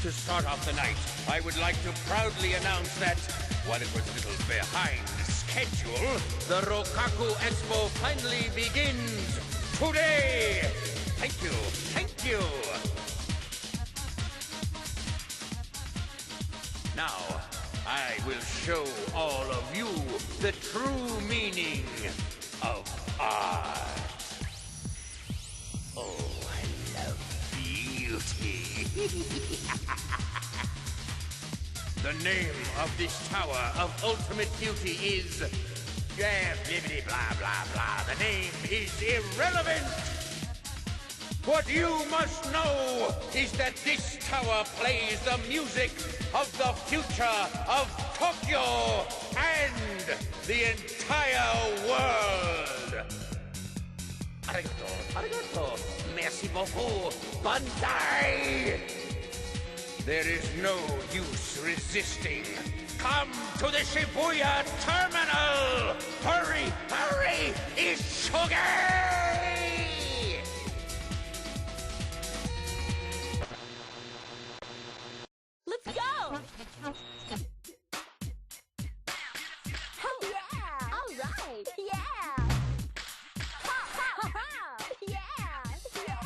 S3: To start off the night, I would like to proudly announce that, while it was a little behind schedule, the Rokaku Expo finally begins today! Thank you, thank you! Now, I will show all of you the true meaning of art. Oh, I love beauty. The name of this tower of ultimate beauty is... blibbity blah blah blah. The name is irrelevant. What you must know is that this tower plays the music of the future of Tokyo and the entire world. Arigato, arigato, merci beaucoup, banzai! There is no use resisting. Come to the Shibuya terminal! Hurry, hurry, Ishuge!
S4: Let's go! Oh yeah! All right! Yeah! Ha ha ha! Yeah! Yeah!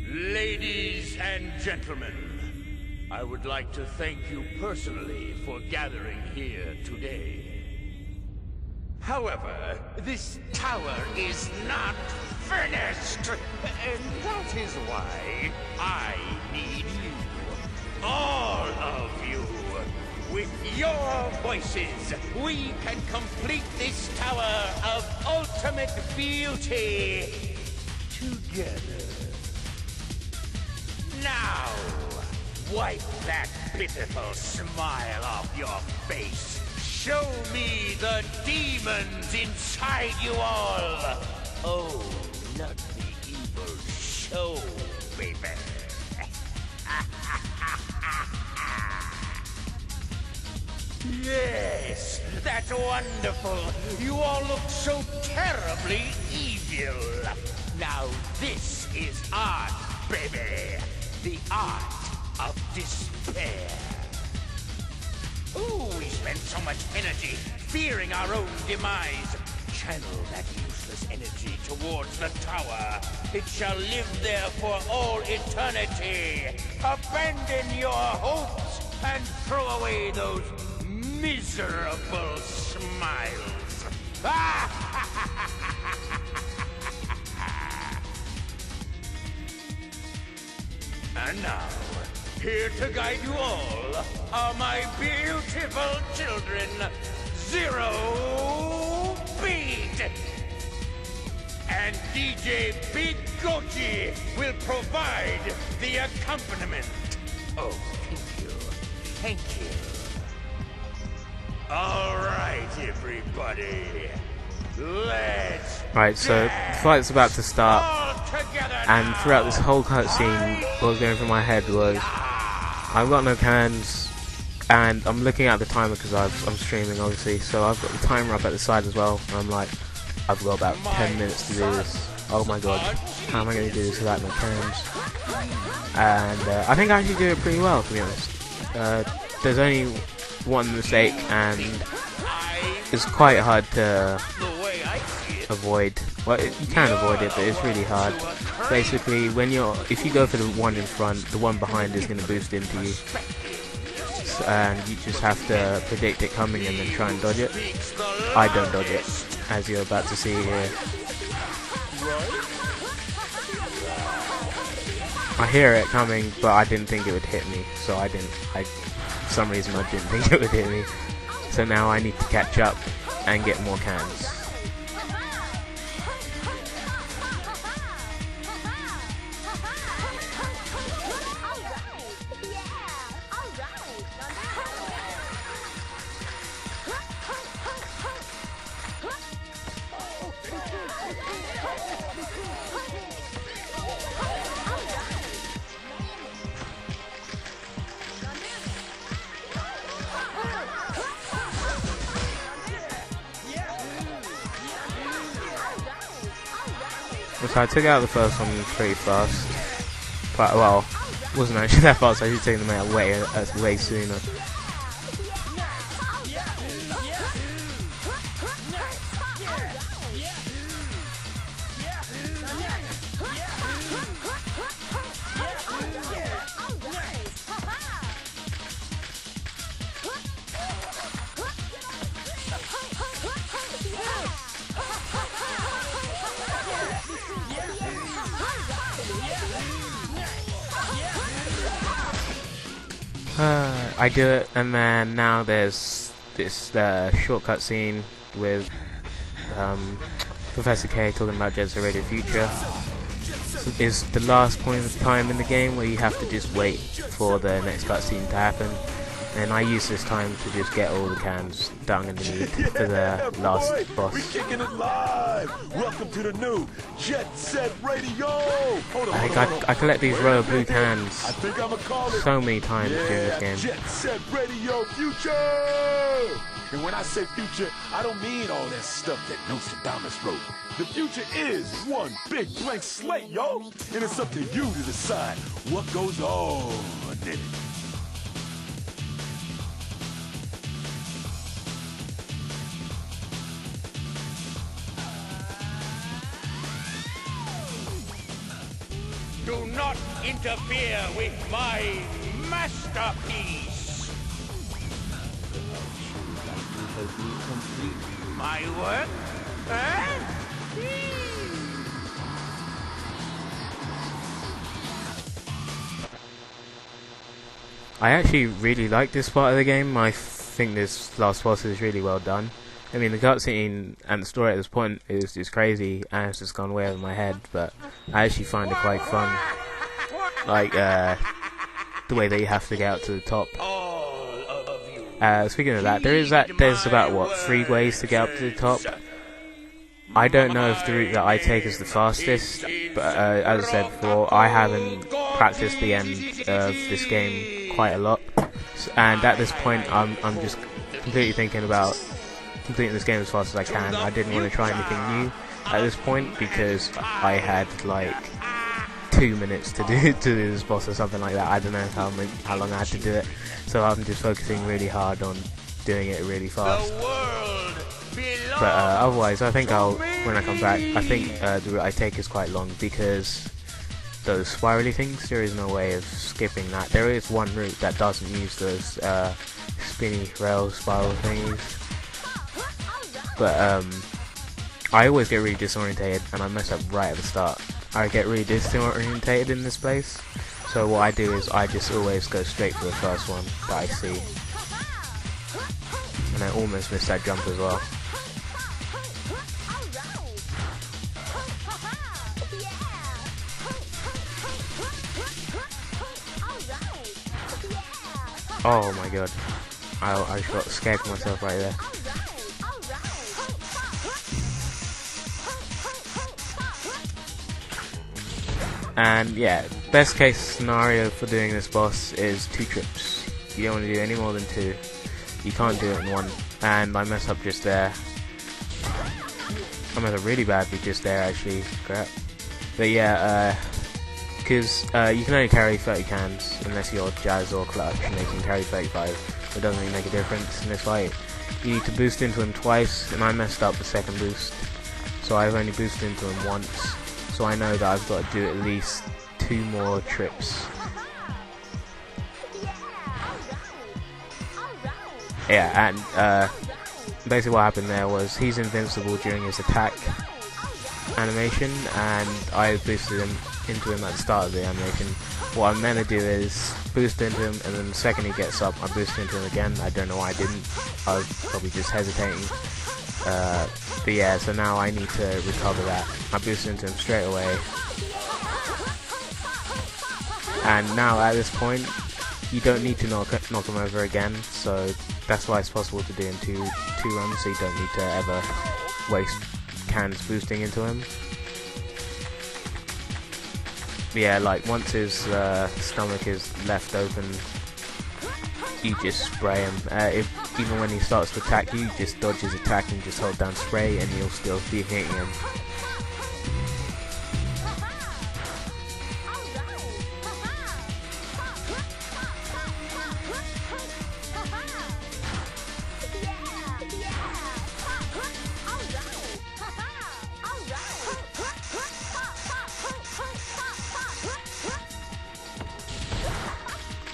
S3: Ladies and gentlemen, I would like to thank you personally for gathering here today. However, this tower is not finished! And that is why I need you. All of you. With your voices, we can complete this tower of ultimate beauty together. Now, wipe that pitiful smile off your face. Show me the demons inside you all. Oh, not the evil show, baby. Yes, that's wonderful. You all look so terribly evil. Now this is art, baby. The art of despair. Ooh, we spend so much energy fearing our own demise. Channel that useless energy towards the tower. It shall live there for all eternity. Abandon your hopes and throw away those miserable smiles. And now, here to guide you all are my beautiful children, Zero Beat. And DJ Big Gochi will provide the accompaniment. Oh, thank you. Thank you. All right, everybody. Let's
S1: Right, so the fight's about to start, and throughout this whole cutscene, what was going through my head was, I've got no cans, and I'm looking at the timer because I'm streaming, obviously, so I've got the timer up at the side as well, and I'm like, I've got about 10 minutes to do this. Oh my god, how am I going to do this without no cans? And I think I actually do it pretty well, to be honest. There's only one mistake, and it's quite hard to avoid. Well, you can avoid it, but it's really hard. Basically, if you go for the one in front, the one behind is going to boost into you, and you just have to predict it coming and then try and dodge it. I don't dodge it, as you're about to see here. I hear it coming, but I didn't think it would hit me, so for some reason I didn't think it would hit me. So now I need to catch up and get more cans. So I took out the first one pretty fast. But, well, wasn't actually that fast, I should take them out way sooner. I do it, and then now there's this shortcut scene with Professor K talking about JSRF Future. It's the last point of time in the game where you have to just wait for the next cutscene to happen. And I use this time to just get all the cans down in the need for the last boss.
S2: We kicking it live. Welcome to the new Jet Set Radio.
S1: I collect these row of blue cans so many times during this game.
S2: Jet Set Radio Future. And when I say future, I don't mean all that stuff that Nostradamus wrote. The future is one big blank slate, yo. And it's up to you to decide what goes on in it.
S3: Do not interfere with my masterpiece. My work? Huh?
S1: I actually really like this part of the game. I think this last boss is really well done. I mean, the cutscene and the story at this point is just crazy, and it's just gone way over my head, but I actually find it quite fun. Like, the way that you have to get out to the top. Speaking of that, there's about, what, 3 ways to get up to the top? I don't know if the route that I take is the fastest, but as I said before, I haven't practiced the end of this game quite a lot, and at this point I'm just completely thinking about completing this game as fast as I can. I didn't want to try anything new at this point because I had like 2 minutes to do this boss or something like that. I don't know how long I had to do it, so I'm just focusing really hard on doing it really fast. But otherwise, I think when I come back, I think the route I take is quite long because those spirally things, there is no way of skipping that. There is one route that doesn't use those spinny rail spiral thingies, but I always get really disorientated and I mess up right at the start. I get really disorientated in this place, so what I do is I just always go straight for the first one that I see, and I almost missed that jump as well. Oh my god, I just got scared for myself right there. And yeah, best case scenario for doing this boss is 2 trips. You don't want to do any more than 2. You can't do it in 1. And I messed up just there. I messed up really badly just there actually, crap. But yeah, because you can only carry 30 cans unless you're Jazz or Clutch, and they can carry 35. It doesn't really make a difference in this fight. You need to boost into him twice, and I messed up the second boost, so I've only boosted into him once. So I know that I've got to do at least 2 more trips. Yeah, and basically what happened there was he's invincible during his attack animation, and I boosted him into him at the start of the animation. What I'm meant to do is boost into him, and then the second he gets up, I boost into him again. I don't know why I didn't. I was probably just hesitating. But yeah, so now I need to recover that. I boost into him straight away. And now at this point, you don't need to knock him over again, so that's why it's possible to do in two runs, so you don't need to ever waste cans boosting into him. But yeah, like once his stomach is left open, you just spray him. Even when he starts to attack you, just dodge his attack and just hold down spray, and you'll still be hitting him.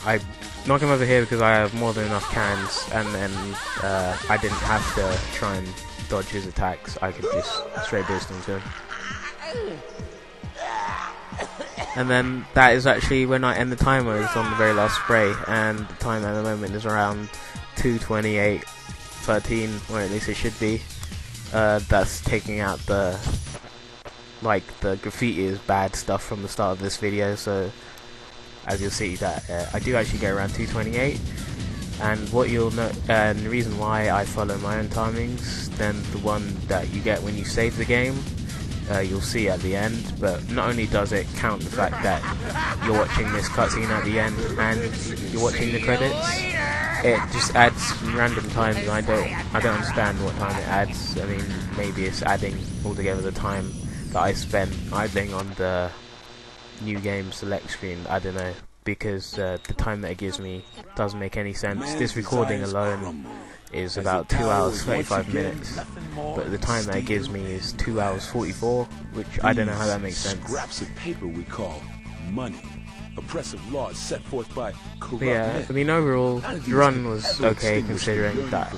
S1: I knock him over here because I have more than enough cans, and then I didn't have to try and dodge his attacks. I could just straight boost into him. And then that is actually when I end the timer. It's on the very last spray, and the timer at the moment is around 2:28:13, or at least it should be. That's taking out the graffiti is bad stuff from the start of this video, so as you'll see that I do actually get around 2:28, and what you'll know, and the reason why I follow my own timings than the one that you get when you save the game, you'll see at the end. But not only does it count the fact that you're watching this cutscene at the end and you're watching the credits, it just adds random times, and I don't understand what time it adds. I mean, maybe it's adding altogether the time that I spent idling on the new game select screen. I don't know, because the time that it gives me doesn't make any sense. This recording alone is about 2 hours 35 minutes, but the time that it gives me is 2 hours 44, which I don't know how that makes sense.
S2: Scraps of paper we call money. Oppressive laws set forth by corrupt
S1: yeah,
S2: men.
S1: I mean overall the run was okay considering that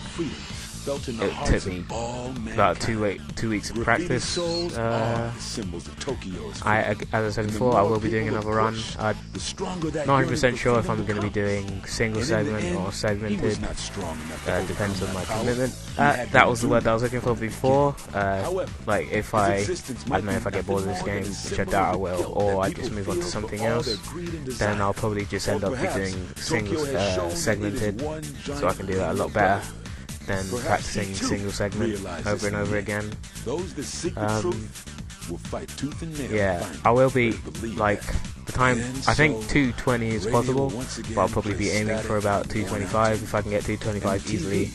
S1: it took me about 2 weeks of practice. As I said before, I will be doing another run. I'm not 100% sure if I'm going to be doing single segment or segmented. Depends on my commitment. That was the word that I was looking for before. Like if I don't know, if I get bored of this game, which I doubt I will, or I just move on to something else, then I'll probably just end up doing single segmented, so I can do that a lot better than practicing single segment over and over again. Yeah, I will be, like, the time, I think 2:20 is possible, but I'll probably be aiming for about 2:25. If I can get 2:25 easily,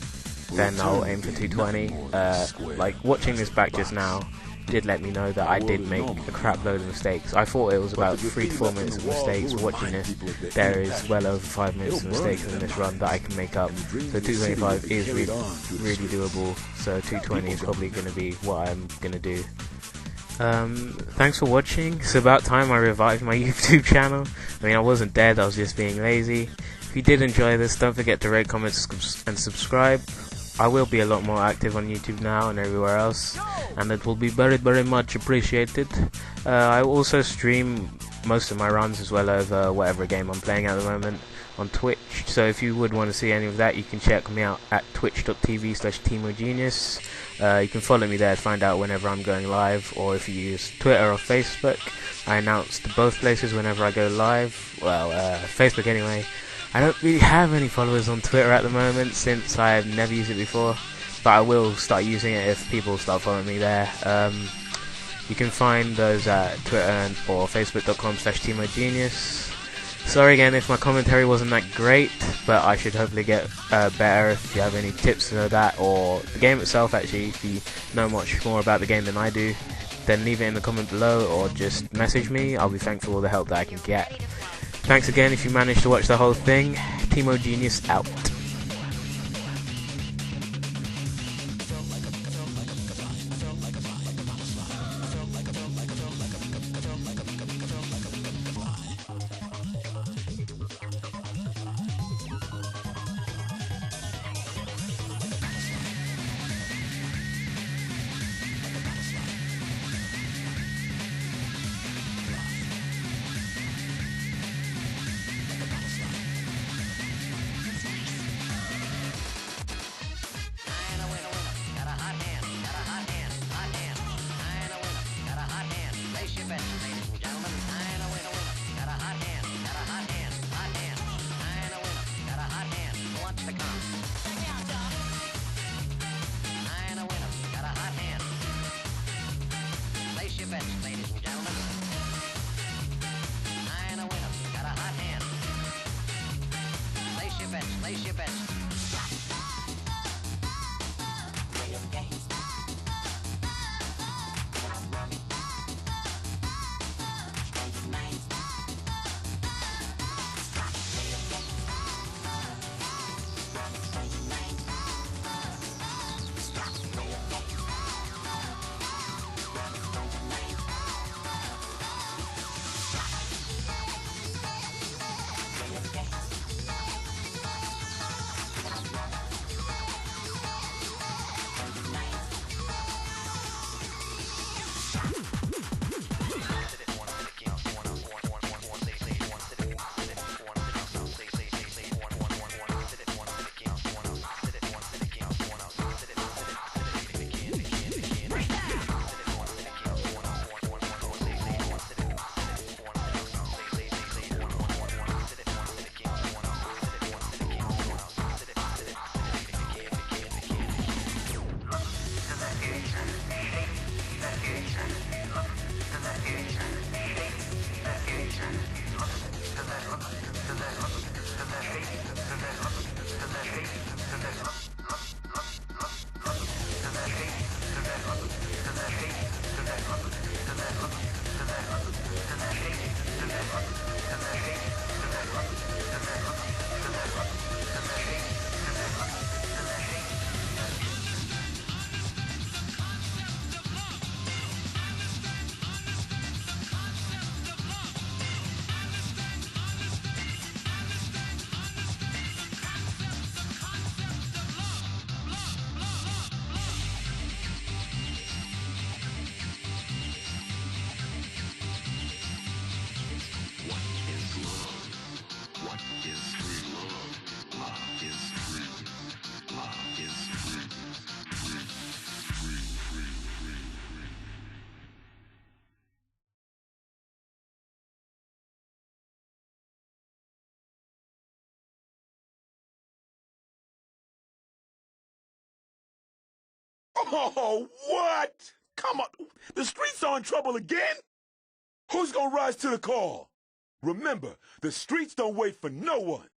S1: then I'll aim for 2:20. Like, watching this back just now did let me know that I did make a crap load of mistakes. I thought it was about 3 to 4 minutes of mistakes. Watching this, there is well over 5 minutes of mistakes in this run that I can make up. So 2:25 is really doable. So 2:20 is probably going to be what I'm going to do. Thanks for watching. It's about time I revived my YouTube channel. I mean, I wasn't dead, I was just being lazy. If you did enjoy this, don't forget to rate, comment, and subscribe. I will be a lot more active on YouTube now and everywhere else, and it will be very, very much appreciated. I also stream most of my runs as well as whatever game I'm playing at the moment on Twitch, so if you would want to see any of that, you can check me out at twitch.tv/TMoGenius. You can follow me there to find out whenever I'm going live, or if you use Twitter or Facebook. I announce to both places whenever I go live. Well, Facebook anyway. I don't really have any followers on Twitter at the moment since I've never used it before, but I will start using it if people start following me there. You can find those at Twitter or Facebook.com/TMoGenius. Sorry again if my commentary wasn't that great, but I should hopefully get better. If you have any tips to that, or the game itself actually, if you know much more about the game than I do, then leave it in the comment below or just message me. I'll be thankful for the help that I can get. Thanks again if you managed to watch the whole thing. TMoGenius out.
S4: That's nice.
S2: Oh, what? Come on. The streets are in trouble again? Who's gonna rise to the call? Remember, the streets don't wait for no one.